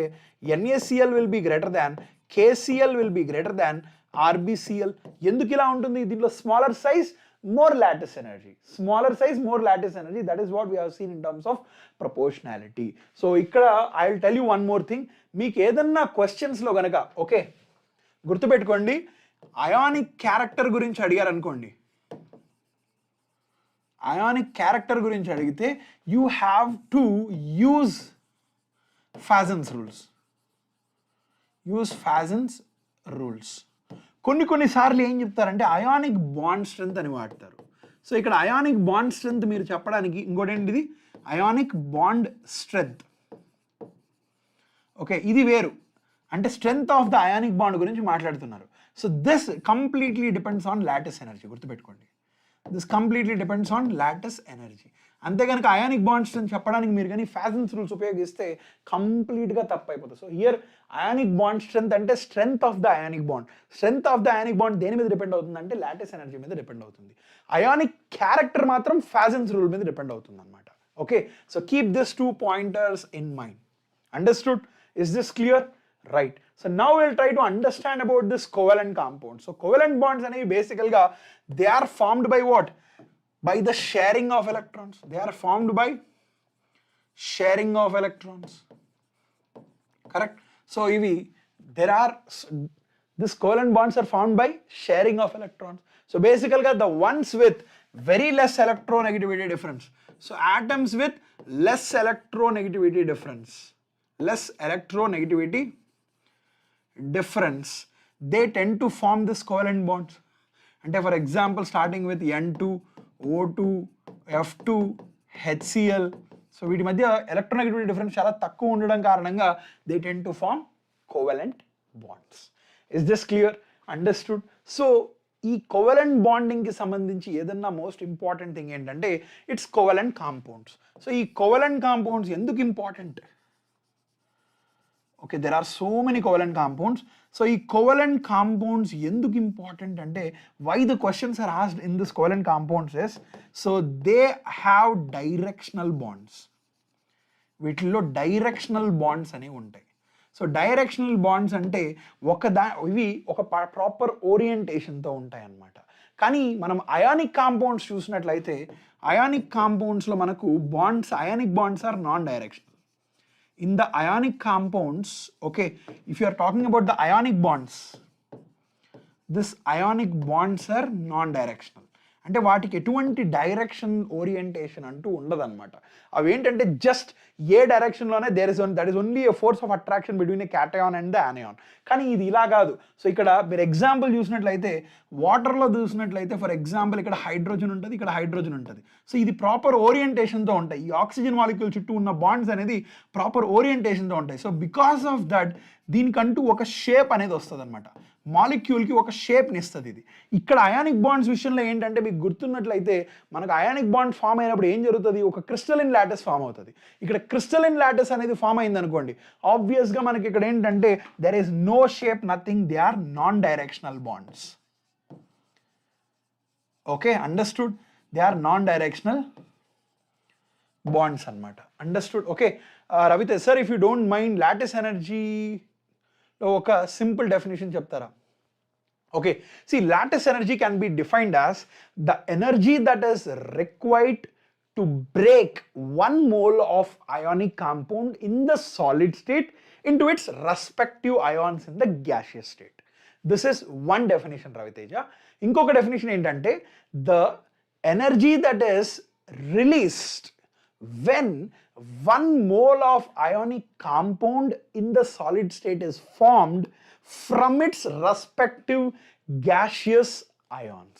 NaCl will be greater than, KCl will be greater than RbCl. ఎందుకు ఇలా ఉంటుంది? దీంట్లో smaller size, more lattice energy. Smaller size, more lattice energy. That is what we have seen in terms of proportionality. So ikkada I will tell you one more thing. Meeku edanna questions lo ganaka okay gurtu pettukondi, ionic character gurinchi adigaru anukondi, ionic character గురించి అడిగితే you have to use Fajans rules. కొన్నిసార్లు ఏం చెప్తారంటే ionic bond strength అని వాడతారు. So ఇక్కడ ionic bond strength మీరు చెప్పడానికి ఇంకోటి ఏంటిది, అయానిక్ బాండ్ స్ట్రెంత్. ఓకే, ఇది వేరు, అంటే strength of the ionic bond గురించి మాట్లాడుతున్నారు. So this completely depends on lattice energy, గుర్తుపెట్టుకోండి. This completely depends on lattice energy. అంతే కనుక అయానిక్ బాండ్ స్ట్రెంత్ చెప్పడానికి మీరు కానీ ఫాజన్స్ రూల్స్ ఉపయోగిస్తే కంప్లీట్గా తప్పు అయిపోతుంది. So here ionic bond strength అంటే strength of the ionic bond. Strength of the ionic bond దేని మీద డిపెండ్ అవుతుంది అంటే లాటిస్ ఎనర్జీ మీద డిపెండ్ అవుతుంది. అయానిక్ క్యారెక్టర్ మాత్రం ఫాజన్స్ రూల్ మీద డిపెండ్ అవుతుంది అనమాట. Okay, so keep this 2 pointers in mind. Understood? Is this clear? Right. So now we'll try to understand about this covalent compound. So covalent bonds are basically they are formed by what? By the sharing of electrons. They are formed by sharing of electrons. Correct? So this covalent bonds are formed by sharing of electrons. So basically the ones with very less electronegativity difference. So atoms with less electronegativity difference, they tend to form this covalent bonds. And for example, starting with N2, O2, F2, HCl. So వీటి మధ్య electronegativity difference చాలా తక్కువ ఉండడం కారణంగా they tend to form covalent bonds. Is this clear? Understood? So ఈ covalent బాండింగ్కి సంబంధించి ఏదన్నా మోస్ట్ ఇంపార్టెంట్ థింగ్ ఏంటంటే ఇట్స్ కోవలెంట్ కాంపౌండ్స్. సో ఈ కోవలెంట్ కాంపౌండ్స్ ఎందుకు important? Okay, there are so many covalent compounds. So ఈ కోవలెంట్ కాంపౌండ్స్ ఎందుకు important అంటే why the questions are asked in this covalent compounds is so they have directional bonds. వీటిల్లో directional bonds అనేవి ఉంటాయి. So directional bonds అంటే ఇవి ఒక proper ఓరియంటేషన్తో ఉంటాయి అన్నమాట. కానీ మనం అయానిక్ కాంపౌండ్స్ చూసినట్లయితే అయానిక్ కాంపౌండ్స్లో మనకు ionic bonds are non directional. In the ionic compounds, okay, if you are talking about the ionic bonds, this ionic bonds are non-directional. అంటే వాటికి ఎటువంటి డైరెక్షన్ ఓరియంటేషన్ అంటూ ఉండదన్నమాట. అవి ఏంటంటే జస్ట్ ఏ డైరెక్షన్లోనే that is only a force of attraction between a cation and the anion. కానీ ఇది ఇలా కాదు. సో ఇక్కడ మీరు ఎగ్జాంపుల్ చూసినట్లయితే వాటర్లో చూసినట్లయితే ఫర్ ఎగ్జాంపుల్ ఇక్కడ హైడ్రోజన్ ఉంటుంది, ఇక్కడ హైడ్రోజన్ ఉంటుంది. సో ఇది ప్రాపర్ ఓరియంటేషన్తో ఉంటాయి. ఈ ఆక్సిజన్ మాలిక్యూల్ చుట్టూ ఉన్న బాండ్స్ అనేది ప్రాపర్ ఓరియంటేషన్తో ఉంటాయి. సో బికాస్ ఆఫ్ దట్ దీనికంటూ ఒక షేప్ అనేది వస్తుంది అనమాట. మాలిక్యూల్కి ఒక షేప్ని ఇస్తుంది ఇది. ఇక్కడ అయానిక్ బాండ్స్ విషయంలో ఏంటంటే మీకు గుర్తున్నట్లయితే మనకు అయానిక్ బాండ్ ఫామ్ అయినప్పుడు ఏం జరుగుతుంది, ఒక క్రిస్టలిన్ లాటిస్ ఫామ్ అవుతుంది. ఇక్కడ క్రిస్టలిన్ లాటిస్ అనేది ఫామ్ అయింది అనుకోండి, ఆబ్వియస్గా మనకి ఇక్కడ ఏంటంటే there is no shape, nothing, they are non directional bonds. Okay, understood? They are non directional bonds అనమాట. Understood? Okay, Ravitej sir, if you don't mind lattice energy ఒక సింపుల్ డెఫినేషన్ చెప్తారా? Okay, see, lattice energy can be defined as the energy that is required to break 1 mole of ionic compound in the solid state into its respective ions in the gaseous state. This is one definition, Raviteja. Inkoka definition ఏంటంటే the energy that is released when 1 mole of ionic compound in the solid state is formed from its respective gaseous ions.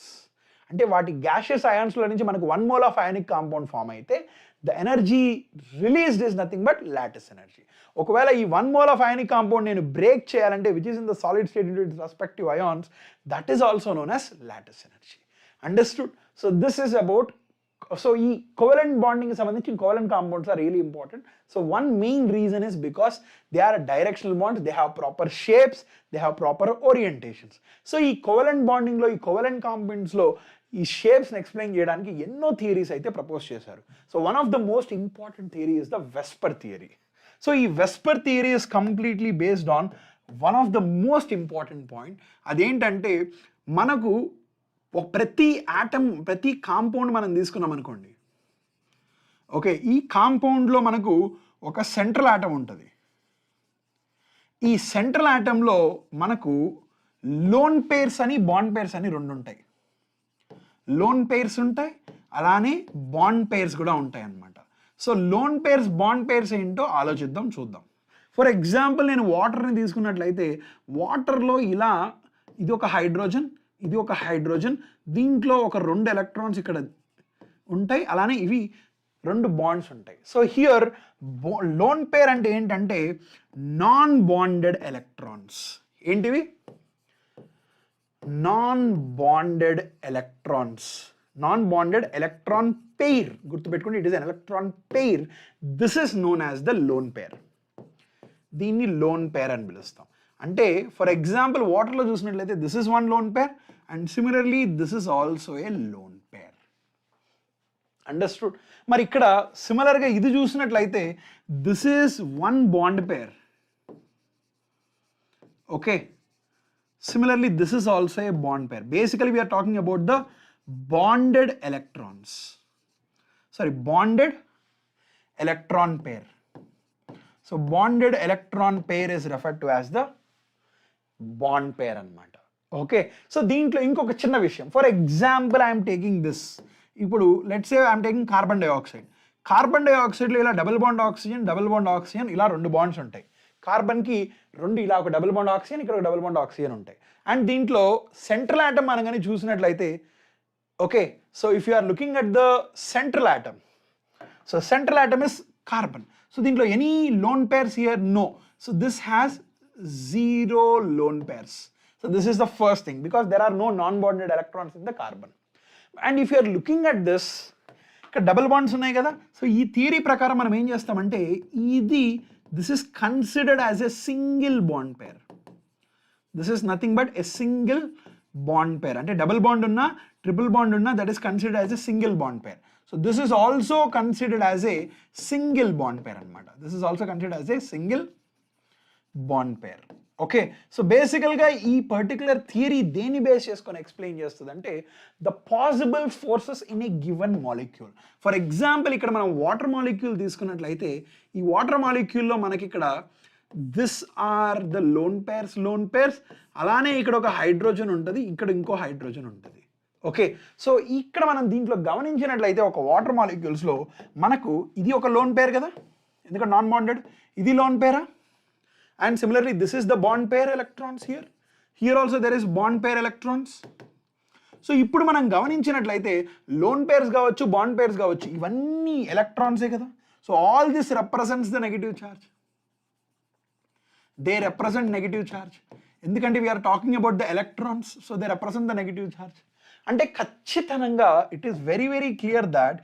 అంటే వాటి gaseous ionsలో నుంచి మనకు 1 mole of ionic compound form అయితే the energy released is nothing but lattice energy. ఒకవేళ ఈ 1 mole of ionic compound నేను break చేయాలంటే which is in the solid state into its respective ions, that is also known as lattice energy. Understood? So this is about ఈ covalent బాండింగ్కి సంబంధించి covalent compounds are really important. So one main reason is because they are directional bonds, they have proper shapes, they have proper orientations. So ఈ covalent బాండింగ్లో, ఈ covalent కాంపౌండ్స్లో ఈ షేప్స్ని explain చేయడానికి ఎన్నో theories అయితే ప్రపోజ్ చేశారు. So one of the most important theory is the VSEPR theory. So ఈ VSEPR theory is completely based on one of the most important point. అదేంటంటే మనకు ప్రతి ఆటమ్, ప్రతి కాంపౌండ్ మనం తీసుకున్నాం అనుకోండి, ఓకే, ఈ కాంపౌండ్లో మనకు ఒక సెంట్రల్ ఆటమ్ ఉంటుంది. ఈ సెంట్రల్ ఆటంలో మనకు లోన్ పేర్స్ అని బాండ్ పేర్స్ అని 2 ఉంటాయి. లోన్ పేర్స్ ఉంటాయి, అలానే బాండ్ పేర్స్ కూడా ఉంటాయి అన్నమాట. So lone pairs bond pairs ఏంటో ఆలోచిద్దాం, చూద్దాం. ఫర్ ఎగ్జాంపుల్ నేను వాటర్ని తీసుకున్నట్లయితే వాటర్లో ఇలా ఇది ఒక హైడ్రోజన్, ఇది ఒక హైడ్రోజన్, దీంట్లో ఒక 2 ఎలక్ట్రాన్స్ ఇక్కడ ఉంటాయి, అలానే ఇవి 2 బాండ్స్ ఉంటాయి. సో హియర్ లోన్ పేర్ అంటే ఏంటంటే నాన్ బాండెడ్ ఎలక్ట్రాన్స్. ఏంటివి? Non bonded electrons, non bonded electron pair. గుర్తుపెట్టుకోండి, it is an electron pair. This is known as the lone pair. దీన్ని లోన్ పేర్ అని పిలుస్తాం. అంటే ఫర్ ఎగ్జాంపుల్ వాటర్లో చూసినట్లయితే this is one loan pair and similarly this is also a lone pair. Understood? మరి ఇక్కడ సిమిలర్గా ఇది చూసినట్లయితే this is one bond pair. Okay, similarly this is also a bond pair. Basically we are talking about the bonded electrons, bonded electron pair. So bonded electron pair is referred to as the bond pair anamata. Okay, so దీంట్లో ఇంకొక చిన్న విషయం. For example I am taking this, ఇప్పుడు let's say I am taking carbon dioxide. Carbon డైఆక్సైడ్లో ఇలా double bond oxygen ఇలా 2 bonds ఉంటాయి. కార్బన్కి 2 ఇలా ఒక డబుల్ బాండ్ ఆక్సిజన్, ఇక్కడ ఒక డబుల్ బాండ్ ఆక్సిజన్ ఉంటాయి. అండ్ దీంట్లో సెంట్రల్ ఆటమ్ మనం కానీ చూసినట్లయితే, okay, so if you are looking at the central atom, so central atom is carbon. So దీంట్లో any lone pairs here? No. So this has 0 lone pairs. So this is the first thing because there are no non bonded electrons in the carbon. And if you are looking at this, ఇక్కడ double bonds ఉన్నాయి కదా. So ఈ theory ప్రకారం మనం ఏం చేస్తామంటే ఇది this is considered as a single bond pair. This is nothing but a single bond pair. Ante double bond unna, triple bond unna, that is considered as a single bond pair. So this is also considered as a single bond pair anamata. This is also considered as a single bond pair. Okay, so బేసికల్గా ఈ particular theory దేని base చేసుకొని explain చేస్తుంది అంటే the possible forces in a given molecule. For example ఇక్కడ మనం water molecule తీసుకున్నట్లయితే ఈ వాటర్ మాలిక్యూల్లో మనకి ఇక్కడ this are the lone pairs, అలానే ఇక్కడ ఒక హైడ్రోజన్ ఉంటుంది, ఇక్కడ ఇంకో హైడ్రోజన్ ఉంటుంది. ఓకే, సో ఇక్కడ మనం దీంట్లో గమనించినట్లయితే ఒక వాటర్ మాలిక్యూల్స్లో మనకు ఇది ఒక లోన్ పేర్ కదా, ఎందుకంటే నాన్ బాండెడ్. ఇది loan para? And similarly this is the bond pair electrons here. Here also there is bond pair electrons. So ఇప్పుడు మనం గమనించినట్లయితే లోన్ పేర్స్ కావచ్చు, బాండ్ పేర్స్ కావచ్చు, ఇవన్నీ ఎలక్ట్రాన్సే కదా. So all this represents the negative charge. They represent negative charge ఎందుకంటే we're talking about the electrons. So they represent the negative charge. అంటే ఖచ్చితంగా it is very very clear that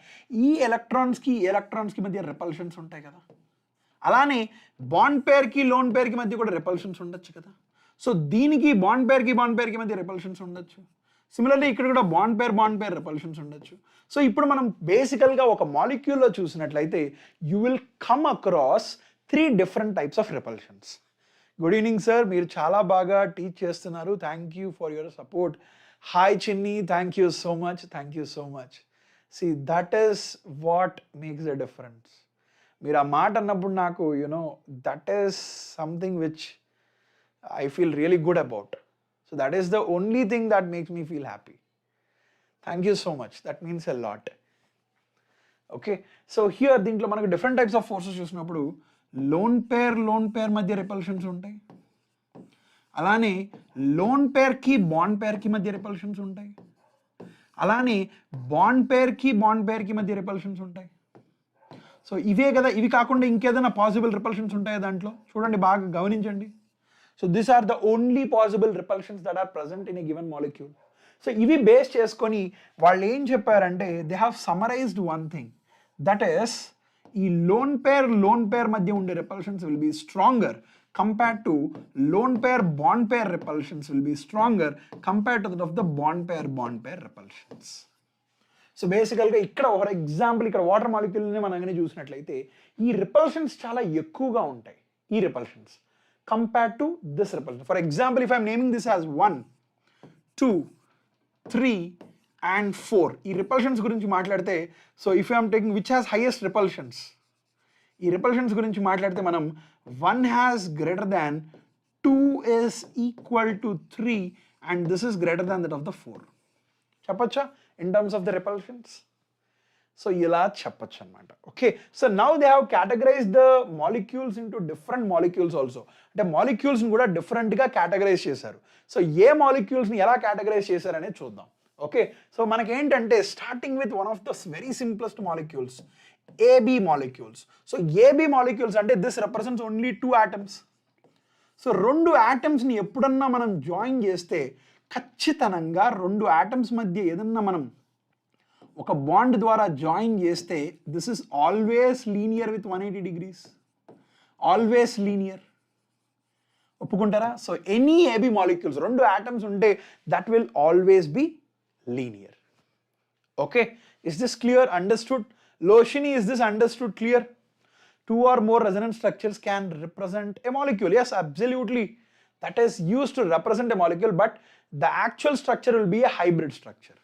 ఈ ఎలక్ట్రాన్స్కి మధ్య రిపల్షన్స్ ఉంటాయి కదా. అలానే బాండ్ పేర్కి లోన్ పేర్కి మధ్య కూడా రిపల్షన్స్ ఉండొచ్చు కదా. సో దీనికి బాండ్ పేర్కి మధ్య రిపల్షన్స్ ఉండొచ్చు. సిమిలర్లీ ఇక్కడ కూడా బాండ్ పేర్ రిపల్షన్స్ ఉండొచ్చు. సో ఇప్పుడు మనం బేసికల్గా ఒక మాలిక్యూల్లో చూసినట్లయితే you will come across 3 different types of repulsions. Good evening sir, మీరు చాలా బాగా టీచ్ చేస్తున్నారు, thank you for your support. Hi Chinni, thank you so much. See that is what makes the difference. మీరు ఆ మాట అన్నప్పుడు నాకు that is something which I feel really good about. So that is the only thing that makes me feel happy. Thank you so much, that means a lot. Okay, so here దీంట్లో మనకు different types of forces చూసినప్పుడు loan pair మధ్య repulsions ఉంటాయి, అలానే loan పేర్కి bond పేర్కి మధ్య repulsions ఉంటాయి, అలానే bond పేర్కి మధ్య రిపల్షన్స్ ఉంటాయి. సో ఇవే కదా, ఇవి కాకుండా ఇంకేదైనా పాసిబుల్ రిపల్షన్స్ ఉంటాయా దాంట్లో? చూడండి, బాగా గమనించండి. So this are the only possible repulsions that are present in a given molecule. So ఇవి బేస్ చేసుకొని వాళ్ళు ఏం చెప్పారంటే they have summarized one thing, that is ఈ లోన్ పేర్ మధ్య ఉండే repulsions will be stronger compared to lone bond pair repulsions will be stronger compared to that of the bond pair repulsions. So బేసికల్గా ఇక్కడ for example ఇక్కడ water మాలిక్యూల్ని మనం కానీ చూసినట్లయితే ఈ రిపల్షన్స్ చాలా ఎక్కువగా ఉంటాయి, ఈ repulsions compared to this repulsion. For example if I'm naming this as 1, 2, 3 and 4 ఈ రిపల్షన్స్ గురించి మాట్లాడితే, so if I'm taking which has highest repulsions, ఈ రిపల్షన్స్ గురించి మాట్లాడితే మనం 1 has greater than 2 is equal to 3 and this is greater than that of the 4. చెప్పచ్చా in terms of the repulsions? So ఇలా చెప్పొచ్చు అనమాట. Okay, so now they have categorize the molecules into different molecules also. అంటే మాలిక్యూల్స్ని కూడా డిఫరెంట్గా categorise చేశారు. So ఏ మాలిక్యూల్స్ని ఎలా కేటగరైజ్ చేశారనేది చూద్దాం. ఓకే, సో మనకేంటంటే starting with one of the very simplest molecules, AB molecules. So AB molecules అంటే this represents only 2 atoms. So 2 atoms-ని ఎప్పుడన్నా మనం జాయిన్ చేస్తే ఖచ్చితంగా 2 atoms మధ్య ఏదన్నా మనం ఒక బాండ్ ద్వారా జాయిన్ చేస్తే this is always linear with 180 degrees. Always linear. ఒప్పుకుంటారా? So any AB molecules 2 atoms ఉంటే that will always be linear. Okay, is this clear? Understood? Loshini, is this understood? Clear? 2 or more resonance structures can represent a molecule. Yes, absolutely. That is used to represent a molecule, but the actual structure will be a hybrid structure.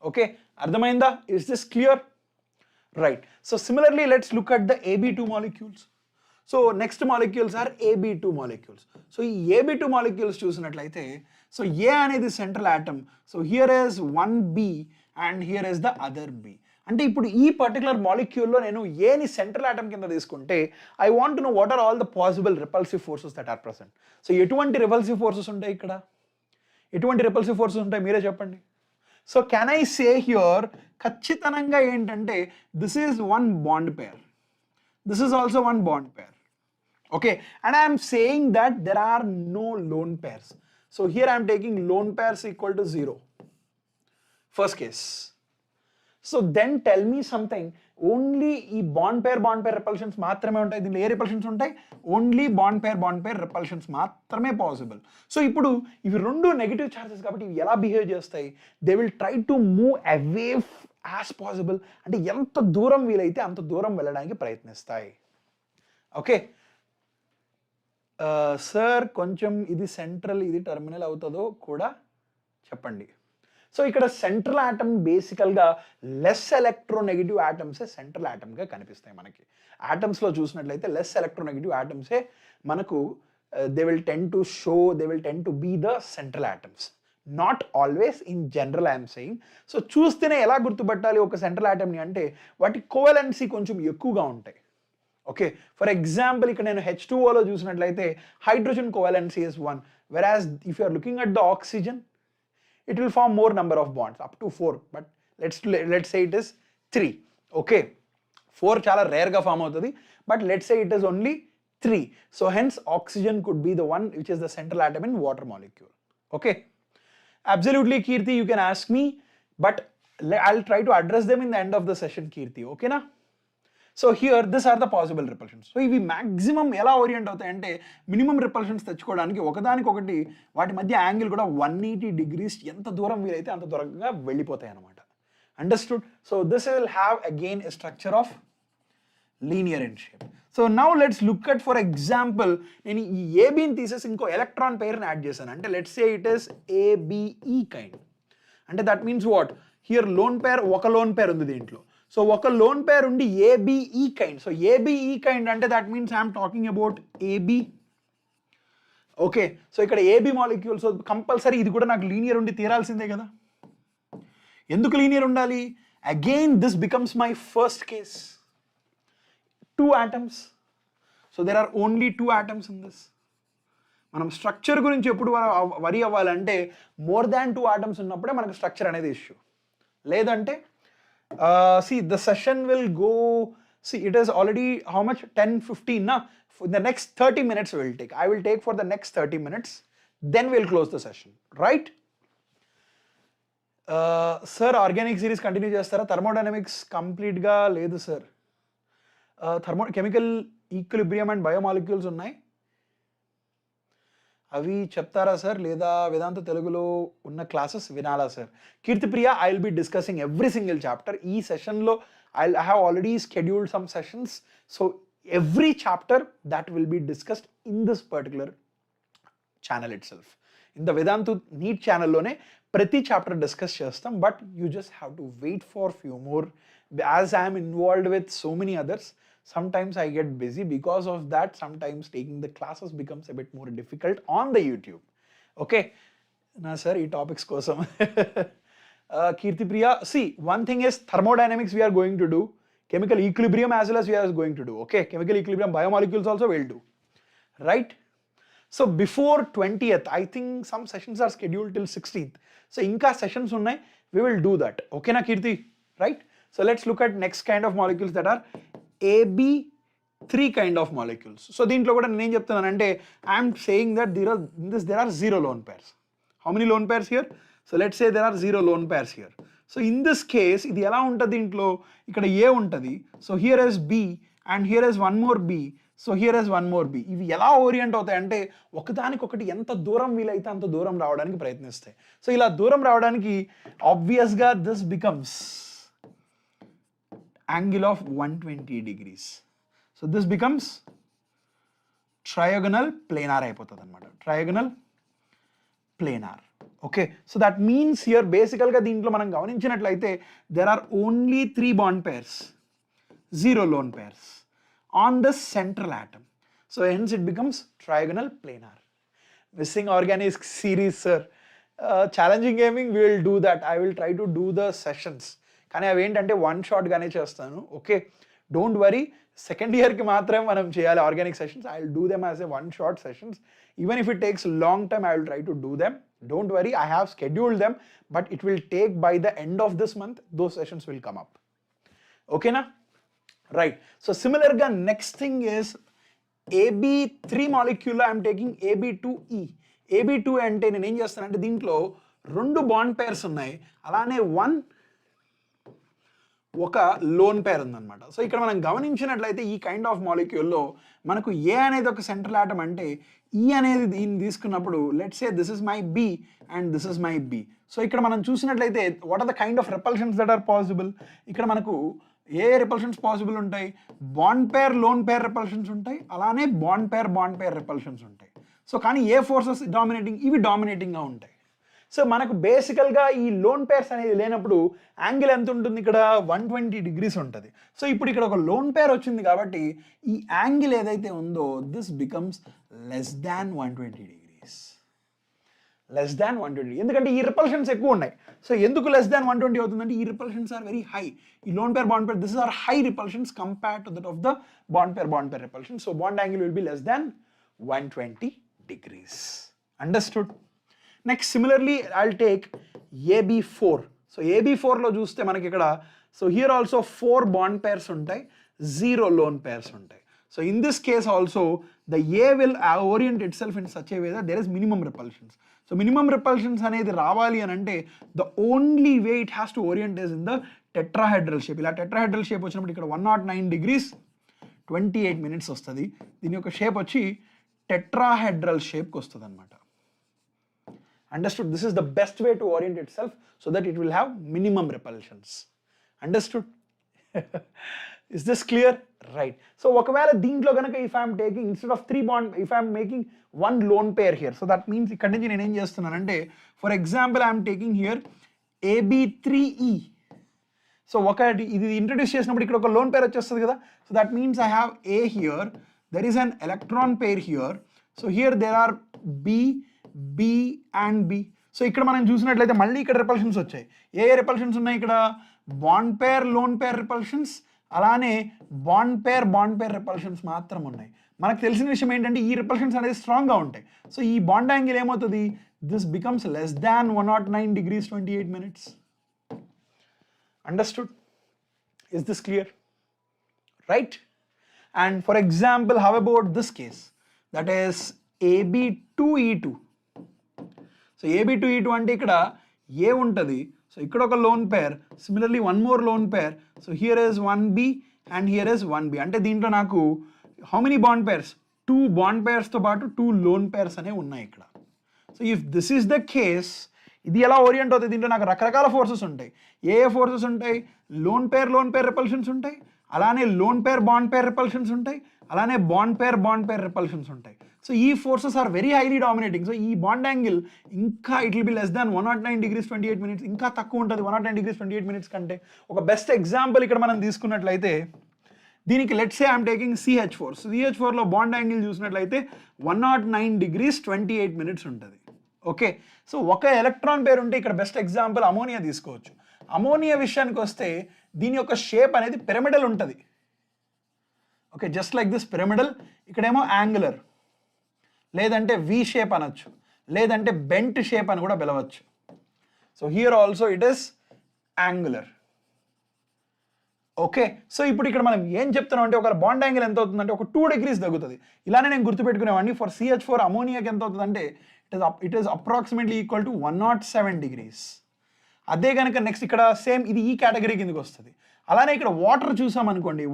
Okay, ardhamainda? Is this clear? Right. So similarly, let's look at the AB2 molecules. So next molecules are AB2 molecules. So ఈ AB2 molecules చూసినట్లయితే, so A అనేది central atom. So here is one B and here is the other B. అంటే ఇప్పుడు ఈ particular మాలిక్యూల్లో నేను ఏని central atom కింద తీసుకుంటే I want to know what are all the possible repulsive forces that are present. So ఎటువంటి repulsive forces ఉంటాయి ఇక్కడ? ఎటువంటి రిపల్సివ్ ఫోర్సెస్ ఉంటాయి మీరే చెప్పండి. So can I say here ఖచ్చితంగా ఏంటంటే this is one bond pair, this is also one bond pair. Okay, and I am saying that there are no lone pairs. So here I am taking lone pairs equal to 0. First case. So then tell me something. Only ఈ bond pair repulsions మాత్రమే ఉంటాయి. దీనిలో ఏ repulsions ఉంటాయి? Only bond pair repulsions మాత్రమే possible. So ఇప్పుడు ఇవి రెండు negative charges కాబట్టి ఇవి ఎలా బిహేవ్ చేస్తాయి? They will try to move away as possible. అంటే ఎంత దూరం వీలైతే అంత దూరం వెళ్ళడానికి ప్రయత్నిస్తాయి. ఓకే, సార్ కొంచెం ఇది సెంట్రల్ ఇది టర్మినల్ అవుతుందో కూడా చెప్పండి. సో ఇక్కడ సెంట్రల్ ఆటమ్ బేసికల్గా లెస్ ఎలక్ట్రోనెగటివ్ ఆటమ్సే సెంట్రల్ ఆటమ్గా కనిపిస్తాయి మనకి. ఆటమ్స్లో చూసినట్లయితే లెస్ ఎలక్ట్రోనెగటివ్ ఆటమ్సే మనకు they will tend to be the central atoms. Not always, in general I'm saying. So చూస్తేనే ఎలా గుర్తుపట్టాలి ఒక సెంట్రల్ ఆటమ్ని అంటే వాటి కోవలెన్సీ కొంచెం ఎక్కువగా ఉంటాయి. ఓకే, ఫర్ ఎగ్జాంపుల్ ఇక్కడ నేను H2Oలో చూసినట్లయితే hydrogen కోవాలెన్సీ is 1, whereas if you are looking at the oxygen it will form more number of bonds up to 4, but let's say it is 3. Okay, 4 చాలా రేర్గా ఫామ్ అవుతుంది, but let's say it is only 3. So hence oxygen could be the one which is the central atom in water molecule. Okay, absolutely Kirti, you can ask me, but I'll try to address them in the end of the session, Kirti. Okay na? So here this are the possible repulsions. So ఇవి maximum ఎలా orient అవుతాయంటే minimum repulsions తెచ్చుకోవడానికి ఒకదానికొకటి వాటి మధ్య angle కూడా 180 degrees ఎంత దూరం వీలైతే అంత దూరంగా వెళ్ళిపోతాయి అనమాట. Understood? So this will have again a structure of linear in shape. So now let's look at for example నేను ఈ ఏబీని తీసేసి ఇంకో ఎలక్ట్రాన్ పెయిర్ని యాడ్ చేశాను. అంటే let's say it is ABE kind. అంటే that means what? Here lone pair, ఒక lone పేర్ ఉంది దీంట్లో. సో ఒక లోన్ పేర్ ఉండి ABE kind. So ABE kind అంటే that means I'm talking about AB. Okay, so ఇక్కడ ఏబి మాలిక్యూల్. సో కంపల్సరీ ఇది కూడా నాకు లీనియర్ ఉండి తీరాల్సిందే కదా. ఎందుకు లీనియర్ ఉండాలి? Again this becomes my first case. 2 atoms. So there are only 2 atoms in this. మనం స్ట్రక్చర్ గురించి ఎప్పుడు వరి అవ్వాలంటే మోర్ దాన్ 2 atoms ఉన్నప్పుడే మనకు స్ట్రక్చర్ అనేది ఇష్యూ. లేదంటే see the session will go, see it is already how much, 10:15 na. For the next 30 minutes we will take, I will take for the next 30 minutes, then we'll close the session, right? Sir organic series continue chestara? Thermodynamics complete ga ledu sir. Chemical equilibrium and biomolecules unnai, అవి చెప్తారా sir లేదా వేదాంత తెలుగులో ఉన్న classes వినాలా sir? Keerthipriya, I will be discussing every single chapter. ఈ సెషన్లో I have already scheduled some sessions. So every chapter that will be discussed in this particular channel itself. In the Vedantu NEET ఛానల్లోనే ప్రతి chapter discuss చేస్తాం. But you just have to wait for few more. As I'm involved with so many others, sometimes I get busy. Because of that, sometimes taking the classes becomes a bit more difficult on the YouTube. Okay, na sir, ee topics kosam. Kirtipriya, see, one thing is thermodynamics we are going to do, chemical equilibrium as well as we are going to do, okay? Chemical equilibrium, biomolecules also we'll do, right? So before 20th, I think some sessions are scheduled till 16th. So inka sessions unnai, we will do that, okay na Kirti, right? So let's look at next kind of molecules that are AB3 kind of molecules. So దీంట్లో కూడా నేను ఏం చెప్తున్నానంటే I am saying that there are 0 lone pairs. How many lone pairs here? So let's say there are 0 lone pairs here. So in this case, ఇది ఎలా ఉంటుంది దీంట్లో ఇక్కడ A ఉంటుంది. So here is B and here is one more B. So here is one more B. ఇవి ఎలా orient అవుతాయి అంటే ఒకదానికొకటి ఎంత దూరం వీలైతే అంత దూరం రావడానికి ప్రయత్నిస్తాయి. సో ఇలా దూరం రావడానికి ఆబ్వియస్గా this becomes angle of 120 degrees. So this becomes trigonal planar అయిపోతుంది అనమాట. Trigonal planar. Okay, so that means here basically గా దీంట్లో మనం గమనించినట్లయితే there are only 3 bond pairs, 0 lone pairs on the central atom. So hence it becomes trigonal planar. Missing organic series, sir. Challenging gaming, we will do that. I will try to do the sessions. కానీ అవి ఏంటంటే one షాట్గానే చేస్తాను, okay? Don't worry, second ఇయర్కి మాత్రమే మనం చేయాలి organic sessions. I will do them as a one shot sessions. Even if it takes long time, I will try to do them. Don't worry, I have scheduled them, but it will take by the end of this month, those sessions will come up. Okay na? Right. So similar ga next thing is AB3 molecule, I am taking AB2E. AB2 అంటే నేను ఏం చేస్తానంటే దీంట్లో 2 bond pairs ఉన్నాయి, అలానే ఒక lone పేర్ ఉందన్నమాట. So ఇక్కడ మనం గమనించినట్లయితే ఈ కైండ్ ఆఫ్ మాలిక్యూల్లో మనకు ఏ అనేది ఒక సెంట్రల్ ఆటమ్ అంటే ఈ అనేది దీన్ని తీసుకున్నప్పుడు let's say this is my B and this is my B. So ఇక్కడ మనం చూసినట్లయితే what are the kind of repulsions that are possible. ఇక్కడ మనకు ఏ రిపల్షన్స్ పాసిబుల్ ఉంటాయి? Bond pair lone pair repulsions ఉంటాయి, అలానే బాండ్ పేర్ రిపల్షన్స్ ఉంటాయి. సో కానీ ఏ ఫోర్సెస్ డామినేటింగ్? ఇవి డామినేటింగ్గా ఉంటాయి. సో మనకు బేసికల్గా ఈ లోన్ పేర్స్ అనేది లేనప్పుడు యాంగిల్ ఎంత ఉంటుంది? ఇక్కడ 120 degrees ఉంటుంది. సో ఇప్పుడు ఇక్కడ ఒక లోన్ పేర్ వచ్చింది కాబట్టి ఈ యాంగిల్ ఏదైతే ఉందో this becomes less than 120 degrees. Less than 120, ఎందుకంటే ఈ రిపల్షన్స్ ఎక్కువ ఉన్నాయి. సో ఎందుకు లెస్ దాన్ 120 అవుతుందంటే ఈ రిపల్షన్స్ ఆర్ వెరీ హై. ఈ lone pair bond pair, this are high repulsions compared to that of the bond pair repulsion. So bond angle will be less than 120 degrees. Understood? Next similarly I'll take AB4. So AB4లో చూస్తే మనకి ఇక్కడ so here also 4 bond pairs ఉంటాయి, 0 lone pairs ఉంటాయి. So in this case also the A will orient itself in such A way that there is minimum repulsions. So minimum repulsions అనేది రావాలి అని అంటే the only way it has to orient is in the tetrahedral shape. ఇలా tetrahedral shape వచ్చినప్పుడు ఇక్కడ 109 degrees 28 minutes వస్తుంది. దీని యొక్క షేప్ వచ్చి టెట్రాహెడ్రల్ షేప్కి వస్తుంది అనమాట. Understood? This is the best way to orient itself so that it will have minimum repulsions. Understood? Is this clear? Right. So ఒకవేళ దీంట్లో కనుక if I am taking instead of 3 bond, if I am making 1 lone pair here, so that means ఇక్కడ నుంచి నేను ఏం చేస్తున్నానంటే for example I am taking here AB3E. So ఒకటి ఇది ఇంట్రడ్యూస్ చేసినప్పుడు ఇక్కడ ఒక లోన్ పేర్ వచ్చేస్తుంది కదా. So that means I have A here, there is an electron pair here, so here there are B and B. So ఇక్కడ మనం చూసినట్లయితే మళ్ళీ ఇక్కడ రిపల్షన్స్ వచ్చాయి. ఏ రిపల్షన్స్ ఉన్నాయి? ఇక్కడ bond pair lone pair repulsions, అలానే బాండ్ పేర్ రిపల్షన్స్ మాత్రం ఉన్నాయి. మనకు తెలిసిన విషయం ఏంటంటే ఈ రిపల్షన్స్ అనేది స్ట్రాంగ్గా ఉంటాయి. సో ఈ బాండ్ యాంగిల్ ఏమవుతుంది? This becomes less than 109 degrees 28 minutes. Understood? Is this clear? Right? And for example, how about this case? That is AB2E2. So AB2E2 అంటే ఇక్కడ ఏ ఉంటుంది. సో ఇక్కడ ఒక lone pair, similarly 1 more lone pair. So here is 1B and here is 1B. అంటే దీంట్లో నాకు how many bond pairs? 2 bond పేర్స్తో పాటు 2 లోన్ పేర్స్ అనేవి ఉన్నాయి ఇక్కడ. So if this is the case, ఇది ఎలా ఓరియంట్ అవుతుంది? దీంట్లో నాకు రకరకాల ఫోర్సెస్ ఉంటాయి. ఏ ఫోర్సెస్ ఉంటాయి? లోన్ పేర్ రిపల్షన్స్ ఉంటాయి, అలానే లోన్ పేర్ రిపల్షన్స్ ఉంటాయి, అలానే బాండ్ పేర్ రిపల్షన్స్ ఉంటాయి. సో ఈ forces are very highly dominating. So ఈ బాండ్ యాంగిల్ ఇంకా it will be less than 109 degrees 28 minutes, ఇంకా తక్కువ ఉంటుంది 109 degrees 28 minutes కంటే. ఒక బెస్ట్ ఎగ్జాంపుల్ ఇక్కడ మనం తీసుకున్నట్లయితే దీనికి let's say I'm taking CH4. So CH4లో బాండ్ యాంగిల్ చూసినట్లయితే 109 degrees 28 minutes ఉంటుంది. ఓకే, సో ఒక ఎలక్ట్రాన్ పేరు ఉంటే ఇక్కడ బెస్ట్ ఎగ్జాంపుల్ అమోనియా తీసుకోవచ్చు. అమోనియా విషయానికి వస్తే దీని యొక్క షేప్ అనేది పిరమిడల్ ఉంటుంది. Okay, just like this pyramidal. ఇక్కడేమో యాంగులర్, లేదంటే వి షేప్ అనొచ్చు, లేదంటే బెంట్ షేప్ అని కూడా పిలవచ్చు. So here also it is angular. Okay, so ఇప్పుడు ఇక్కడ మనం ఏం చెప్తున్నాం అంటే ఒక బాండ్ యాంగిల్ ఎంత అవుతుందంటే ఒక 2 degrees తగ్గుతుంది. ఇలానే నేను గుర్తుపెట్టుకునేవాడిని. ఫర్ CH4 అమోనియాకి ఎంత అవుతుందంటే it is approximately equal to 107 degrees. అదే కనుక నెక్స్ట్ ఇక్కడ సేమ్ ఇది ఈ కేటగిరీ కిందకి వస్తుంది. అలానే ఇక్కడ వాటర్ చూసామనుకోండి,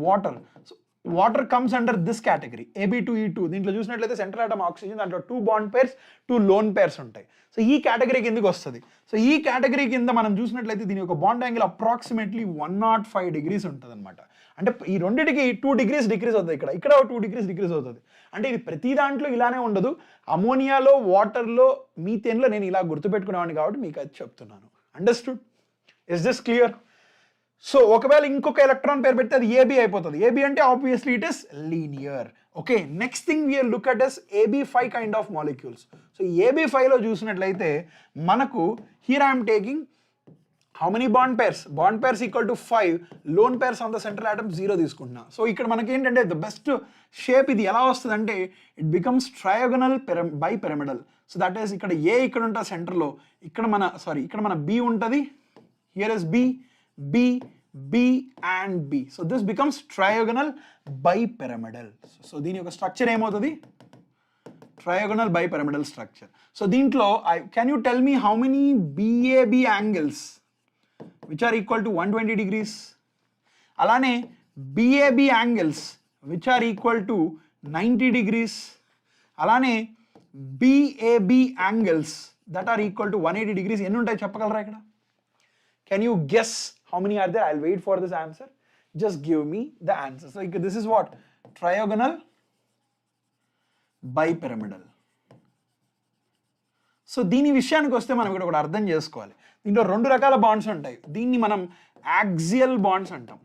water comes under this category AB2E2. దీంట్లో చూసినట్లయితే సెంట్రల్ ఆటమ్ ఆక్సిజన్, దాంట్లో 2 bond pairs 2 lone pairs ఉంటాయి. సో ఈ కేటగిరీ కిందకి వస్తుంది. సో ఈ కేటగిరీ కింద మనం చూసినట్లయితే దీని యొక్క బాండ్ యాంగిల్ అప్రాక్సిమేట్లీ 105 degrees ఉంటుంది అనమాట. అంటే ఈ రెండింటికి 2 degrees డిక్రీజ్ అవుతుంది. ఇక్కడ 2 degrees డిక్రీజ్ అవుతుంది. అంటే ఇది ప్రతి దాంట్లో ఇలానే ఉండదు. అమోనియాలో, వాటర్లో, మీథేన్లో నేను ఇలా గుర్తుపెట్టుకునేవాడిని కాబట్టి మీకు అది చెప్తున్నాను. Understood? Is this clear? So ఒకవేళ ఇంకొక ఎలక్ట్రాన్ పేరు పెడితే అది AB అయిపోతుంది. AB అంటే obviously it is linear. Okay, next thing we're look at is AB5 kind of molecules. So AB5లో చూసినట్లయితే మనకు here I'm taking how many bond pairs equal to 5, lone pairs on the central atom 0 తీసుకుంటున్నా. So ఇక్కడ మనకి ఏంటంటే the best shape ఇది ఎలా వస్తుంది అంటే it becomes trigonal bipyramidal. So that is ఇక్కడ A ఇక్కడ ఉంటుంది సెంటర్లో, ఇక్కడ మన B ఉంటుంది, here is B and B. So this becomes trigonal bipyramidal. So దీని యొక్క స్ట్రక్చర్ ఏమవుతుంది? Trigonal bipyramidal structure. So దీంట్లో can you tell me how many BAB angles which are equal to 120 degrees? అలానే BAB angles which are equal to 90 degrees. అలానే BAB angles that are equal to 180 degrees. ఎన్ని ఉంటాయి చెప్పగలరా ఇక్కడ? Can you guess how many are there? I'll wait for this answer. Just give me the answer. So this is what? Trigonal bipyramidal. So దీని విషయానికి వస్తే మనం ఇక్కడ ఒకటి అర్థం చేసుకోవాలి. దీంట్లో 2 రకాల బాండ్స్ ఉంటాయి. దీన్ని మనం యాక్సియల్ బాండ్స్ అంటాం,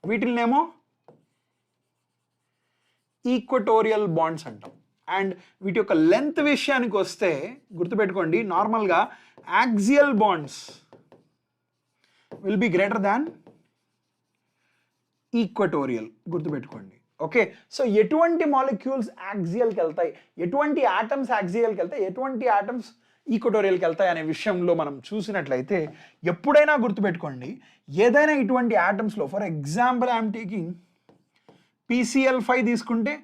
వీటిల్నేమో ఈక్వటోరియల్ బాండ్స్ అంటాం. అండ్ వీటి యొక్క లెంత్ విషయానికి వస్తే గుర్తుపెట్టుకోండి, నార్మల్గా axial bonds will be greater than equatorial. గుర్తుపెట్టుకోండి. ఓకే, సో ఎటువంటి మాలిక్యూల్స్ యాక్సియల్కి వెళ్తాయి, ఎటువంటి ఆటమ్స్ యాక్సియల్కి వెళ్తాయి, ఎటువంటి ఆటమ్స్ ఈక్వటోరియల్కి వెళ్తాయి అనే విషయంలో మనం చూసినట్లయితే ఎప్పుడైనా గుర్తుపెట్టుకోండి, ఏదైనా ఇటువంటి ఆటమ్స్లో for example I'm taking PCl5 తీసుకుంటే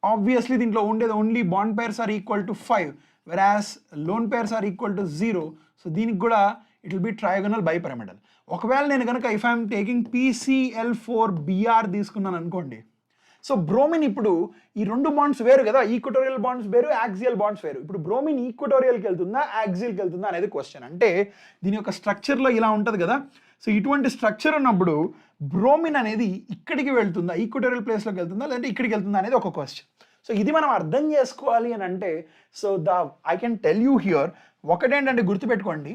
ఆబ్వియస్లీ దీంట్లో ఉండేది only bond pairs are equal to 5, whereas lone pairs are equal to 0. So దీనికి కూడా it will be trigonal bipyramidal. ఒకవేళ నేను కనుక ఇఫ్ ఐఎమ్ టేకింగ్ PCl4Br తీసుకున్నాను అనుకోండి, సో బ్రోమిన్ ఇప్పుడు ఈ 2 బాండ్స్ వేరు కదా, ఈక్వటోరియల్ బాండ్స్ వేరు, యాక్సియల్ బాండ్స్ వేరు. ఇప్పుడు బ్రోమిన్ ఈక్వటోరియల్కి వెళ్తుందా, యాక్సియల్కి వెళ్తుందా అనేది క్వశ్చన్. అంటే దీని యొక్క స్ట్రక్చర్లో ఇలా ఉంటుంది కదా, సో ఇటువంటి స్ట్రక్చర్ ఉన్నప్పుడు బ్రోమిన్ అనేది ఇక్కడికి వెళ్తుందా, ఈక్వటోరియల్ ప్లేస్లోకి వెళ్తుందా, లేదంటే ఇక్కడికి వెళ్తుందా అనేది ఒక క్వశ్చన్. సో ఇది మనం అర్థం చేసుకోవాలి అని అంటే so I can tell you here. ఒకటేంటంటే గుర్తుపెట్టుకోండి,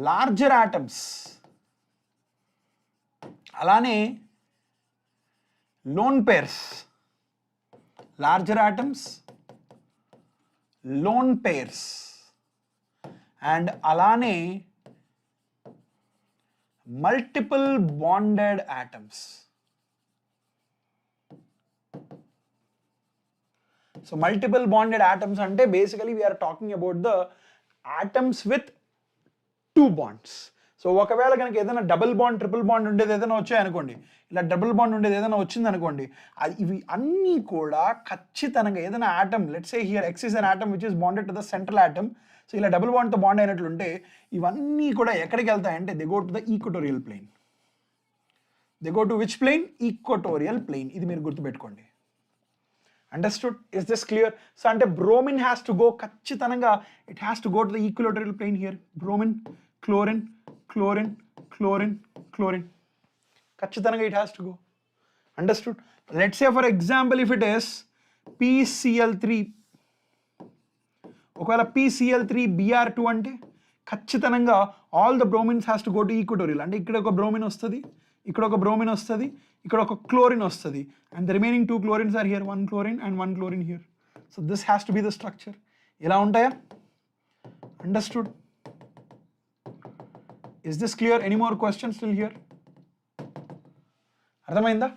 లార్జర్ ఆటమ్స్ అలానే loan pairs, larger atoms, lone pairs, and alane multiple bonded atoms. So multiple bonded atoms ante basically we are talking about the atoms with 2 bonds. So ఒకవేళ కనుక ఏదైనా double bond, triple bond ఉండేది ఏదైనా వచ్చాయనుకోండి, ఇలా double bond ఉండేది ఏదైనా వచ్చింది అనుకోండి, ఇవి అన్నీ కూడా ఖచ్చితంగా ఏదైనా atom, let's say here X is an atom which is bonded to the central atom. So ఇలా డబుల్ బాండ్తో బాండ్ అయినట్లుంటే ఇవన్నీ కూడా ఎక్కడికి వెళ్తాయంటే they go to the equatorial plane. They go to which plane? Equatorial plane. ఇది మీరు గుర్తుపెట్టుకోండి. Understood? Is this clear? So అంటే బ్రోమిన్ హ్యాస్ టు గో, ఖచ్చితంగా it has to go to the equatorial plane here. Bromine, chlorine, chlorine, chlorine, chlorine. ఖచ్చితంగా it has to go. Understood? Let's say for example if it is PCl3, ఒకవేళ PCl3Br2 అంటే ఖచ్చితంగా all the bromines has to go to equatorial. అంటే ఇక్కడ ఒక bromine వస్తుంది, ఇక్కడ ఒక బ్రోమిన్ వస్తుంది, ఇక్కడ ఒక క్లోరిన్ వస్తుంది, and the remaining 2 chlorines are here, 1 chlorine and 1 chlorine here. So this has to be the structure. ఇలా ఉంటాయా? Understood? Is this clear? Any more questions still here? అర్థమైందా?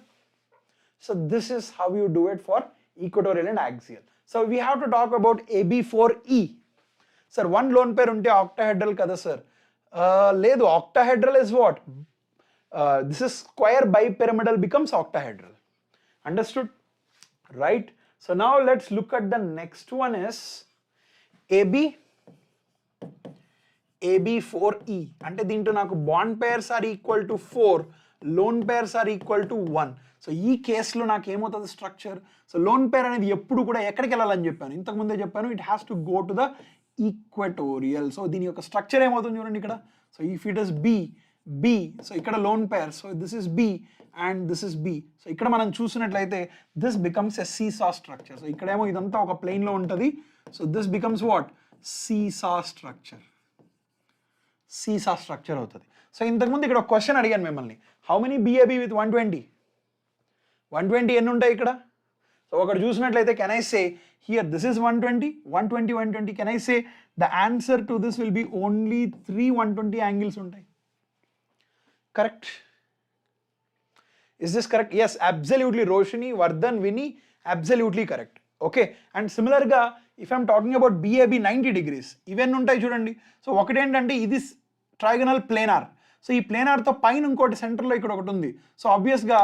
So this is how you do it for equatorial and axial. So we have to talk about AB4E. Sir, one lone pair unte octahedral kada sir? Ledu, octahedral is what? This is square bipyramidal becomes octahedral. Understood? Right? So now let's look at the next one is AB4E. అంటే దీంట్లో నాకు bond pairs are equal to 4, lone pairs are equal to 1. So ఈ కేసులో నాకు ఏమవుతుంది structure? So lone పేర్ అనేది ఎప్పుడు కూడా ఎక్కడికి వెళ్ళాలని చెప్పాను, ఇంతకుముందే చెప్పాను, it has to go to the equatorial. So దీని యొక్క స్ట్రక్చర్ ఏమవుతుంది చూడండి ఇక్కడ. So if it is B, so ఇక్కడ lone pair, so this is B and this is B. So ఇక్కడ మనం చూసినట్లయితే దిస్ బికమ్స్ ఎ సీసా స్ట్రక్చర్. సో ఇక్కడేమో ఇదంతా ఒక ప్లేన్లో ఉంటుంది. So this becomes what? సీసా స్ట్రక్చర్. సీసా స్ట్రక్చర్ అవుతుంది. సో ఇంతకుముందు ఇక్కడ ఒక క్వశ్చన్ అడిగాను మిమ్మల్ని, హౌ మెనీ BAB విత్ 120? 120 ఎన్ని ఉంటాయి ఇక్కడ? సో ఒకటి చూసినట్లయితే can I say here this is 120, can I say the answer to this will be only 3 120 angles ఉంటాయి. Correct? Is this correct? Yes, absolutely. Roshini, Vardhan, Vini, absolutely correct. Okay, and సిమిలర్గా if I'm talking about BAB 90 degrees, ఇవన్నీ ఉంటాయి చూడండి. So ఒకటేంటంటే ఇది ట్రైగనల్ planar. So ఈ ప్లేనార్తో పైన ఇంకోటి సెంటర్లో ఇక్కడ ఒకటి ఉంది. సో ఆబ్వియస్గా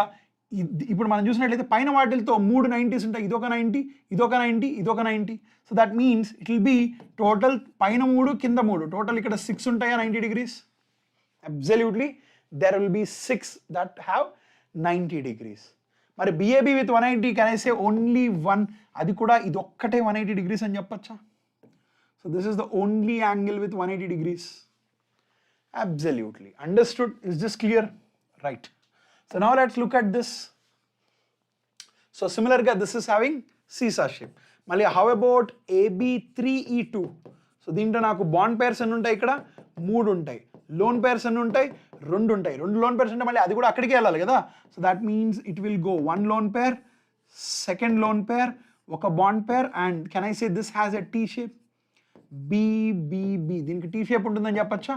ఇప్పుడు మనం చూసినట్లయితే పైన వాటితో 3 90s ఉంటాయి. ఇదొక 90, ఇదొక 90, ఇదొక 90. So that means it will B total పైన 3 కింద 3, టోటల్ ఇక్కడ 6 ఉంటాయా 90 degrees? Absolutely there will be 6 that have 90 degrees. మరి BAB with 180 can I say only 1? అది కూడా ఇది ఒక్కటే 180 degrees అని చెప్పచ్చా? So this is the only angle with 180 degrees. Absolutely. Understood? Is this clear? Right. So now let's look at this. So similarly this is having seesaw shape. మళ్ళీ how about AB3E2? So దీంట్లో నాకు bond pairs ఎన్ని ఉంటాయి? ఇక్కడ 3 ఉంటాయి. Lone pairs ఎన్ని ఉంటాయి? 2 ఉంటాయి. 2 లోన్ పేర్స్ అంటే మళ్ళీ అది కూడా అక్కడికే వెళ్ళాలి కదా. So that means it will go 1 lone pair, second lone pair, ఒక bond pair, and can I say this has a T shape, BBB. దీనికి టీ షేప్ ఉంటుందని చెప్పచ్చా?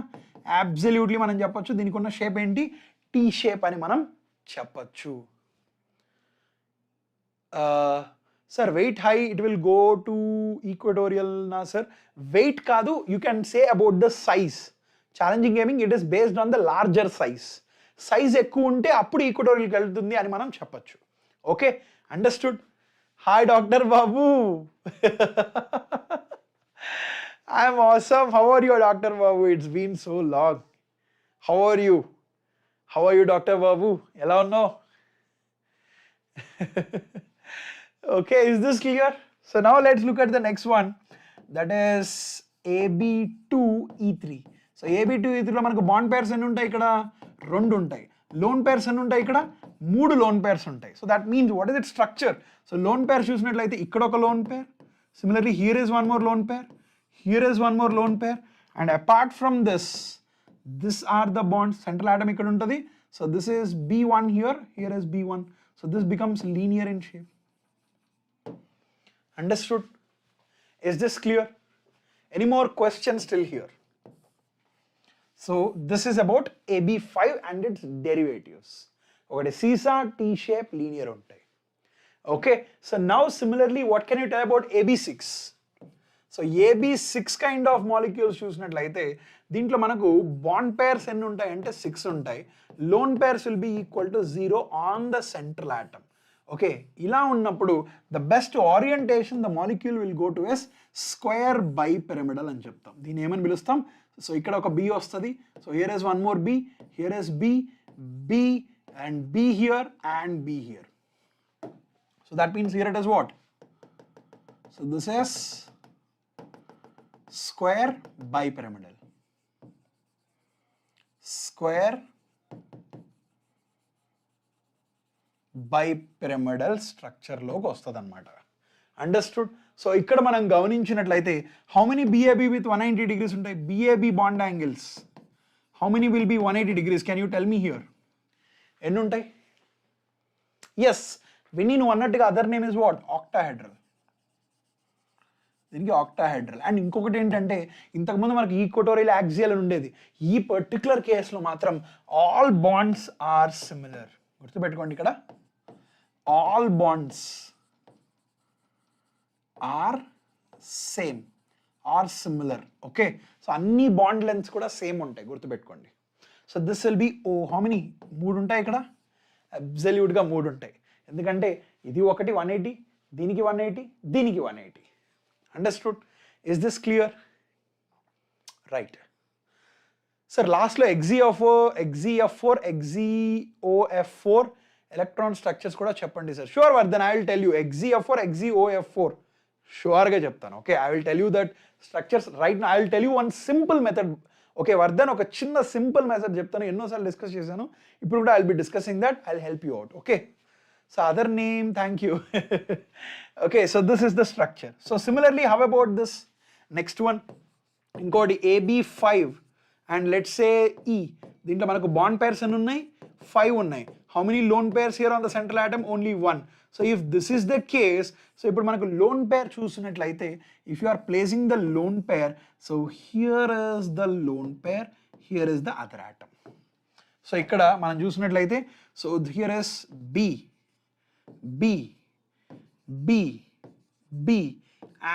అబ్సల్యూట్లీ మనం చెప్పొచ్చు. దీనికి ఉన్న షేప్ ఏంటి? టీ షేప్ అని మనం చెప్పచ్చు. Sir weight high, it will go to equatorial నా సార్? వెయిట్ కాదు, you can say about the size. Challenging gaming it is based on the larger size. Size ఎక్కువ ఉంటే అప్పుడు ఈక్వటోరియల్కి వెళ్తుంది అని మనం చెప్పచ్చు. Okay, understood? Hi doctor Babu. I'm awesome. How are you doctor Babu? It's been so long. How are you? How are you doctor Babu? ఎలా ఉన్నావు? Okay, is this clear? So now let's look at the next one, that is AB2E3. So AB2E3 లో మనకు bond pairs ఎన్ని ఉంటాయి? ఇక్కడ 2 ఉంటాయి. Lone pairs ఎన్ని ఉంటాయి? ఇక్కడ 3 లోన్ పేర్స్ ఉంటాయి. So that means what is it structure? So lone pair చూసినట్లయితే ఇక్కడ ఒక lone pair, similarly here is 1 more lone pair, here is 1 more lone pair, and apart from this are the bonds. Central atom ఇక్కడ ఉంటుంది. So this is B1 here, here is B1. So this becomes linear in shape. Understood? Is this clear? Any more questions still here? So this is about AB5 and its derivatives. Okay, seesaw, T-shape, linear untai. Okay, so now similarly what can you tell about AB6? So AB6 kind of molecules చూసినట్లయితే దీంట్లో మనకు bond pairs ఎన్ని ఉంటాయి అంటే 6 ఉంటాయి. Lone pairs will be equal to 0 on the central atom. Okay, ఇలా ఉన్నప్పుడు the best orientation the molecule will go to as square bipyramidal అని చెప్తాం. దీన్ని ఏమని పిలుస్తాం? సో ఇక్కడ ఒక B వస్తుంది. So here is 1 more B, here is B, and B here and B here. So that means here it is what? So this is square bipyramidal. Square bipyramidal స్ట్రక్చర్లోకి వస్తుంది అనమాట. అండర్స్టూడ్? సో ఇక్కడ మనం గమనించినట్లయితే how many BAB with 190 degrees ఉంటాయి? BAB bond angles how many will be 180 degrees? Can you tell me here? ఎన్ని ఉంటాయి? Yes, Vini నువ్వు అన్నట్టుగా other name is what? Octahedral. దీనికి ఆక్టాహెడ్రల్. అండ్ ఇంకొకటి ఏంటంటే ఇంతకుముందు మనకి ఈక్వటోరియల్ యాక్సియల్ అని ఉండేది. ఈ పర్టికులర్ కేసులో మాత్రం ఆల్ బాండ్స్ ఆర్ సిమిలర్. గుర్తుపెట్టుకోండి, ఇక్కడ all bonds are same or similar. Okay, so అన్ని బాండ్ లెంత్స్ కూడా సేమ్ ఉంటాయి, గుర్తుపెట్టుకోండి. So this will be how many? 3 ఉంటాయి ఇక్కడ, అబ్సల్యూట్గా 3 ఉంటాయి. ఎందుకంటే ఇది ఒకటి 180, దీనికి 180, దీనికి 180. Understood? Is this clear? Right. Sir లాస్ట్లో XeF4 XeOF4 ఎలక్ట్రాన్ స్ట్రక్చర్స్ కూడా చెప్పండి sir. Sure Vardhan, I will tell you. XeF4 XeOF4 షూర్గా చెప్తాను. Okay, I will tell you that structures right now. I will tell you one simple method. Okay Vardhan, ఒక చిన్న simple method చెప్తాను, ఎన్నోసార్లు discuss చేశాను, ఇప్పుడు కూడా I will be discussing that. I will help you out. Okay, so other name, thank you. Okay, so this is the structure. So similarly how about this next one? ఇంకోటి AB5 and let's say E. దీంట్లో మనకు bond pairs ఎన్ని ఉన్నాయి? 5 ఉన్నాయి. How many lone pairs here on the central atom? Only 1. So if this is the case, so ఇప్పుడు మనకు lone pair చూసినట్లయితే, if you are placing the lone pair, so here is the lone pair, here is the other atom. So ఇక్కడ మనం చూసినట్లయితే, so here is B, B, B, B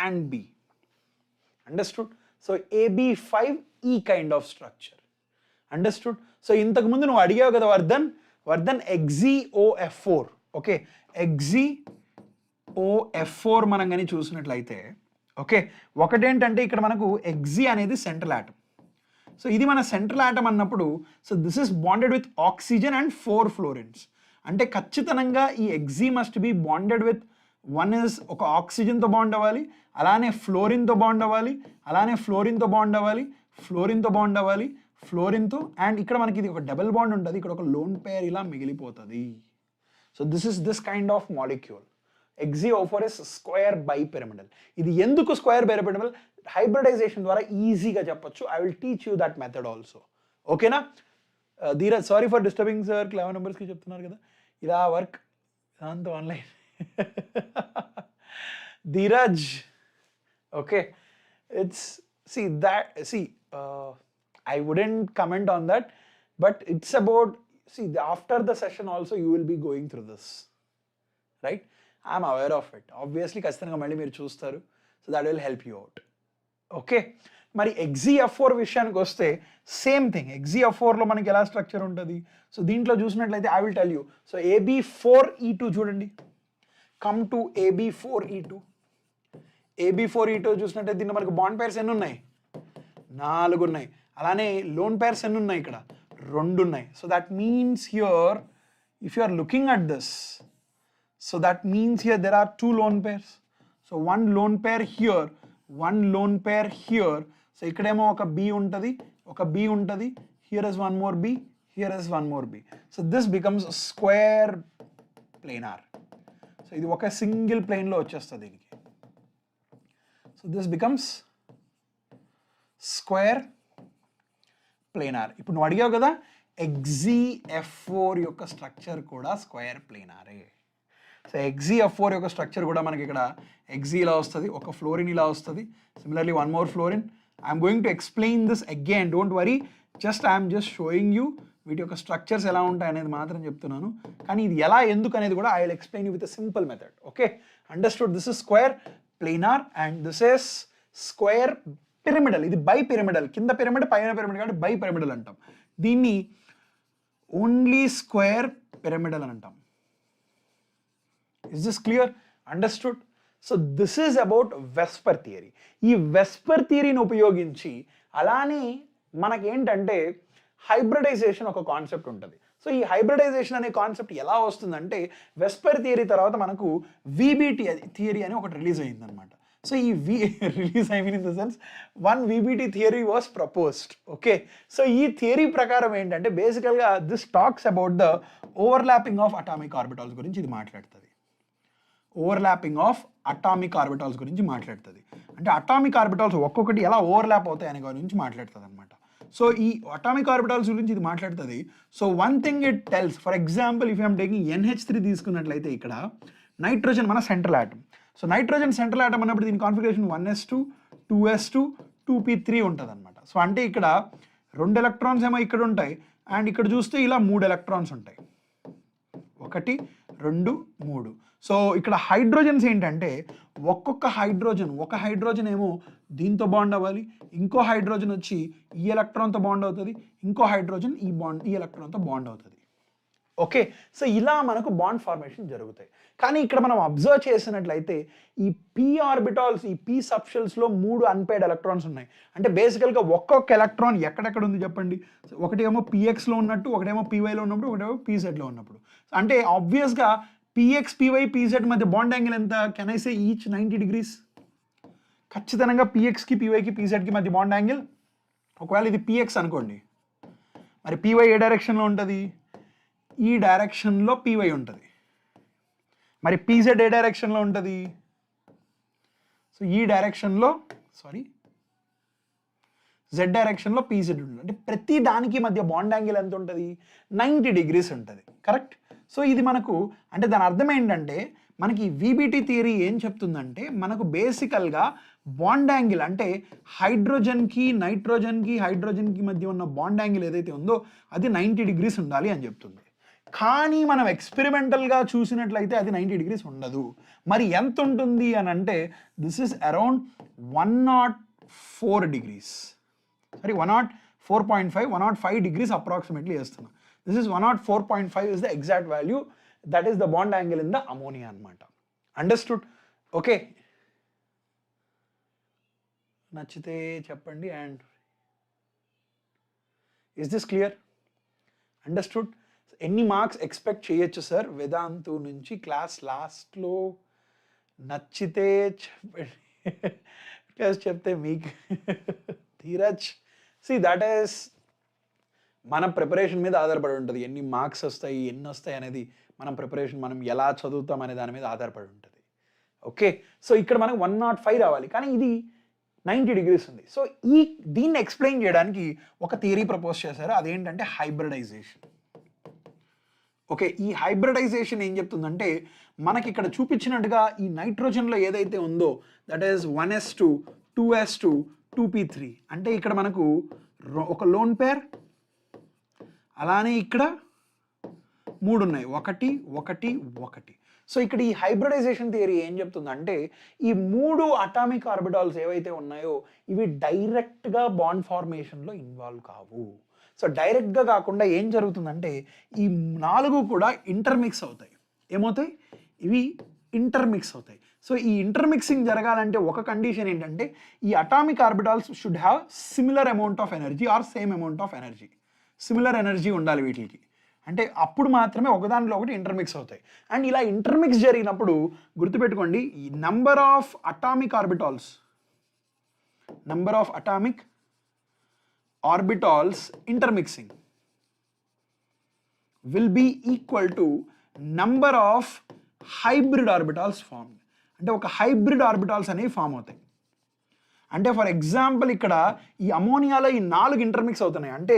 and B. Understood? So AB5 E kind of structure. Understood? So ఇంతకు ముందు నువ్వు అడిగావు కదా Vardhan XeOF4. Okay, XeOF4 మనం కానీ చూసినట్లయితే, ఓకే, ఒకటేంటంటే ఇక్కడ మనకు Xe అనేది సెంట్రల్ ఆటమ్. సో ఇది మన సెంట్రల్ ఆటమ్ అన్నప్పుడు, so this is bonded with oxygen and 4 ఫ్లోరిన్స్. అంటే ఖచ్చితంగా ఈ Xe must be bonded with, one is ఒక ఆక్సిజన్తో బాండ్ అవ్వాలి, అలానే ఫ్లోరిన్తో బాండ్ అవ్వాలి, అలానే ఫ్లోరిన్తో బాండ్ అవ్వాలి, ఫ్లోరిన్తో బాండ్ అవ్వాలి, ఫ్లోరిన్తో, అండ్ ఇక్కడ మనకి ఇది ఒక డబుల్ బాండ్ ఉంటుంది, ఇక్కడ ఒక లోన్ పేర్ ఇలా మిగిలిపోతుంది. So this is this kind of molecule. XeO4 is square bipyramidal. ఇది ఎందుకు స్క్వేర్ బైపిరమిడల్? హైబ్రిడైజేషన్ ద్వారా ఈజీగా చెప్పొచ్చు. I will teach you that method also. ఓకేనా? Dheeraj, sorry for disturbing sir, 11 నెంబర్స్కి చెప్తున్నారు కదా, ఇలా వర్క్ దాంతో online. Dheeraj, okay, it's I wouldn't comment on that, but it's about, after the session also you will be going through this, right? I'm aware of it. Obviously, ఖచ్చితంగా మళ్ళీ మీరు చూస్తారు. So that will help you out. Okay, మరి XeF4 విషయానికి వస్తే same thing. XeF4లో మనకి ఎలా structure ఉంటుంది? సో దీంట్లో చూసినట్లయితే I will tell you. So AB4E2 చూడండి. Come to AB4E2. AB4E2 చూసినట్లయితే దీంట్లో మనకు బాండ్ పేర్స్ ఎన్ని ఉన్నాయి? 4 ఉన్నాయి. అలానే లోన్ పేర్స్ ఎన్ని ఉన్నాయి? ఇక్కడ 2 ఉన్నాయి. So that means here, if you are looking at this, so that means here there are 2 lone pairs. So 1 lone pair here, 1 lone pair here. So ఇక్కడేమో ఒక B ఉంటుంది, ఒక B ఉంటుంది, here is 1 more B, here is 1 more B. So this becomes square planar. So ఇది ఒక single ప్లేన్లో వచ్చేస్తుంది దీనికి. So this becomes square planar. ఇప్పుడు నువ్వు అడిగావు కదా, XeF4 యొక్క స్ట్రక్చర్ కూడా స్క్వేర్ ప్లేనారే. సో XeF4 యొక్క స్ట్రక్చర్ కూడా మనకి ఇక్కడ Xe ఇలా వస్తుంది, ఒక ఫ్లోరిన్ ఇలా వస్తుంది, similarly 1 more fluorine. I'm going to explain this again, don't worry, I'm just showing you వీటి యొక్క స్ట్రక్చర్స్ ఎలా ఉంటాయి అనేది మాత్రం చెప్తున్నాను. కానీ ఇది ఎలా ఎందుకు అనేది కూడా I will explain you with a simple method. Okay, understood? This is square planar and this is square pyramidal. ఇది బై పిరమిడల్, కింద పిరమిడ్ పైన పిరమిడ్ కాబట్టి బై పిరమిడల్ అంటాం. దీన్ని ఓన్లీ స్క్వేర్ పిరమిడల్ అని అంటాం. Is this clear? Understood? So this is about VSEPR theory. ఈ VSEPR థియరీని ఉపయోగించి అలానే మనకేంటంటే హైబ్రిడైజేషన్ ఒక కాన్సెప్ట్ ఉంటుంది. సో ఈ హైబ్రిడైజేషన్ అనే కాన్సెప్ట్ ఎలా వస్తుందంటే, వెస్పర్ థియరీ తర్వాత మనకు VBT థియరీ అని ఒకటి రిలీజ్ అయిందనమాట. సో ఈ release I mean in the sense 1 VBT theory was proposed. Okay, so ఈ థియరీ ప్రకారం ఏంటంటే బేసికల్గా this talks about the overlapping of atomic orbitals గురించి ఇది మాట్లాడుతుంది. ఓవర్లాపింగ్ ఆఫ్ అటామిక్ ఆర్బిటాల్స్ గురించి మాట్లాడుతుంది. అంటే అటామిక్ ఆర్బిటాల్స్ ఒక్కొక్కటి ఎలా ఓవర్లాప్ అవుతాయి అనే గురించి మాట్లాడుతుంది అనమాట. సో ఈ అటామిక్ ఆర్బిటాల్స్ గురించి ఇది మాట్లాడుతుంది. So one thing it tells, for example if I'm taking NH3 తీసుకున్నట్లయితే ఇక్కడ నైట్రోజన్ మన central atom. So nitrogen central atom అన్నప్పుడు దీని కాన్ఫిగరేషన్ 1s2 2s2 2p3 ఉంటుంది అనమాట. సో అంటే ఇక్కడ 2 ఎలక్ట్రాన్స్ ఏమో ఇక్కడ ఉంటాయి అండ్ ఇక్కడ చూస్తే ఇలా 3 ఎలక్ట్రాన్స్ ఉంటాయి, 1 2 3. సో ఇక్కడ హైడ్రోజన్స్ ఏంటంటే ఒక హైడ్రోజన్ ఏమో దీంతో బాండ్ అవ్వాలి, ఇంకో హైడ్రోజన్ వచ్చి ఈ ఎలక్ట్రాన్తో బాండ్ అవుతుంది, ఇంకో హైడ్రోజన్ ఈ ఎలక్ట్రాన్తో బాండ్ అవుతుంది. ఓకే, సో ఇలా మనకు బాండ్ ఫార్మేషన్ జరుగుతాయి. కానీ ఇక్కడ మనం అబ్జర్వ్ చేసినట్లయితే ఈ p ఆర్బిటాల్స్, ఈ p సబ్షెల్స్లో 3 అన్పేర్డ్ ఎలక్ట్రాన్స్ ఉన్నాయి. అంటే బేసికల్గా ఒక్కొక్క ఎలక్ట్రాన్ ఎక్కడెక్కడ ఉంది చెప్పండి. ఒకటేమో pxలో ఉన్నట్టు, ఒకటేమో pyలో ఉన్నప్పుడు, ఒకటేమో pzలో ఉన్నప్పుడు. అంటే ఆబ్వియస్గా px py pz మధ్య బాండ్ యాంగిల్ ఎంత? Can I say each 90 degrees. ఖచ్చితంగా pxకి pyకి pzకి మధ్య బాండ్ యాంగిల్, ఒకవేళ ఇది px అనుకోండి, మరి py ఏ డైరెక్షన్లో ఉంటుంది? ఈ డైరెక్షన్లో py ఉంటుంది. మరి pz ఏ డైరెక్షన్లో ఉంటుంది? సో ఈ డైరెక్షన్లో z డైరెక్షన్లో pz ఉంటుంది. అంటే ప్రతి దానికి మధ్య బాండ్ యాంగిల్ ఎంత ఉంటుంది? 90 degrees ఉంటుంది. కరెక్ట్. సో ఇది మనకు అంటే దాని అర్థం ఏంటంటే మనకి VBT థియరీ ఏం చెప్తుందంటే మనకు బేసికల్గా బాండ్ యాంగిల్ అంటే హైడ్రోజన్కి హైడ్రోజన్కి మధ్య ఉన్న బాండ్ యాంగిల్ ఏదైతే ఉందో అది 90 degrees ఉండాలి అని చెప్తుంది. కానీ మనం ఎక్స్పెరిమెంటల్గా చూసినట్లయితే అది 90 degrees ఉండదు. మరి ఎంత ఉంటుంది అని అంటే this is around 104 degrees. 104.5, 105 degrees approximately వేస్తున్నా. This is 104.5 is the exact value. That is the bond angle in the ammonia anamata. Understood? Okay. Nachite cheppandi and is this clear? Understood? Any marks expect cheyochu sir Vedantu nunchi class last lo nachite class chepte meek Dheeraj. See, that is మన preparation మీద ఆధారపడి ఉంటుంది. ఎన్ని marks వస్తాయి, ఎన్ని వస్తాయి అనేది మనం ప్రిపరేషన్ మనం ఎలా చదువుతాం అనే దాని మీద ఆధారపడి ఉంటుంది. ఓకే, సో ఇక్కడ మనకు 105 రావాలి, కానీ ఇది 90 degrees ఉంది. సో దీన్ని ఎక్స్ప్లెయిన్ చేయడానికి ఒక థియరీ ప్రపోజ్ చేశారు, అదేంటంటే హైబ్రిడైజేషన్. ఓకే, ఈ హైబ్రిడైజేషన్ ఏం చెప్తుందంటే మనకి ఇక్కడ చూపించినట్టుగా ఈ నైట్రోజన్లో ఏదైతే ఉందో that is 1s2 2s2 2p3. అంటే ఇక్కడ మనకు ఒక లోన్ పేర్, అలానే ఇక్కడ 3 ఉన్నాయి, 1 1 1. సో ఇక్కడ ఈ హైబ్రిడైజేషన్ థియరీ ఏం చెప్తుందంటే ఈ 3 అటామిక్ ఆర్బిటాల్స్ ఏవైతే ఉన్నాయో ఇవి డైరెక్ట్గా బాండ్ ఫార్మేషన్లో ఇన్వాల్వ్ కావు. సో డైరెక్ట్గా కాకుండా ఏం జరుగుతుందంటే ఈ 4 కూడా ఇంటర్మిక్స్ అవుతాయి. ఏమవుతాయి? ఇవి ఇంటర్మిక్స్ అవుతాయి. సో ఈ ఇంటర్మిక్సింగ్ జరగాలంటే ఒక కండిషన్ ఏంటంటే ఈ atomic orbitals should have similar amount of energy or same amount of energy. Similar energy ఉండాలి వీటికి, అంటే అప్పుడు మాత్రమే ఒకదానిలో ఒకటి ఇంటర్మిక్స్ అవుతాయి. అండ్ ఇలా ఇంటర్మిక్స్ జరిగినప్పుడు గుర్తుపెట్టుకోండి, ఈ number of atomic orbitals intermixing will be equal to number of hybrid orbitals form. అంటే ఒక హైబ్రిడ్ ఆర్బిటాల్స్ అనేవి ఫామ్ అవుతాయి. అంటే ఫర్ ఎగ్జాంపుల్ ఇక్కడ ఈ అమోనియాలో ఈ 4 ఇంటర్మిక్స్ అవుతున్నాయి, అంటే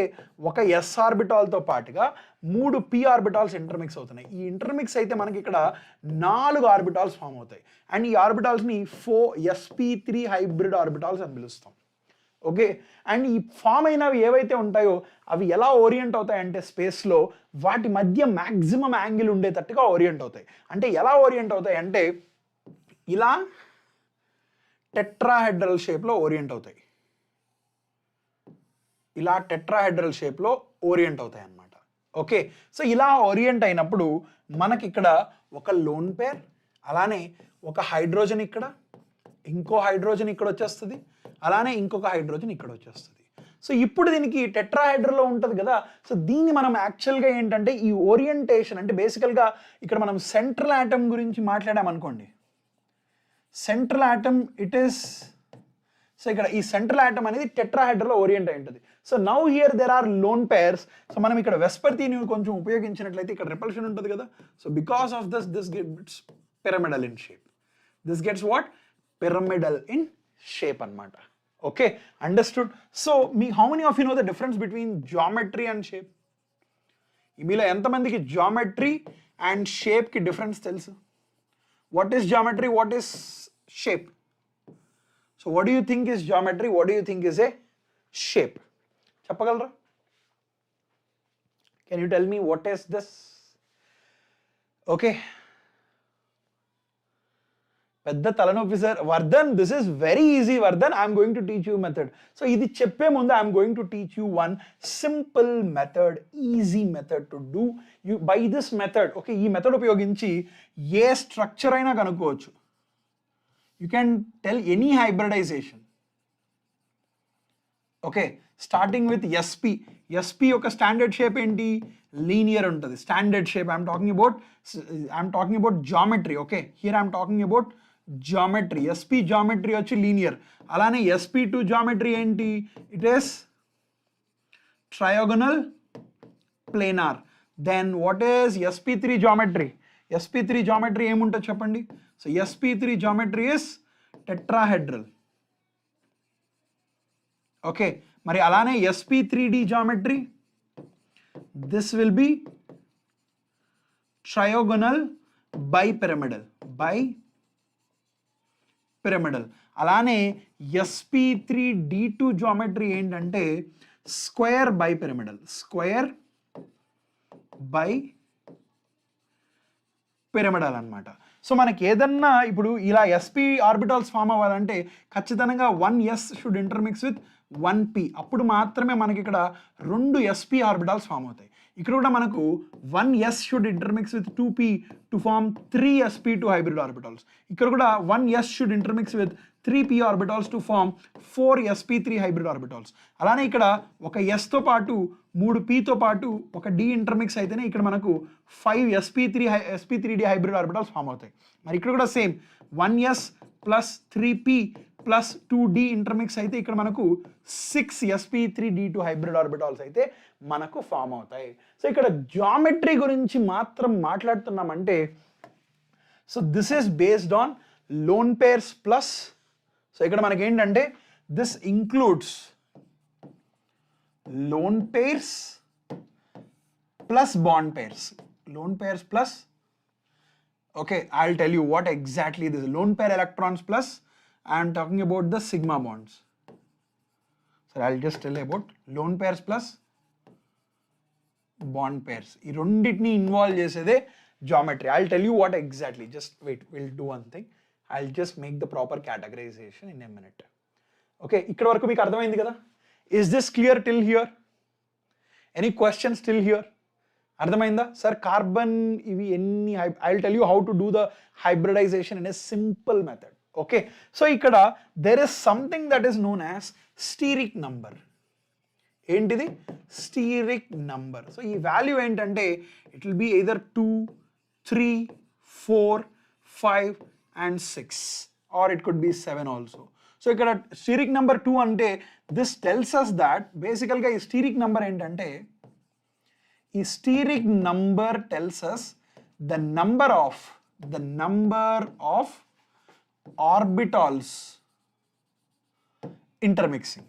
ఒక s ఆర్బిటాల్తో పాటుగా 3 p ఆర్బిటాల్స్ ఇంటర్మిక్స్ అవుతున్నాయి. ఈ ఇంటర్మిక్స్ అయితే మనకి ఇక్కడ 4 ఆర్బిటాల్స్ ఫామ్ అవుతాయి. అండ్ ఈ ఆర్బిటాల్స్ని 4 sp3 హైబ్రిడ్ ఆర్బిటాల్స్ అని పిలుస్తాం. ఓకే, అండ్ ఈ ఫామ్ అయినవి ఏవైతే ఉంటాయో అవి ఎలా ఓరియంట్ అవుతాయి అంటే స్పేస్లో వాటి మధ్య మ్యాక్సిమం యాంగిల్ ఉండేటట్టుగా ఓరియంట్ అవుతాయి. అంటే ఎలా ఓరియంట్ అవుతాయి అంటే ఇలా టెట్రాహెడ్రల్ షేప్లో ఓరియంట్ అవుతాయి, ఇలా టెట్రాహెడ్రల్ షేప్లో ఓరియంట్ అవుతాయి అన్నమాట. ఓకే, సో ఇలా ఓరియంట్ అయినప్పుడు మనకి ఇక్కడ ఒక లోన్ పేర్, అలానే ఒక హైడ్రోజన్ ఇక్కడ, ఇంకో హైడ్రోజన్ ఇక్కడ వచ్చేస్తుంది, అలానే ఇంకొక హైడ్రోజన్ ఇక్కడ వచ్చేస్తుంది. సో ఇప్పుడు దీనికి టెట్రాహెడ్రల్లో ఉంటుంది కదా, సో దీన్ని మనం యాక్చువల్గా ఏంటంటే ఈ ఓరియంటేషన్ అంటే బేసికల్గా ఇక్కడ మనం సెంట్రల్ ఆటమ్ గురించి మాట్లాడామనుకోండి, central atom it is, so ఇక్కడ ఈ సెంట్రల్ ఆటమ్ అనేది టెట్రాహెడ్రల్లో ఓరియంట్ అయి ఉంటుంది. So now here there are lone pairs. So మనం ఇక్కడ వెస్పర్తీని కొంచెం ఉపయోగించినట్లయితే ఇక్కడ రిపల్షన్ ఉంటుంది కదా, so because of this gets pyramidal in shape. This gets what? Pyramidal in shape అన్నమాట. Okay, understood. So how many of you know the difference between geometry and shape? మీలో ఎంతమందికి జామెట్రీ అండ్ షేప్కి డిఫరెన్స్ తెలుసు? What is geometry? What is shape? So what do you think is geometry? What do you think is a shape? Chappagalra? Can you tell me what is this? Okay. పెద్ద తలనొప్పి sir Vardhan this is very easy Vardhan I'm going to teach you method so ఇది చెప్పే ముందు I'm going to teach you one simple method easy method to do you by this method okay ఈ మెథడ్ ఉపయోగించి ఏ structure అయినా కనుక్కోవచ్చు you can tell any hybridization okay starting with sp sp యొక్క స్టాండర్డ్ షేప్ ఏంటి లీనియర్ ఉంటుంది standard shape I'm talking about geometry okay here I'm talking about geometry sp geometry వచ్చి లీనియర్ అలానే SP2 జామెట్రీ ఏంటి it is trigonal planar then what is SP3 geometry SP3 geometry ఏముంటుంది చెప్పండి so SP3 geometry is tetrahedral okay మరి అలానే SP3D geometry this will be trigonal bipyramidal అలానే SP3D2 geometry ఏంటంటే square bipyramidal అన్నమాట so మనకి ఏదన్నా ఇప్పుడు ఇలా SP ఆర్బిటాల్స్ ఫామ్ అవ్వాలంటే ఖచ్చితంగా 1s should intermix with 1p అప్పుడు మాత్రమే మనకి ఇక్కడ 2 SP ఆర్బిటాల్స్ ఫామ్ అవుతాయి ఇక్కడ కూడా మనకు 1s should intermix with 2p to form 3 SP2 hybrid orbitals ఇక్కడ కూడా 1s should intermix with 3p orbitals to form 4 SP3 hybrid orbitals అలానే ఇక్కడ ఒక s తో పాటు 3p తో పాటు ఒక d ఇంటర్మిక్స్ అయితేనే ఇక్కడ మనకు 5 SP3D హైబ్రిడ్ ఆర్బిటాల్స్ ఫామ్ అవుతాయి మరి ఇక్కడ కూడా same 1s plus 3p plus 2d intermix అయితే ఇక్కడ మనకు 6 SP3D2 హైబ్రిడ్ ఆర్బిటాల్స్ అయితే మనకు ఫామ్ అవుతాయి సో ఇక్కడ జామెట్రీ గురించి మాత్రం మాట్లాడుతున్నామంటే so this is based on lone pairs plus so ఇక్కడ మనకి ఏంటంటే this includes lone pairs plus bond pairs lone pairs plus okay I'll tell you what exactly this is lone pair electrons plus I am talking about the sigma bonds so I'll just tell you about lone pairs plus bond pairs ee renditni involve chesede geometry I'll tell you what exactly just wait we'll do one thing I'll just make the proper categorization in a minute okay ikkada varaku meeku ardhamaindi kada is this clear till here any questions till here అర్థమైందా sir carbon ఇవి ఎన్ని I tell you how to do the hybridization in a simple method okay so ఇక్కడ there is something that is known as steric number ఏంటిది steric number so ఈ value ఏంటంటే it will be either 2 3 4 5 and 6 or it could be 7 also so ఇక్కడ steric number 2 అంటే this tells us that బేసికల్గా ఈ steric number ఏంటంటే ఈ steric number tells us the number of orbitals intermixing.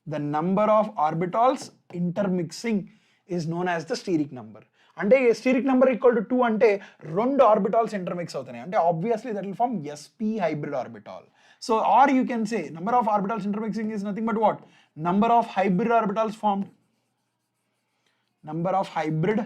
The number of orbitals intermixing is known as the steric number. అంటే steric number equal to 2 అంటే 2 orbitals intermix అవుతున్నాయి అంటే obviously that will form SP hybrid orbital so or you can say number of orbitals intermixing is nothing but what number of hybrid orbitals formed number of hybrid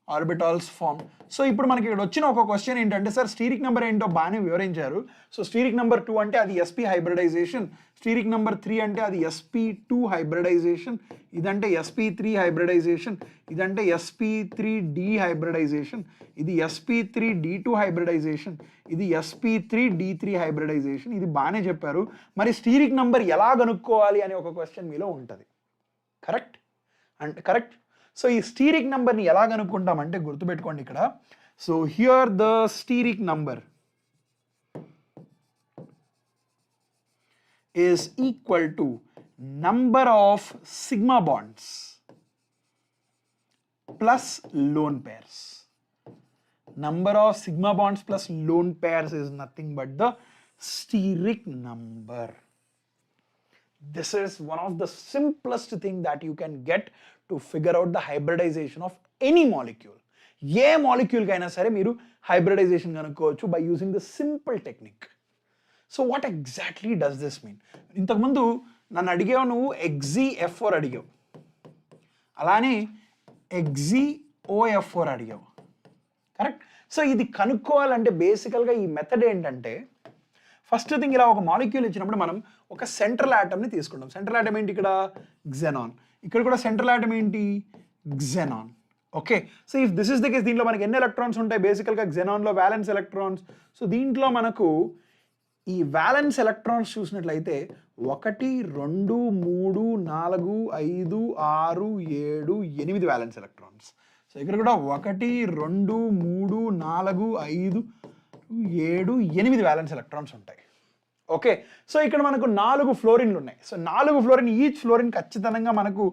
orbitals formed సో ఇప్పుడు మనకి ఇక్కడ వచ్చిన ఒక question ఏంటంటే sir steric number ఏంటో బాగానే వివరించారు సో స్టీరిక్ నెంబర్ 2 అంటే అది SP హైబ్రిడైజేషన్ స్టీరిక్ నెంబర్ 3 అంటే అది SP2 హైబ్రిడైజేషన్ ఇదంటే SP3 హైబ్రిడైజేషన్ ఇదంటే SP3D హైబ్రిడైజేషన్ ఇది SP3D2 హైబ్రిడైజేషన్ ఇది SP3D3 హైబ్రిడైజేషన్ ఇది బాగానే చెప్పారు మరి స్టీరిక్ నెంబర్ ఎలా కనుక్కోవాలి అనే ఒక క్వశ్చన్ మీలో ఉంటుంది కరెక్ట్ అండ్ కరెక్ట్ సో ఈ స్టీరిక్ నెంబర్ని ఎలా కనుక్కుంటామంటే గుర్తుపెట్టుకోండి ఇక్కడ so here the steric number is equal to number of sigma bonds plus lone pairs number of sigma bonds plus lone pairs is nothing but the steric number. This is one of the simplest thing that you can get to figure out the hybridization of any molecule. ఏ మాలిక్యూల్కైనా సరే మీరు hybridisation కనుక్కోవచ్చు by using the simple technique. So what exactly does this mean? ఇంతకుముందు నన్ను అడిగావు, నువ్వు XeF4 అడిగావు, అలానే XeOF4 అడిగావు, కరెక్ట్? సో ఇది కనుక్కోవాలంటే బేసికల్గా ఈ మెథడ్ ఏంటంటే, ఫస్ట్ థింగ్ ఇలా ఒక మాలిక్యూల్ ఇచ్చినప్పుడు మనం ఒక సెంట్రల్ ఆటమ్ని తీసుకుంటాం. సెంట్రల్ ఆటమ్ ఏంటి? ఇక్కడ xenon. ఇక్కడ కూడా సెంట్రల్ ఆటమ్ ఏంటి? xenon. Okay, so if this is the case, దీంట్లో మనకి ఎన్ని ఎలక్ట్రాన్స్ ఉంటాయి? బేసికల్గా xenonలో వ్యాలెన్స్ ఎలక్ట్రాన్స్. సో దీంట్లో మనకు ఈ వ్యాలెన్స్ ఎలక్ట్రాన్స్ చూసినట్లయితే 1 2 3 4 5 6 7 8 వ్యాలెన్స్ ఎలక్ట్రాన్స్. సో ఇక్కడ కూడా 1 2 3 4 5 7 8 వ్యాలెన్స్ ఎలక్ట్రాన్స్ ఉంటాయి. ఓకే, సో ఇక్కడ మనకు 4 ఫ్లోరిన్లు ఉన్నాయి. సో 4 ఫ్లోరిన్, ఈచ్ ఫ్లోరిన్ ఖచ్చితంగా మనకు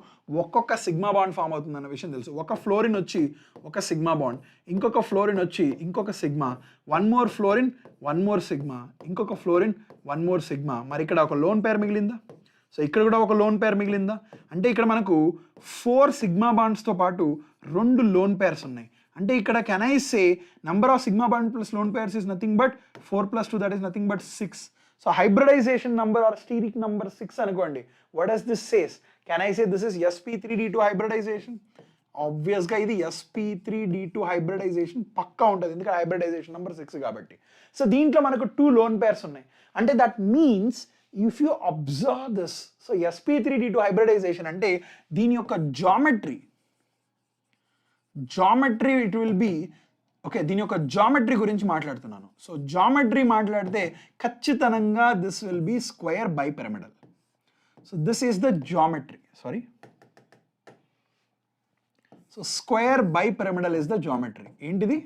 ఒక్కొక్క సిగ్మా బాండ్ ఫామ్ అవుతుంది అన్న విషయం తెలుసు. ఒక ఫ్లోరిన్ వచ్చి ఒక సిగ్మా బాండ్, ఇంకొక ఫ్లోరిన్ వచ్చి ఇంకొక sigma, one more fluorine, one more sigma, ఇంకొక ఫ్లోరిన్, వన్ మోర్ సిగ్మా. మరి ఇక్కడ ఒక లోన్ పేర్ మిగిలిందా? సో ఇక్కడ కూడా ఒక లోన్ పేర్ మిగిలిందా? అంటే ఇక్కడ మనకు 4 సిగ్మా బాండ్స్తో పాటు 2 లోన్ పేర్స్ ఉన్నాయి. అంటే ఇక్కడ can I say number of sigma bond plus lone pairs is nothing but 4 + 2, that is nothing but 6. So hybridization number or steric number 6 అనుకోండి. What does this says? Can I say this is sp3d2 hybridization? ఆబ్వియస్గా ఇది sp3d2 hybridisation పక్కా ఉంటుంది, ఎందుకంటే hybridisation number 6 కాబట్టి. So దీంట్లో మనకు 2 lone pairs ఉన్నాయి. అంటే that means if you observe this, so sp3d2 hybridization అంటే దీని యొక్క geometry it will be, okay, దీని యొక్క జామెట్రీ గురించి మాట్లాడుతున్నాను. సో జామెట్రీ మాట్లాడితే ఖచ్చితంగా this will be square bipyramidal. So this is the geometry, sorry, so square bipyramidal is the geometry. ఏంటిది?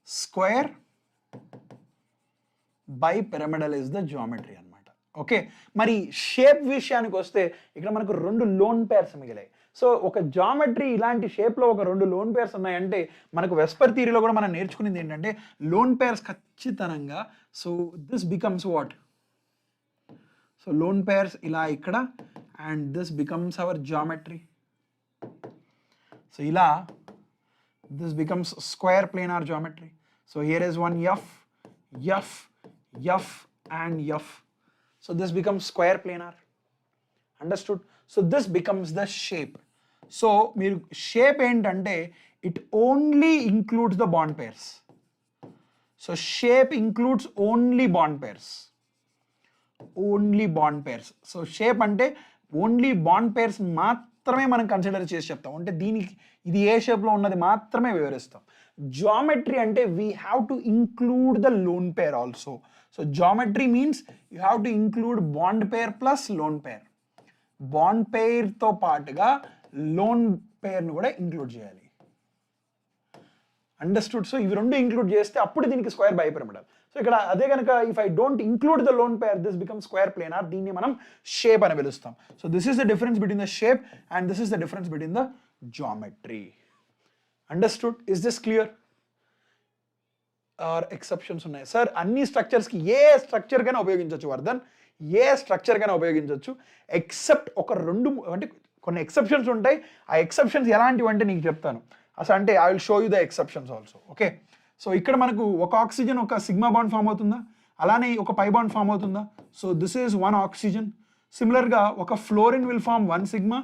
Square bipyramidal is the geometry అన్నమాట. ఓకే, మరి shape విషయానికి వస్తే ఇక్కడ మనకు 2 లోన్ పేర్స్ మిగిలాయి. సో ఒక జామెట్రీ ఇలాంటి షేప్లో ఒక 2 లోన్ పేర్స్ ఉన్నాయంటే మనకు వెస్పర్ థియరీలో కూడా మనం నేర్చుకునేది ఏంటంటే లోన్ పేర్స్ ఖచ్చితంగా, so this becomes what? So lone pairs ఇలా ఇక్కడ, and this becomes our geometry. So ఇలా this becomes square planar geometry. So here is one F and F. So this becomes square planar. Understood? So this becomes the shape. So మీరు shape ఏంటంటే it only includes the bond pairs. So shape includes only bond pairs. So shape అంటే only bond pairs మాత్రమే మనం consider చేసి చెప్తాం. అంటే దీనికి ఇది ఏ షేప్లో ఉన్నది మాత్రమే వివరిస్తాం. జామెట్రీ అంటే we have to include the lone pair also. So geometry means you have to include bond pair plus lone pair. Bond పేర్తో పాటుగా లోన్ పేర్ను కూడా ఇంక్లూడ్ చేయాలి. అండర్స్టూడ్? సో ఇవి 2 ఇంక్లూడ్ చేస్తే అప్పుడు దీనికి స్క్వేర్ బైపిరమిడల్. సో ఇక్కడ అదే కనుక if I don't include the lone pair, this become square planar. దీన్ని మనం షేప్ అని పిలుస్తాం. So this is the difference between the shape and this is the difference between the geometry. Understood? Is this clear? Are exceptions ఉన్నాయి? Sir అన్ని స్ట్రక్చర్స్కి ఏ structure కైనా ఉపయోగించవచ్చు వర్ధన్, ఏ structure కైనా ఉపయోగించవచ్చు ఎక్సెప్ట్ ఒక 2, అంటే కొన్ని ఎక్సెప్షన్స్ ఉంటాయి. ఆ ఎక్సెప్షన్స్ ఎలాంటివి అంటే నీకు చెప్తాను అసలు. అంటే I will show you the exceptions also. Okay, so ఇక్కడ మనకు ఒక ఆక్సిజన్ ఒక సిగ్మా బాండ్ ఫామ్ అవుతుందా, అలానే ఒక పై బాండ్ ఫామ్ అవుతుందా? So this is 1 oxygen. సిమిలర్గా ఒక fluorine will form 1 sigma,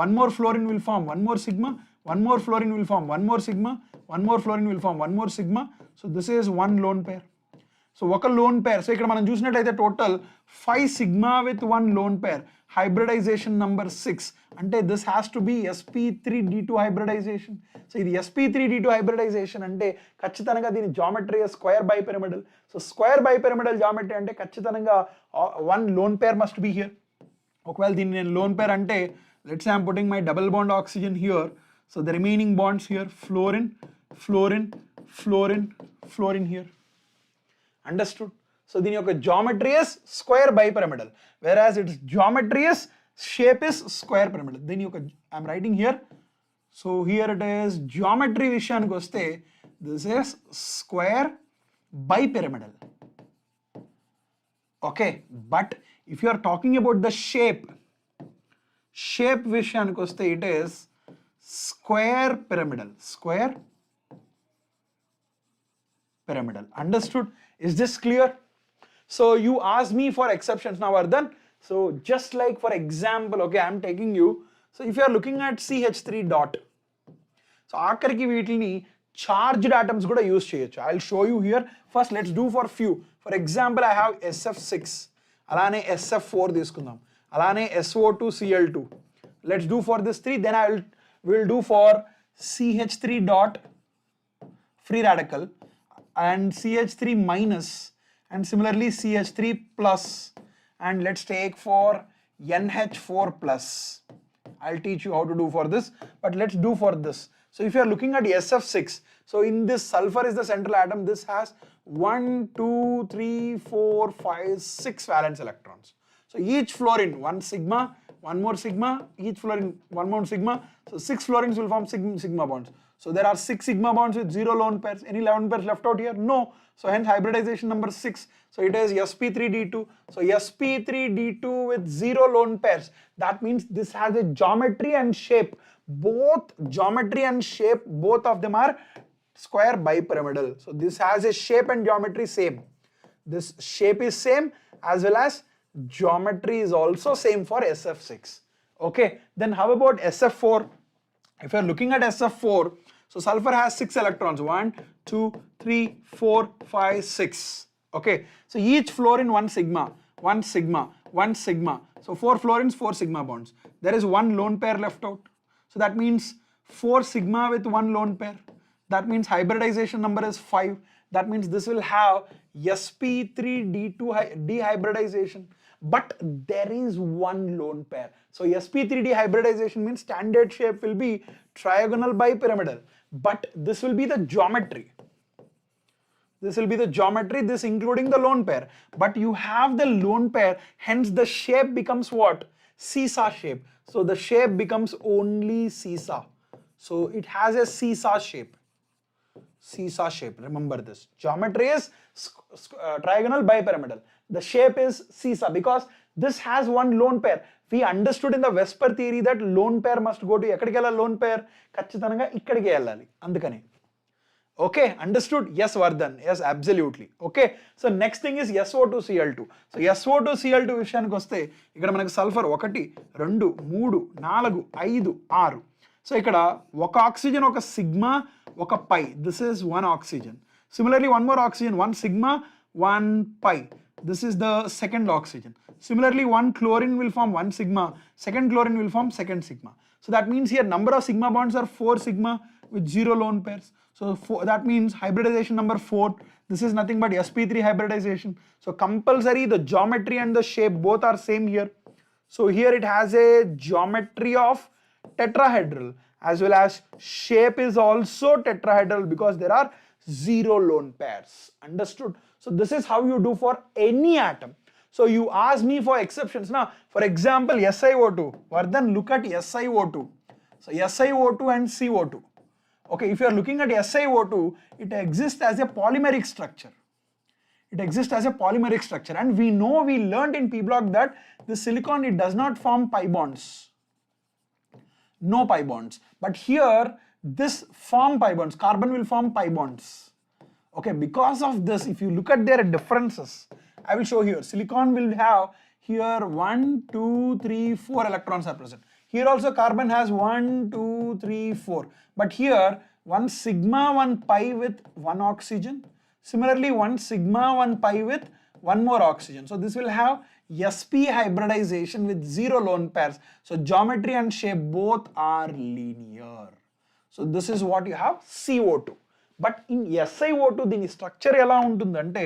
1 more fluorine will form 1 more sigma, 1 more fluorine will form 1 more sigma, 1 more fluorine will form 1 more sigma. So this is 1 lone pair. So ఒక lone pair. So ఇక్కడ మనం చూసినట్లయితే total 5 sigma with 1 lone pair. Hybridization number 6. అంటే this has to be sp3d2 hybridization. So ఇది sp3d2 hybridization అంటే ఖచ్చితంగా దీని geometry square bipyramidal. So square bipyramidal geometry అంటే ఖచ్చితంగా 1 lone pair must be here. ఒకవేళ దీన్ని నేను లోన్ పేర్ అంటే let's say I'm putting my double bond oxygen here. So the remaining bonds here, fluorine, fluorine, fluorine, fluorine here. Understood? So then your geometry is square bipyramidal, whereas its geometry is shape is square pyramidal. Then you I'm writing here. So here it is geometry vishayaniki vaste, this is square bipyramidal. Okay, but if you are talking about the shape vishayaniki vaste, it is square pyramidal. Square pyramidal. Understood? Is this clear? So you asked me for exceptions now, Vardhan. So just like for example, okay, I'm taking you. So if you are looking at CH3 dot, so ఆఖరికి వీటిని charged atoms కూడా use చేయొచ్చు. I'll show you here. First let's do for few. For example, I have SF6, అలానే SF4 తీసుకుందాం, అలానే SO2Cl2. Let's do for this 3, then we'll do for CH3 dot free radical and CH3 minus and similarly CH3 plus, and let's take for NH4 plus. I'll teach you how to do for this, but let's do for this. So if you are looking at SF6, so in this sulfur is the central atom, this has 1, 2, 3, 4, 5, 6 valence electrons. So each fluorine, 1 sigma, 1 more sigma, each fluorine, 1 more sigma, so 6 fluorines will form sigma bonds. So there are 6 sigma bonds with 0 lone pairs. Any lone pairs left out here? No. So hence hybridization number 6. So it is sp3d2. So sp3d2 with 0 lone pairs. That means this has a geometry and shape. Both geometry and shape, both of them are square bipyramidal. So this has a shape and geometry same. This shape is same as well as geometry is also same for SF6. Okay. Then how about SF4? If you are looking at SF4, so sulfur has 6 electrons, 1, 2, 3, 4, 5, 6. Okay, so each fluorine 1 sigma, 1 sigma, 1 sigma. So 4 fluorines, 4 sigma bonds. There is 1 lone pair left out. So that means 4 sigma with 1 lone pair. That means hybridization number is 5. That means this will have sp3d2 dehybridization. But there is 1 lone pair. So sp3d hybridization means standard shape will be trigonal bipyramidal. But this will be the geometry. This will be the geometry, this including the lone pair. But you have the lone pair, hence the shape becomes what? Seesaw shape. So the shape becomes only seesaw. So it has a seesaw shape. Seesaw shape, remember this. Geometry is trigonal bipyramidal. The shape is seesaw because this has 1 lone pair. We understood in the Vesper theory that lone pair must go to ekkadiki ella lone pair ఖచ్చితంగా ఇక్కడికి వెళ్ళాలి అందుకని. Okay, understood? Yes, Vardhan. Yes, absolutely. Okay, so next thing is SO2Cl2. So SO2Cl2 విషయానికి వస్తే ఇక్కడ మనకు sulphur 1, 2, 3, 4, 5, 6. So ఇక్కడ ఒక ఆక్సిజన్ ఒక సిగ్మా ఒక పై. This is 1 oxygen. Similarly, 1 more oxygen, 1 sigma, 1 pi. This is the second oxygen. Similarly, 1 chlorine will form 1 sigma, second chlorine will form second sigma. So that means here number of sigma bonds are 4 sigma with 0 lone pairs. So that means hybridization number 4. This is nothing but sp3 hybridization. So compulsory the geometry and the shape both are same here. So here it has a geometry of tetrahedral as well as shape is also tetrahedral because there are 0 lone pairs. Understood? So this is how you do for any atom. So you ask me for exceptions now. For example, SiO2. Vardhan, look at SiO2. So SiO2 and CO2. Okay, if you are looking at SiO2, it exists as a polymeric structure. It exists as a polymeric structure, and we know, we learned in P block that the silicon, it does not form pi bonds. No pi bonds. But here, this form pi bonds. Carbon will form pi bonds. Okay, because of this, if you look at their differences, I will show here. Silicon will have here 1, 2, 3, 4 electrons are present. Here also carbon has 1, 2, 3, 4. But here 1 sigma 1 pi with 1 oxygen. Similarly 1 sigma 1 pi with 1 more oxygen. So this will have sp hybridization with 0 lone pairs. So geometry and shape both are linear. So this is what you have CO2. But in SiO2 దీని structure ఎలా ఉంటుందంటే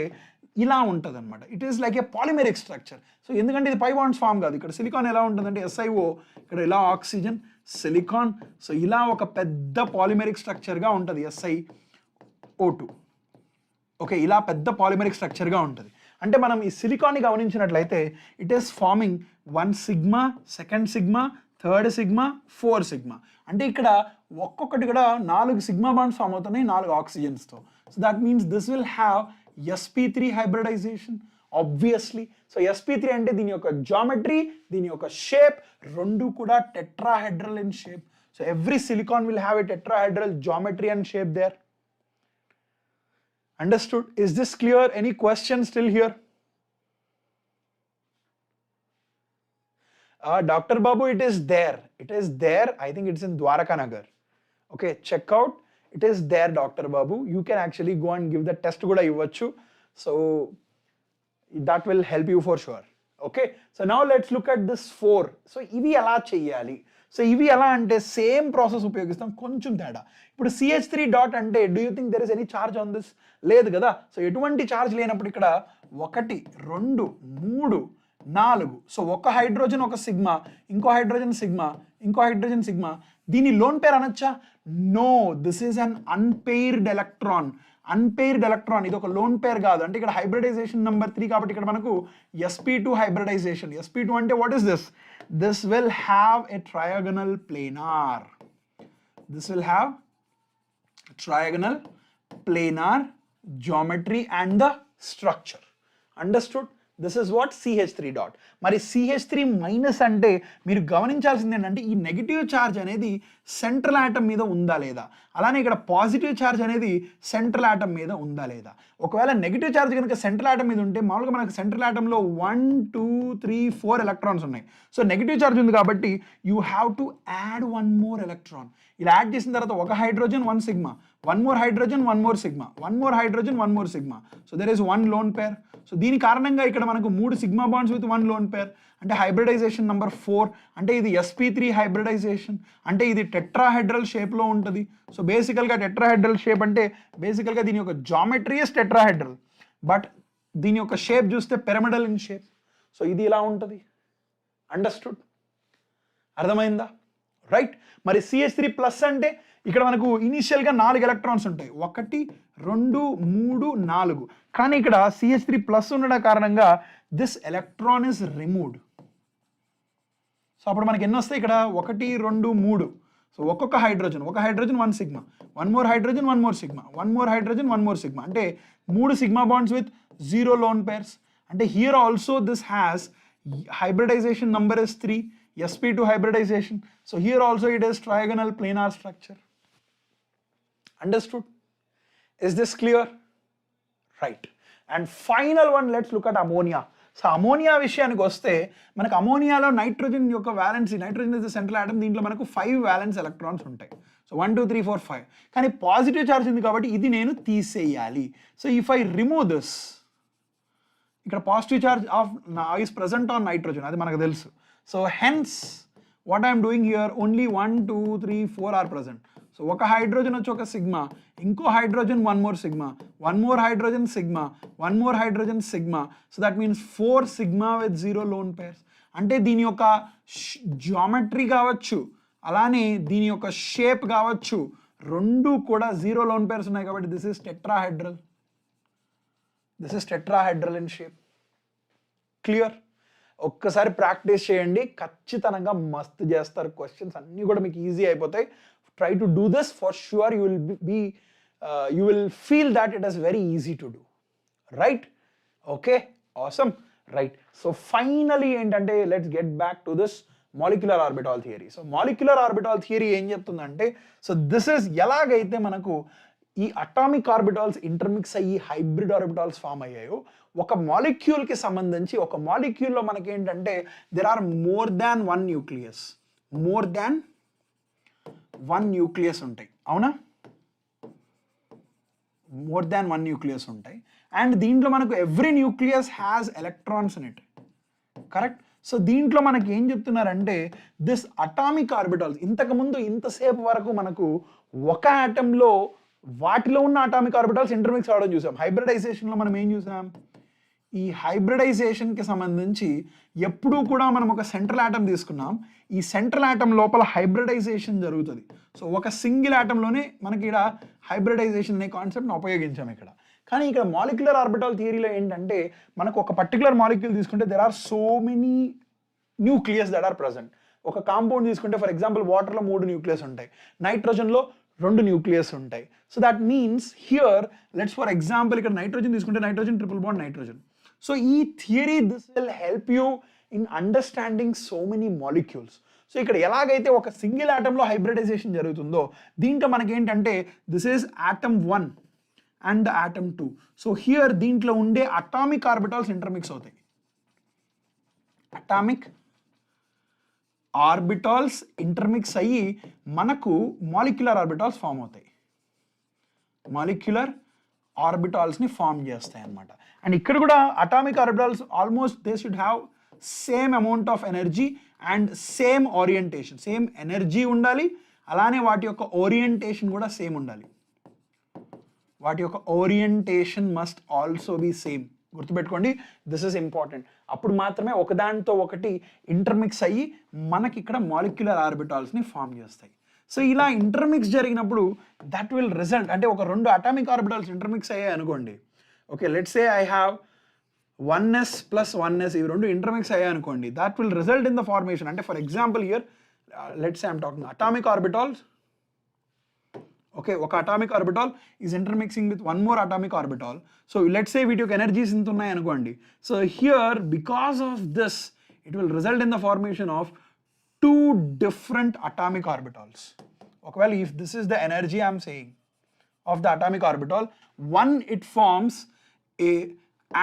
ఇలా ఉంటుంది అనమాట. It is like A polymeric structure. So ఎందుకంటే ఇది పై bonds form కాదు. ఇక్కడ సిలికాన్ ఎలా ఉంటుందంటే SiO, ఇక్కడ ఇలా ఆక్సిజన్ సిలికాన్. సో ఇలా ఒక పెద్ద పాలిమెరిక్ స్ట్రక్చర్గా ఉంటుంది SiO2. ఓకే, ఇలా పెద్ద పాలిమెరిక్ స్ట్రక్చర్గా ఉంటుంది. అంటే మనం ఈ సిలికాన్ని గమనించినట్లయితే it is farming 1 sigma, second sigma, third sigma, 4 sigma. అంటే ఇక్కడ ఒక్కొక్కటి కూడా 4 సిగ్మా బాండ్స్ ఫామ్ అవుతున్నాయి 4 ఆక్సిజన్స్తో. So that means this will have sp3 hybridization obviously. So sp3 అంటే దీని యొక్క geometry, దీని యొక్క shape రెండు కూడా tetrahedral in shape. So every silicon will have a tetrahedral geometry and shape there. Understood? Is this clear? Any questions still here? Dr. Babu, it is there. It is there. I think it's in Dwaraka Nagar. Okay, check out. It is there, Dr. Babu. You can actually go and give the test kuda ivvachu. So that will help you for sure. Okay, so now let's look at this 4. So ivi ela cheyali. So ivi ela ante same process upayogistam konchum teda. Ippudu CH3 dot ante, do you think there is any charge on this? Ledhu kada. So etuvanti charge lenappudu ikkada 1 2 3 4. So ఒక hydrogen ఒక sigma, ఇంకో hydrogen sigma, ఇంకో hydrogen sigma. దీని lone pair అనొచ్చా? No, this is an unpaired electron. Unpaired electron, ఇది ఒక lone పేర్ కాదు. అంటే ఇక్కడ హైబ్రిడైజేషన్ నెంబర్ 3 కాబట్టి ఇక్కడ మనకు sp2 హైబ్రిడైజేషన్. sp2 అంటే what is this? This will have a trigonal planar. This will have trigonal planar geometry and the structure. Understood? This is what CH3 dot. మరి CH3 మైనస్ అంటే మీరు గమనించాల్సింది ఏంటంటే ఈ నెగిటివ్ ఛార్జ్ అనేది central atom మీద ఉందా లేదా, అలానే ఇక్కడ పాజిటివ్ ఛార్జ్ అనేది సెంట్రల్ ఆటమ్ మీద ఉందా లేదా. ఒకవేళ నెగిటివ్ ఛార్జ్ కనుక సెంట్రల్ ఆటమ్ మీద ఉంటే మామూలుగా మనకు సెంట్రల్ ఆటంలో 1 2 3 4 ఎలక్ట్రాన్స్ ఉన్నాయి. సో నెగిటివ్ ఛార్జ్ ఉంది కాబట్టి you have to add 1 more electron. ఇలా యాడ్ చేసిన తర్వాత ఒక hydrogen 1 sigma, 1 more hydrogen 1 more sigma, 1 more hydrogen 1 more sigma. So there is 1 lone pair. So దీని కారణంగా ఇక్కడ మనకు 3 sigma bonds with 1 lone pair. అంటే హైబ్రిడైజేషన్ నెంబర్ 4. అంటే ఇది sp3 హైబ్రిడైజేషన్. అంటే ఇది టెట్రాహెడ్రల్ షేప్లో ఉంటుంది. సో బేసికల్గా టెట్రాహెడ్రల్ షేప్ అంటే బేసికల్గా దీని యొక్క జామెట్రీ ఇస్ టెట్రాహెడ్రల్, బట్ దీని యొక్క షేప్ చూస్తే పిరమిడల్ ఇన్ షేప్. సో ఇది ఇలా ఉంటుంది. అండర్స్టూడ్? అర్థమైందా? రైట్. మరి CH3 ప్లస్ అంటే ఇక్కడ మనకు ఇనీషియల్గా 4 ఎలక్ట్రాన్స్ ఉంటాయి, 1 2 3 4. కానీ ఇక్కడ CH3 ప్లస్ ఉండడం కారణంగా this electron is removed. So అప్పుడు మనకి ఎన్ని వస్తాయి ఇక్కడ? 1 2 3. సో ఒక్కొక్క హైడ్రోజన్, ఒక hydrogen 1 sigma, 1 more hydrogen 1 more sigma, 1 more hydrogen 1 more sigma. అంటే 3 sigma bonds with 0 lone pairs. అంటే here also this has hybridization number is 3, sp2 hybridization. So here also it is trigonal planar structure. Understood? Is this clear? Right. And final one, let's look at ammonia. So ammonia విషయానికి వస్తే మనకు అమోనియాలో nitrogen యొక్క valency, nitrogen is the central atom, దీంట్లో మనకు 5 violence electrons ఉంటాయి. So 1 2 3 4 5. కానీ positive charge ఉంది కాబట్టి ఇది నేను తీసేయాలి. So if I remove this, ఇక్కడ positive charge of is present on nitrogen, అది మనకు తెలుసు. So hence what I'm doing here, only 1 2 3 4 are present. So ఒక హైడ్రోజన్ వచ్చి ఒక సిగ్మా, ఇంకో hydrogen 1 more sigma, 1 more hydrogen sigma, 1 more hydrogen sigma. So that means 4 sigma with 0 lone pairs. అంటే దీని యొక్క జామెట్రీ కావచ్చు, అలానే దీని యొక్క షేప్ కావచ్చు, రెండు కూడా 0 లోన్ పేర్స్ ఉన్నాయి కాబట్టి this is tetrahedral. This is tetrahedral in shape. Clear? ఒక్కసారి ప్రాక్టీస్ చేయండి, ఖచ్చితంగా మస్తు చేస్తారు. క్వశ్చన్స్ అన్నీ కూడా మీకు ఈజీ అయిపోతాయి. Try to do this, for sure you will feel that it is very easy to do. Right? Okay, awesome. Right. So finally ఏంటంటే let's get back to this molecular orbital theory. So molecular orbital theory ఏం చెప్తుందంటే, so this is ఎలాగైతే మనకు ఈ atomic orbitals intermix అయ్యి hybrid orbitals form అయ్యాయో, ఒక మాలిక్యూల్కి సంబంధించి ఒక మాలిక్యూల్లో మనకి ఏంటంటే there are more than 1 nucleus, more than 1 nucleus ఉంటాయి. అవునా? మోర్ దాన్ 1 న్యూక్లియస్ ఉంటాయి. అండ్ దీంట్లో మనకు every nucleus has electrons in it. Correct? So దీంట్లో మనకి ఏం చెప్తున్నారంటే దిస్ అటామిక్ ఆర్బిటాల్స్, ఇంతకుముందు ఇంతసేపు వరకు మనకు ఒక ఆటంలో వాటిలో ఉన్న అటామిక్ ఆర్బిటాల్స్ ఇంటర్మిక్స్ అవడం చూసాం. హైబ్రిడైజేషన్లో మనం ఏం చూసాం? ఈ హైబ్రిడైజేషన్కి సంబంధించి ఎప్పుడూ కూడా మనం ఒక సెంట్రల్ ఆటమ్ తీసుకున్నాం. ఈ సెంట్రల్ ఆటమ్ లోపల హైబ్రిడైజేషన్ జరుగుతుంది. సో ఒక సింగిల్ ఆటంలోనే మనకి ఇక్కడ హైబ్రిడైజేషన్ అనే కాన్సెప్ట్ని ఉపయోగించాం ఇక్కడ. కానీ ఇక్కడ మాలిక్యులర్ ఆర్బిటాల్ థియరీలో ఏంటంటే మనకు ఒక పర్టికులర్ మాలిక్యూల్ తీసుకుంటే there are so many nucleus that are present. ఒక కాంపౌండ్ తీసుకుంటే ఫర్ ఎగ్జాంపుల్ వాటర్లో 3 న్యూక్లియస్ ఉంటాయి, నైట్రోజన్లో 2 న్యూక్లియస్ ఉంటాయి. So that means here let's for example ఇక్కడ నైట్రోజన్ తీసుకుంటే nitrogen triple bond nitrogen. So ఈ theory this will help you in understanding so many molecules. So ఇక్కడ ఎలాగైతే ఒక సింగిల్ ఆటంలో హైబ్రిడైజేషన్ జరుగుతుందో, దీంట్లో మనకి ఏంటంటే this is atom 1 and the atom 2. So here దీంట్లో ఉండే atomic orbitals intermix అవుతాయి. Atomic orbitals intermix అయ్యి మనకు molecular orbitals ఫామ్ అవుతాయి. మాలిక్యులర్ ఆర్బిటాల్స్ని ఫామ్ చేస్తాయి అన్నమాట. అండ్ ఇక్కడ కూడా atomic orbitals almost they should have same amount of energy and same orientation. Same energy ఉండాలి, అలానే వాటి యొక్క ఓరియంటేషన్ కూడా సేమ్ ఉండాలి. వాటి యొక్క orientation must also be same. గుర్తుపెట్టుకోండి, దిస్ ఇస్ ఇంపార్టెంట్. అప్పుడు మాత్రమే ఒకదానితో ఒకటి ఇంటర్మిక్స్ అయ్యి మనకి ఇక్కడ మాలిక్యులర్ ఆర్బిటాల్స్ని ఫామ్ చేస్తాయి. సో ఇలా ఇంటర్మిక్స్ జరిగినప్పుడు దట్ విల్ రిజల్ట్, అంటే ఒక రెండు అటామిక్ ఆర్బిటాల్స్ ఇంటర్మిక్స్ అయ్యాయి అనుకోండి. Okay, let's say I have 1s plus 1s, ఇవి రెండు ఇంటర్మిక్స్ అయ్యాయి అనుకోండి. That will result in the formation. అంటే for example here let's say I'm talking atomic orbitals. Okay, ఒక atomic orbital is intermixing with one more atomic orbital. So let's say వీటి యొక్క energies ఇంత ఉన్నాయి అనుకోండి. So here because of this it will result in the formation of two different atomic orbitals. Okay, well, if this is the energy I'm saying of the atomic orbital, one, it forms a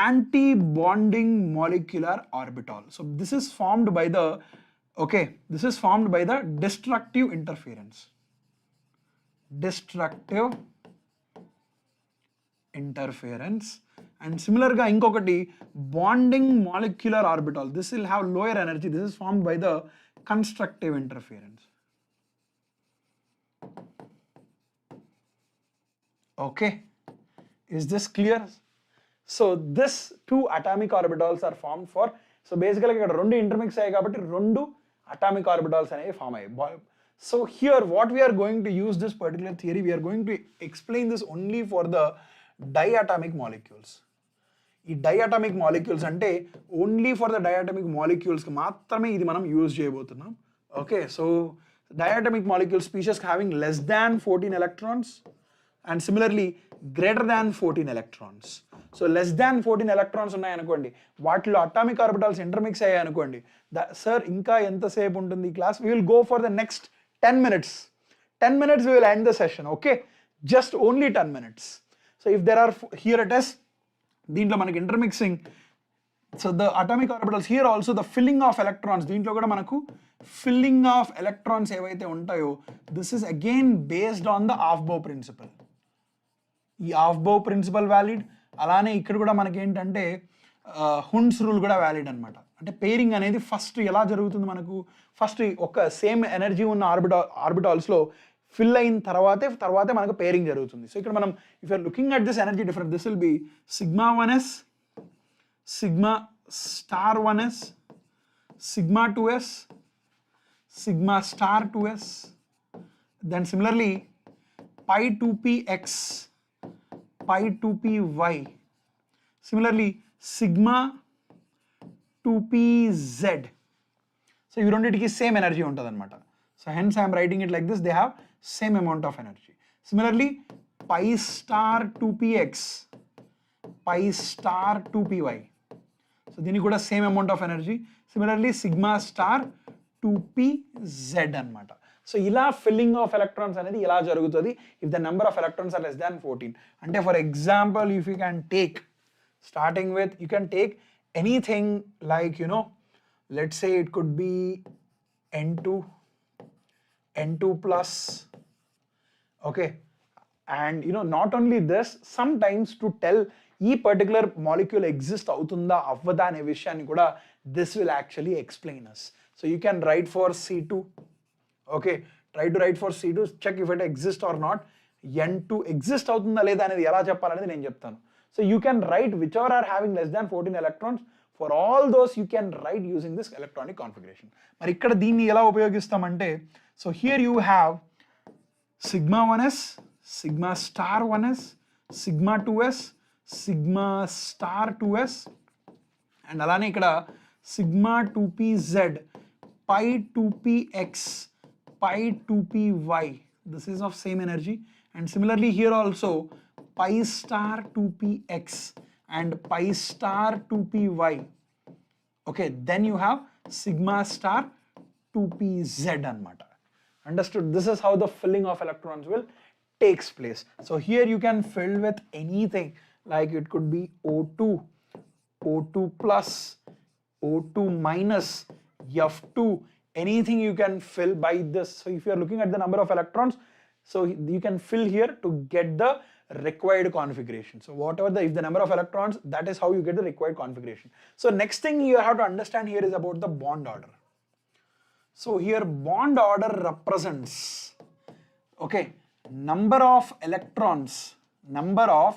anti-bonding molecular orbital. So this is formed by the, okay, this is formed by the destructive interference. Destructive interference. And similar ga inkokati bonding molecular orbital. This will have lower energy. This is formed by the constructive interference. Okay, is this clear? So this two atomic orbitals are formed for, so basically ikkada rendu intermix ayyayi kabatti rendu atomic orbitals అనేవి form ayyayi. So here what we are going to use this particular theory, we are going to explain this only for the diatomic molecules. ఈ diatomic molecules అంటే only for the diatomic మాలిక్యూల్స్కి మాత్రమే ఇది మనం use చేయబోతున్నాం. Okay, so diatomic molecule species having less than 14 electrons and similarly greater than 14 electrons. So less than 14 electrons ఉన్నాయనుకోండి, వాటిలో atomic orbitals intermix అయ్యాయి అనుకోండి. సార్ ఇంకా ఎంతసేపు ఉంటుంది ఈ class? We will go for the next 10 minutes. 10 minutes we will end the session. Okay, just only 10 minutes. So if there are, here it is, దీంట్లో మనకి intermixing. So the atomic orbitals here also the filling of electrons, దీంట్లో కూడా మనకు filling of electrons ఏవైతే ఉంటాయో this is again based on the aufbau principle. ఈ aufbau principal valid, అలానే ఇక్కడ కూడా మనకి ఏంటంటే హుండ్స్ రూల్ కూడా వ్యాలిడ్ అనమాట. అంటే పేరింగ్ అనేది ఫస్ట్ ఎలా జరుగుతుంది, మనకు ఫస్ట్ ఒక సేమ్ ఎనర్జీ ఉన్న ఆర్బిటాల్స్లో ఫిల్ అయిన తర్వాతే మనకు పేరింగ్ జరుగుతుంది. సో ఇక్కడ మనం if you're looking at this energy difference, this will be sigma 1s, sigma star 1s, sigma 2s, sigma star 2s, then similarly pi 2px, pi 2py, similarly sigma 2pz. So you don't need to give same energy on that. So hence I am writing it like this, they have same amount of energy. Similarly pi star 2px, pi star 2py. So then you got the same amount of energy. Similarly sigma star 2pz anamata. So ila filling of electrons anedi ila jarugutadi if the number of electrons are less than 14. Ante for example, if you can take, starting with, you can take anything like, you know, let's say it could be N2 plus, okay, and you know, not only this, sometimes to tell ee particular molecule exists avutunda avvada ane vishyanni kuda this will actually explain us. So you can write for C2, okay, try to write for C2, check if it exists or not. N2 exist avutunda ledha anedi ela cheppalane nenu cheptanu. So you can write whichever are having less than 14 electrons, for all those you can write using this electronic configuration. Mari ikkada deenni ela upayogistamante, so here you have sigma 1s, sigma star 1s, sigma 2s, sigma star 2s, and alane ikkada sigma 2pz, pi 2px, pi 2py. This is of same energy. And similarly here also pi star 2px and pi star 2py. Okay, then you have sigma star 2pz anamata. Understood? This is how the filling of electrons will takes place. So here you can fill with anything, like it could be O2, O2 plus, O2 minus, F2, anything you can fill by this. So if you are looking at the number of electrons, so you can fill here to get the required configuration. So whatever if the number of electrons, that is how you get the required configuration. So next thing you have to understand here is about the bond order. So here bond order represents, okay, number of electrons, number of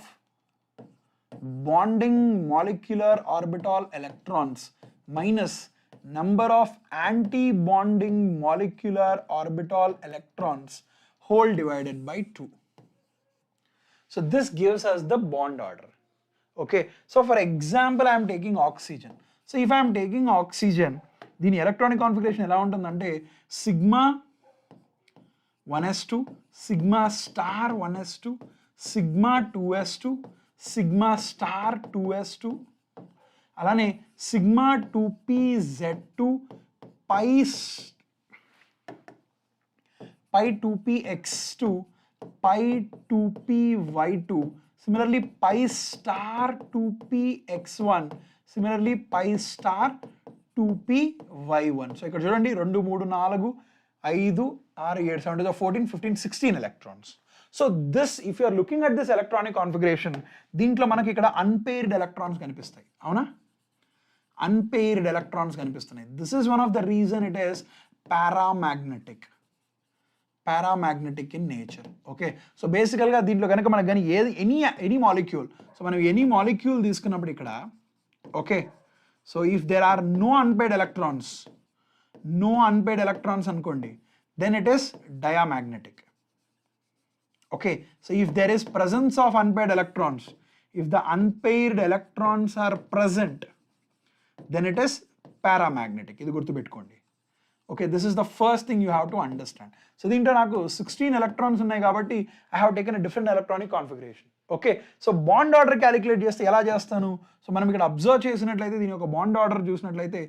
bonding molecular orbital electrons minus number of anti-bonding molecular orbital electrons whole divided by 2. So this gives us the bond order. Okay, so for example, I am taking oxygen. So if I am taking oxygen, the electronic configuration ela untundante sigma 1s2, sigma star 1s2, sigma 2s2, sigma star 2s2, alane sigma 2pz2, pi 2px2, pi 2py2, similarly pi star 2px1, similarly pi star 2py1. So ఇక్కడ చూడండి 2 3 4 5 6 7 7 14 15 16 electrons. So this, if you are looking at this electronic configuration, దీంట్లో మనకి ఇక్కడ unpaired electrons కనిపిస్తాయి, అవునా? Unpaired electrons కనిపిస్తున్నాయి. This is one of the reason it is paramagnetic in nature. Okay, so basically గా దీంట్లో కనుక మనకు కానీ any molecule, so మనం any molecule తీసుకున్నప్పుడు ఇక్కడ, okay, so if there are no unpaired electrons అనుకోండి, then it is diamagnetic. Okay, so if there is presence of unpaired electrons, if the unpaired electrons are present, then it is paramagnetic. ఇది గుర్తుపెట్టుకోండి. Okay, this is the first thing you have to understand. So దీంట్లో నాకు 16 electrons ఉన్నాయి కాబట్టి I have taken a different electronic configuration. Okay, so bond order calculate చేస్తే ఎలా చేస్తాను? So మనం ఇక్కడ అబ్జర్వ్ చేసినట్లయితే దీని యొక్క బాండ్ ఆర్డర్ చూసినట్లయితే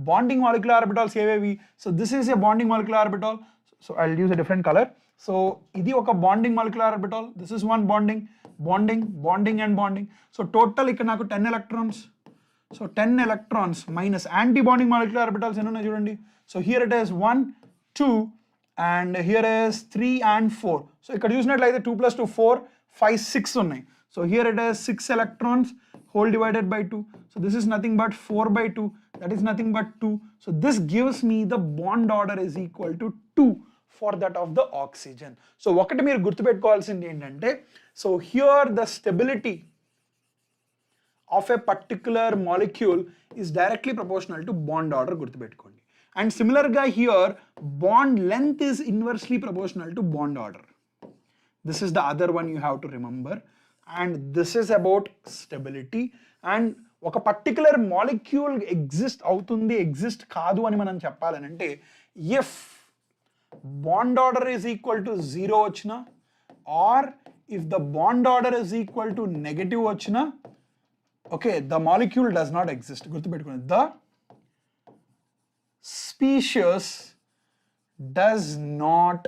బాండింగ్ మాలిక్యులర్ ఆర్బిటాల్స్ ఏవేవి? So this is a bonding molecular orbital. So I will use a different colour. So ఇది ఒక bonding molecular orbital. This is one bonding and bonding. So total ఇక్కడ నాకు 10 electrons. So 10 electrons minus anti bonding molecular orbitals ఎన్ని ఉన్నాయి చూడండి. So here it is 1 2 and here is 3 and 4. So ఇక్కడ చూసినట్లయితే 2 plus 2 4 5 6 ఉన్నాయి. So here it is 6 electrons whole divided by 2. So this is nothing but 4 by 2. That is nothing but 2. So this gives me the bond order is equal to 2 for that of the oxygen. So ఒకటి మీరు గుర్తుపెట్టుకోవాల్సింది ఏంటంటే, so here the stability of a particular molecule is directly proportional to bond order, గుర్తుపెట్టుకోండి. And similar గా here bond length is inversely proportional to bond order. This is the other one you have to remember, and this is about stability. And ఒక particular molecule exist కాదు అని మనం చెప్పాలనంటే, if bond order is equal to 0 వచ్చినా, or if the bond order is equal to negative వచ్చినా, okay, the molecule does not exist. గుర్తుపెట్టుకోండి, the species does not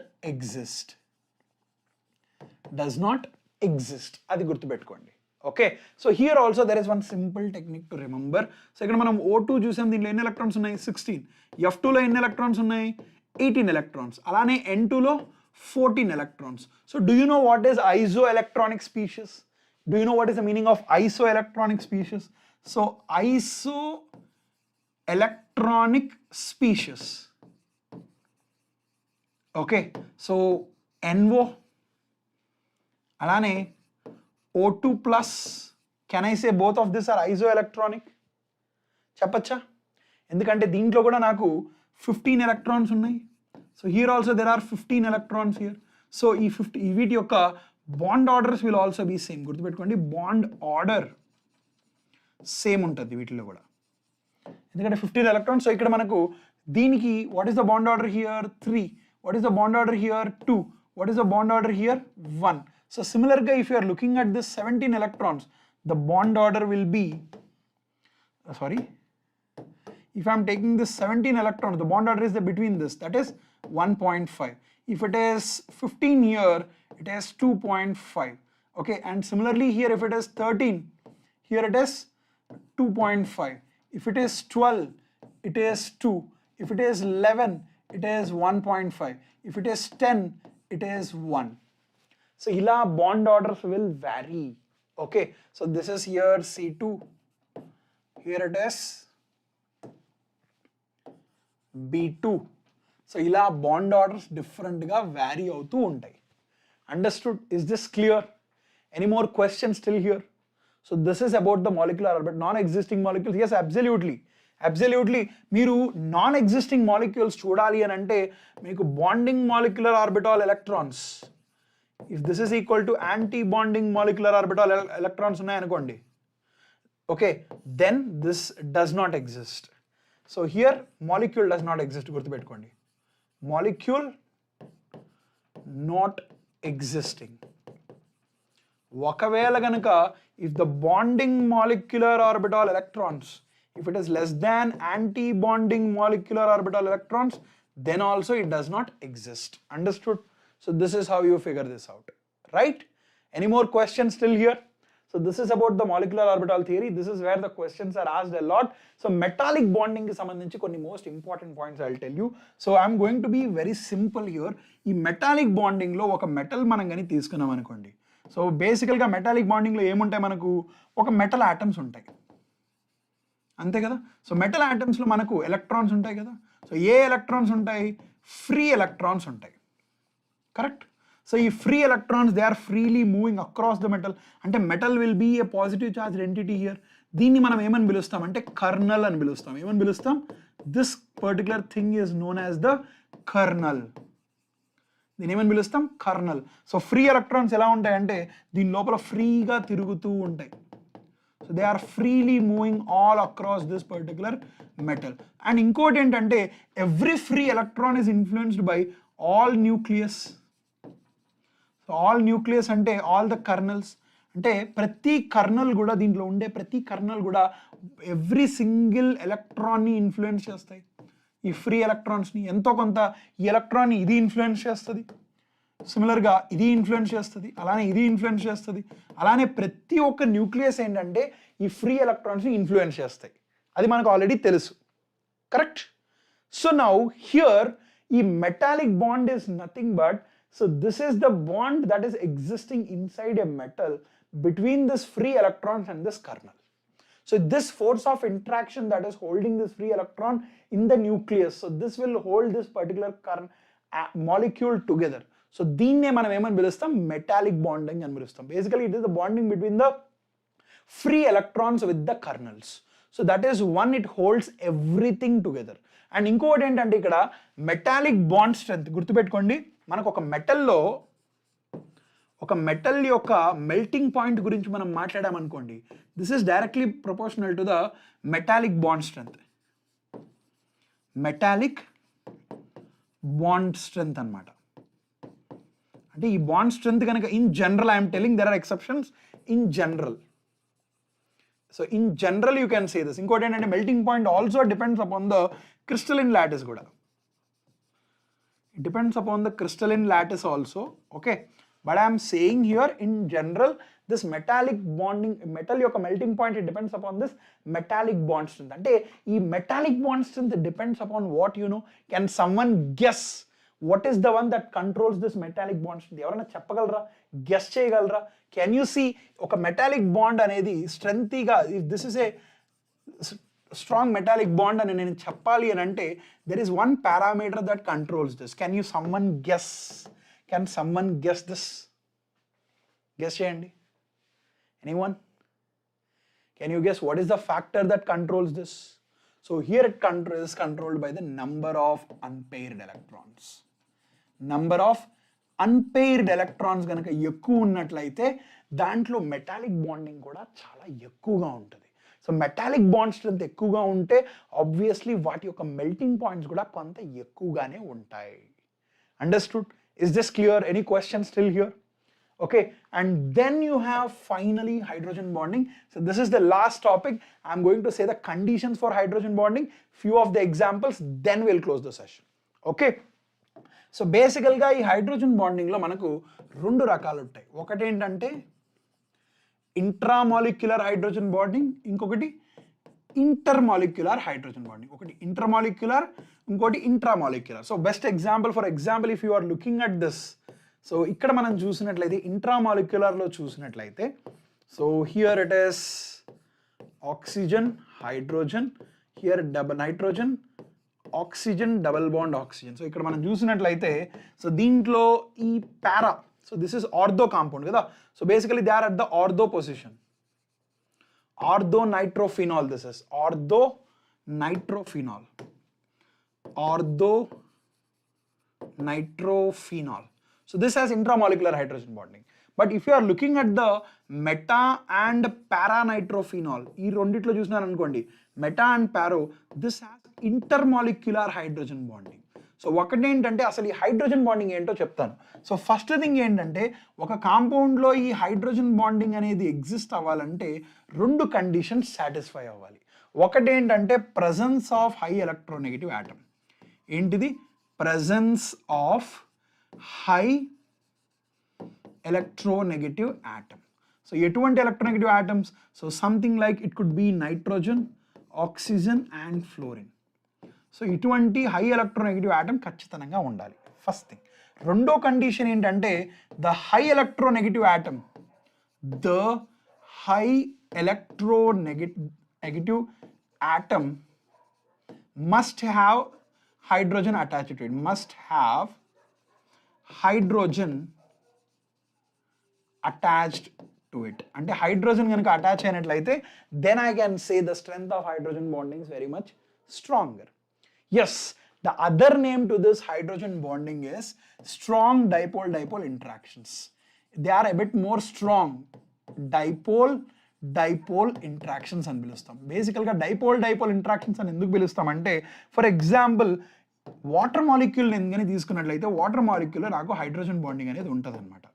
exist. అది గుర్తుపెట్టుకోండి. Okay, so here also there is one simple technique to remember. So ఇక్కడ మనం O2 చూసాం, దీంట్లో ఎన్ని electrons ఉన్నాయి? 16. F2లో ఎన్ని ఎలక్ట్రాన్స్ ఉన్నాయి? 18 electrons. అలానే N2లో 14 electrons. So do you know what is isoelectronic species? Do you know what is the meaning of isoelectronic species? So isoelectronic species. Okay, so NO, alane O2 plus, can I say both of these are isoelectronic? చెప్పచ్చా? ఎందుకంటే దీంట్లో కూడా నాకు 15 electrons ఉన్నాయి. So here also there are 15 electrons here. So ఈ వీటి యొక్క bond orders will also be same. గుర్తుపెట్టుకోండి, bond order same ఉంటుంది వీటిలో కూడా, ఎందుకంటే 15 electrons. సో ఇక్కడ మనకు దీనికి what is the bond order here? 3. What is the bond order here? 2. What is the bond order here? 1. So సిమిలర్గా if you are looking at this 17 electrons, the bond order will be, if I am taking this 17 electrons, the bond order is between this, that is 1.5. If it is 15 here, it is 2.5. Okay, and similarly here if it is 13, here it is 2.5. If it is 12, it is 2. If it is 11, it is 1.5. If it is 10, it is 1. So ila bond orders will vary. Okay, so this is here C2, here it is B2. So ila bond orders different ga vary avutu untai. Understood? Is this clear? Any more questions still here? So this is about the molecular orbit, non-existing molecules. Yes, absolutely. Absolutely. Meeru non-existing molecules చూడాలి అని అంటే మీకు bonding molecular orbital electrons. If this is equal to anti-bonding molecular orbital electrons ఉన్నాయనుకోండి, okay, then this does not exist. So here molecule does not exist, గుర్తుపెట్టుకోండి. Molecule not existing. ఒకవేళ గనుక if the bonding molecular orbital electrons, if it is less than anti-bonding molecular orbital electrons, then also it does not exist. Understood? So this is how you figure this out, right? Any more questions still here? So this is about the molecular orbital theory. This is where the questions are asked a lot. So metallic bonding ki sambandhinchi konni most important points I'll tell you. So I'm going to be very simple here. ఈ metallic bonding లో ఒక metal మనం కానీ తీసుకున్నాం అనుకోండి. So బేసికల్గా metallic బాండింగ్లో ఏముంటాయి, మనకు ఒక మెటల్ ఆటమ్స్ ఉంటాయి, అంతే కదా. సో మెటల్ ఆటమ్స్లో మనకు ఎలక్ట్రాన్స్ ఉంటాయి కదా. సో ఏ ఎలక్ట్రాన్స్ ఉంటాయి? ఫ్రీ ఎలక్ట్రాన్స్ ఉంటాయి, కరెక్ట్. సో ఈ free electrons they are freely moving across the metal. అంటే metal will be a positive charge entity here. దీన్ని మనం ఏమని పిలుస్తాం అంటే కర్నల్ అని పిలుస్తాం. ఏమని పిలుస్తాం? This particular thing is known as the colonel. దీని ఏమని పిలుస్తాం? కర్నల్. సో ఫ్రీ ఎలక్ట్రాన్స్ ఎలా ఉంటాయంటే దీని లోపల ఫ్రీగా తిరుగుతూ ఉంటాయి. So they are freely moving all across this particular metal. And ఇంకోటి ఏంటంటే every free electron is influenced by all nucleus. So all nucleus అంటే ఆల్ ద కర్నల్స్. అంటే ప్రతి కర్నల్ కూడా, దీంట్లో ఉండే ప్రతి కర్నల్ కూడా ఎవ్రీ సింగిల్ ఎలక్ట్రాన్ని ఇన్ఫ్లుయెన్స్ చేస్తాయి. ఈ ఫ్రీ ఎలక్ట్రాన్స్ని ఎంతో కొంత ఈ ఎలక్ట్రాన్ని ఇది ఇన్ఫ్లుయెన్స్ చేస్తుంది, సిమిలర్గా ఇది ఇన్ఫ్లుయెన్స్ చేస్తుంది, అలానే ఇది ఇన్ఫ్లుయెన్స్ చేస్తుంది. అలానే ప్రతి ఒక్క న్యూక్లియస్ ఏంటంటే ఈ ఫ్రీ ఎలక్ట్రాన్స్ని ఇన్ఫ్లుయెన్స్ చేస్తాయి. అది మనకు ఆల్రెడీ తెలుసు, కరెక్ట్. సో నౌ హియర్ ఈ metallic bond is nothing but, so this is the bond that is existing inside a metal between this free electrons and this kernel. So this force of interaction that is holding this free electron in the nucleus, so this will hold this particular molecule together. So దీన్నే మనం ఏమని పిలుస్తాం? Metallic bonding అని పిలుస్తాం. Basically it is the bonding between the free electrons with the kernels. So that is one, it holds everything together. And ఇంకోటి ఏంటంటే ఇక్కడ metallic bond strength గుర్తుపెట్టుకోండి. మనకు ఒక మెటల్ యొక్క మెల్టింగ్ పాయింట్ గురించి మనం మాట్లాడామనుకోండి, this is directly proportional to the metallic bond strength. Metallic bond strength అనమాట. అంటే ఈ బాండ్ స్ట్రెంత్ కనుక in general, I'm telling there are exceptions, in general. So in general you can say this. ఇంకోటి ఏంటంటే melting point also depends upon the crystalline lattice కూడా. It depends upon the crystalline lattice also, okay, but I am saying here in general this metallic bonding, metal యొక్క melting point, it depends upon this metallic bond strength. అంటే ఈ metallic bond strength depends upon what, you know. Can someone guess what is the one that controls this metallic bond strength? ఎవరైనా చెప్పగలరా? Guess చేయగలరా? Can you see ఒక metallic bond అనేది స్ట్రెంగ్తీగా, if this is a strong metallic bond అని నేను చెప్పాలి అని అంటే there is one parameter that controls this. Can you someone guess? Can someone guess this? Guess చేయండి. Anyone? Can you guess what is the factor that controls this? So here it is controlled by the number of unpaired electrons. Number of unpaired electrons కనుక ఎక్కువ ఉన్నట్లయితే దాంట్లో metallic bonding కూడా చాలా ఎక్కువగా ఉంటుంది. So metallic bond strength ఎక్కువగా ఉంటే ఆబ్వియస్లీ వాటి యొక్క మెల్టింగ్ పాయింట్స్ కూడా కొంత ఎక్కువగానే ఉంటాయి. Understood? Is this clear? Any question still here? Okay, and then you have finally hydrogen bonding. So this is the last topic. I'm going to say the conditions for hydrogen bonding, few of the examples, then we'll close the session. Okay, so బేసికల్గా ఈ hydrogen బాండింగ్లో మనకు రెండు రకాలు ఉంటాయి. ఒకటి ఏంటంటే intramolecular hydrogen bonding, ఇంకొకటి intermolecular hydrogen bonding. ఒకటి ఇంటర్మాలిక్యులర్, ఇంకోటి intramolecular. So best example, for example if you are looking at this, so ఇక్కడ మనం చూసినట్లయితే ఇంట్రామాలిక్యులర్లో చూసినట్లయితే, so here it is oxygen, hydrogen, here nitrogen, oxygen, double bond oxygen. So ఇక్కడ మనం చూసినట్లయితే, సో దీంట్లో ఈ para, so this is ortho compound కదా. So basically they are at the ortho position. Ortho nitrophenol, this is ortho nitrophenol, ortho nitrophenol. So this has intramolecular hydrogen bonding. But if you are looking at the meta and para-nitrophenol, ఈ రెండిట్లో చూసినారు అనుకోండి, meta and Paro, this has intermolecular hydrogen bonding. So ఒకటి ఏంటంటే అసలు ఈ hydrogen bonding ఏంటో చెప్తాను. సో ఫస్ట్ థింగ్ ఏంటంటే, ఒక కాంపౌండ్లో ఈ హైడ్రోజన్ బాండింగ్ అనేది ఎగ్జిస్ట్ అవ్వాలంటే రెండు కండిషన్స్ సాటిస్ఫై అవ్వాలి. ఒకటి ఏంటంటే presence of high electronegative atom. ఏంటిది? Presence of high electronegative atom. So ఎటువంటి electronegative atoms? So something like it could be nitrogen, oxygen and fluorine. So ఇటువంటి హై ఎలక్ట్రోనెగటివ్ ఆటమ్ ఖచ్చితంగా ఉండాలి, ఫస్ట్ థింగ్. రెండో condition ఏంటంటే, the high electronegative atom, the high electronegative atom must have hydrogen attached to it, must have hydrogen attached to it. అంటే hydrogen కనుక attach అయినట్లయితే then I can say the strength of hydrogen bonding is very much stronger. Yes, the other name to this hydrogen bonding is strong dipole interactions. They are a bit more strong. Dipole interactions అని పిలుస్తాం. బేసికల్గా dipole interactions అని ఎందుకు పిలుస్తామంటే, for example water molecule ఎందుకని తీసుకున్నట్లయితే, water మాలిక్యూల్లో నాకు hydrogen bonding అనేది ఉంటుంది అనమాట.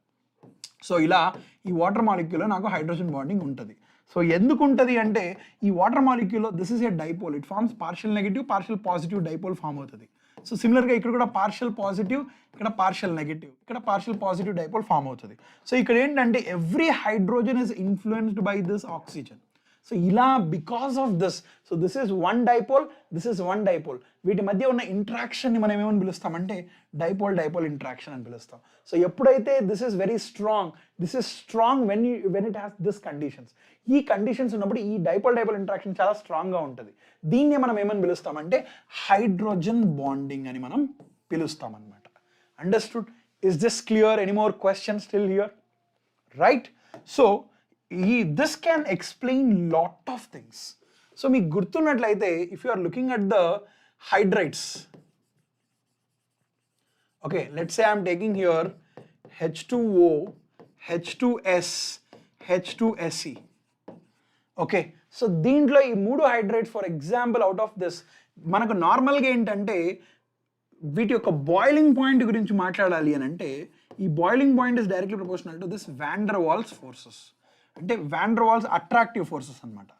సో ఇలా ఈ వాటర్ మాలిక్యూల్లో నాకు హైడ్రోజన్ బాండింగ్ ఉంటుంది. సో ఎందుకు ఉంటుంది అంటే, ఈ వాటర్ మాలిక్యూల్లో this is a dipole, it forms partial negative, partial positive dipole form అవుతుంది. సో సిమిలర్గా ఇక్కడ కూడా పార్షియల్ పాజిటివ్, ఇక్కడ పార్షియల్ నెగిటివ్, ఇక్కడ పార్షియల్ పాజిటివ్ డైపోల్ ఫామ్ అవుతుంది. సో ఇక్కడ ఏంటంటే every hydrogen is influenced by this oxygen. So ఇలా because of this, so this is one dipole, this is one dipole, వీటి మధ్య ఉన్న ఇంట్రాక్షన్ని మనం ఏమని పిలుస్తామంటే డైపోల్ ఇంట్రాక్షన్ అని పిలుస్తాం. సో ఎప్పుడైతే this is very strong, this is strong when it has this conditions. ఈ కండిషన్స్ ఉన్నప్పుడు ఈ డైపోల్ ఇంట్రాక్షన్ చాలా స్ట్రాంగ్గా ఉంటుంది. దీన్ని మనం ఏమని పిలుస్తామంటే హైడ్రోజన్ బాండింగ్ అని మనం పిలుస్తాం అనమాట. Understood? Is this clear? Any more question still here? Right. So this can explain lot of things. So మీకు గుర్తున్నట్లయితే, if you are looking at the hydrides, okay, let's say I am taking here H2O, H2S, H2Se. Okay, so దీంట్లో ఈ మూడు hydrates, for example out of this, మనకు నార్మల్గా ఏంటంటే వీటి యొక్క boiling point గురించి మాట్లాడాలి అని అంటే, ఈ boiling point is directly proportional to this van der Waals forces. అంటే van der Waals attractive forces అనమాట.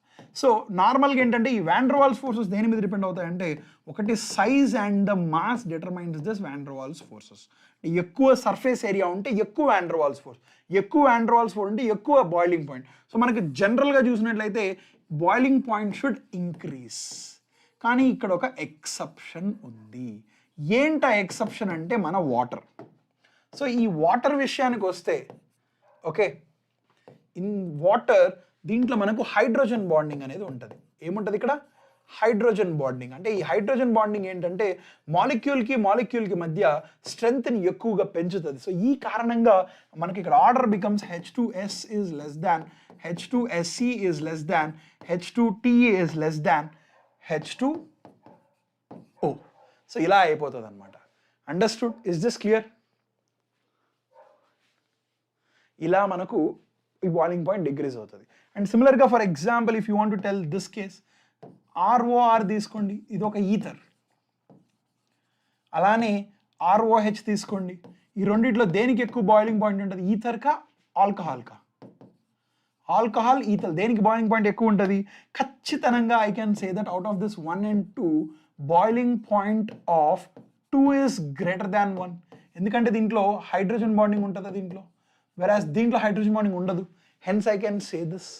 సో నార్మల్గా ఏంటంటే ఈ వాన్ డర్ వాల్స్ ఫోర్సెస్ దేని మీద డిపెండ్ అవుతాయంటే, ఒకటి size and the mass determines this van der Waals forces. ఎక్కువ సర్ఫేస్ ఏరియా ఉంటే ఎక్కువ వాన్ డర్ వాల్స్ ఫోర్స్, ఎక్కువ వాన్ డర్ వాల్స్ ఫోర్స్ ఉంటే ఎక్కువ బాయిలింగ్ పాయింట్. సో మనకి జనరల్గా చూసినట్లయితే బాయిలింగ్ పాయింట్ షుడ్ ఇంక్రీజ్. కానీ ఇక్కడ ఒక ఎక్సెప్షన్ ఉంది. ఏంట ఎక్సెప్షన్ అంటే మన వాటర్. సో ఈ వాటర్ విషయానికి వస్తే, ఓకే, ఇన్ వాటర్ దీంట్లో మనకు హైడ్రోజన్ బాండింగ్ అనేది ఉంటుంది. ఏముంటుంది ఇక్కడ? Hydrogen bonding. అంటే ఈ హైడ్రోజన్ బాండింగ్ ఏంటంటే మాలిక్యూల్కి మధ్య స్ట్రెంగ్త్ని ఎక్కువగా పెంచుతుంది. సో ఈ కారణంగా మనకి ఇక్కడ order becomes H2S is less than, H2Se is less than, H2Ta is less than H2O. So ఇలా అయిపోతుంది అనమాట. అండర్స్టూడ్? Is this clear? ఇలా మనకు ఈ బాయిలింగ్ పాయింట్ డిక్రీజ్ అవుతుంది. అండ్ సిమిలర్గా for example if you want to tell this case, ROR తీసుకోండి, ఇది ఒక ఈథర్. అలానే ROH తీసుకోండి. ఈ రెండిట్లో దేనికి ఎక్కువ బాయిలింగ్ పాయింట్ ఉంటుంది? ఈథర్కా ఆల్కహాల్కా? ఆల్కహాల్, ఈథర్, దేనికి బాయిలింగ్ పాయింట్ ఎక్కువ ఉంటుంది? ఖచ్చితంగా I can say that out of this 1 and 2 boiling point of 2 is greater than 1. ఎందుకంటే దీంట్లో హైడ్రోజన్ బాండింగ్ ఉంటుందా దీంట్లో, వెరాస్ దీంట్లో హైడ్రోజన్ బాండింగ్ ఉండదు. Hence I can say this.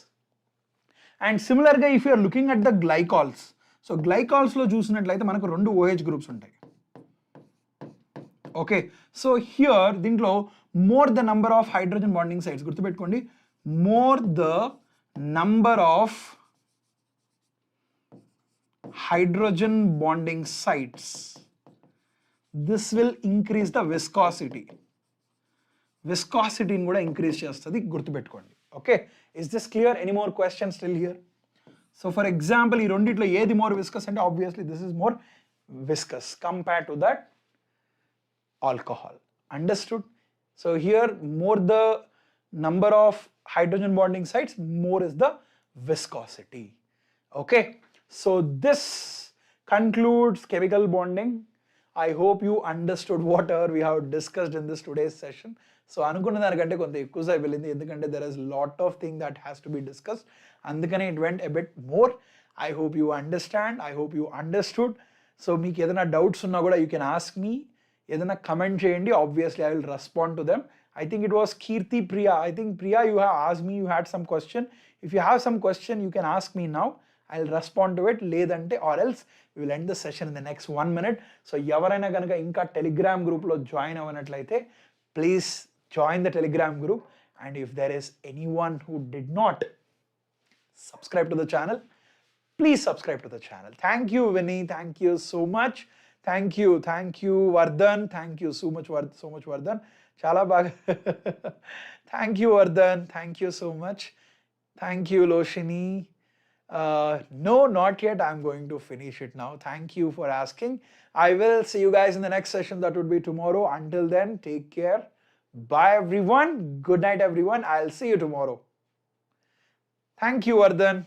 And సిమిలర్గా if you're looking at the glycols, so గ్లైకాల్స్లో చూసినట్లయితే మనకు 2 OH గ్రూప్స్ ఉంటాయి. ఓకే, సో హియర్ దీంట్లో more the number of hydrogen bonding sites, గుర్తుపెట్టుకోండి, more the number of hydrogen bonding sites, this will increase the viscosity. Viscosity ని కూడా increase చేస్తుంది, గుర్తుపెట్టుకోండి. Okay, is this clear? Any more question still here? So for example ఈ రెండిట్లో ఏది more viscous అంటే obviously this is more viscous compare to that alcohol. Understood? So here more the number of hydrogen bonding sites, more is the viscosity. Okay, so this concludes chemical bonding. I hope you understood whatever we have discussed in this today's session. So అనుకున్న దానికంటే కొంత ఎక్కువ సేపు వెళ్ళింది, ఎందుకంటే there is lot of thing that has to be discussed, అందుకనే it went a bit more. I hope you understand, I hope you understood. So మీకు ఏదైనా డౌట్స్ ఉన్నా కూడా you can ask me, ఏదైనా కమెంట్ చేయండి, obviously I will respond to them. I think it was Keerthi Priya, I think Priya you have asked me, you had some question. If you have some question you can ask me now, I will respond to it. లేదంటే or else we will end the session in the next 1 minute. So ఎవరైనా కనుక ఇంకా Telegram గ్రూప్లో join అవ్వనట్లయితే please join the Telegram group. And if there is any one who did not subscribe to the channel, please subscribe to the channel. Thank you Vinny, thank you so much. Thank you Vardhan, thank you so much Vardhan, chala baga thank you Vardhan, thank you so much. Thank you Loshini. No, not yet, I'm going to finish it now. Thank you for asking. I will see you guys in the next session, that would be tomorrow. Until then, take care, bye everyone, good night everyone, I'll see you tomorrow. Thank you Vardhan.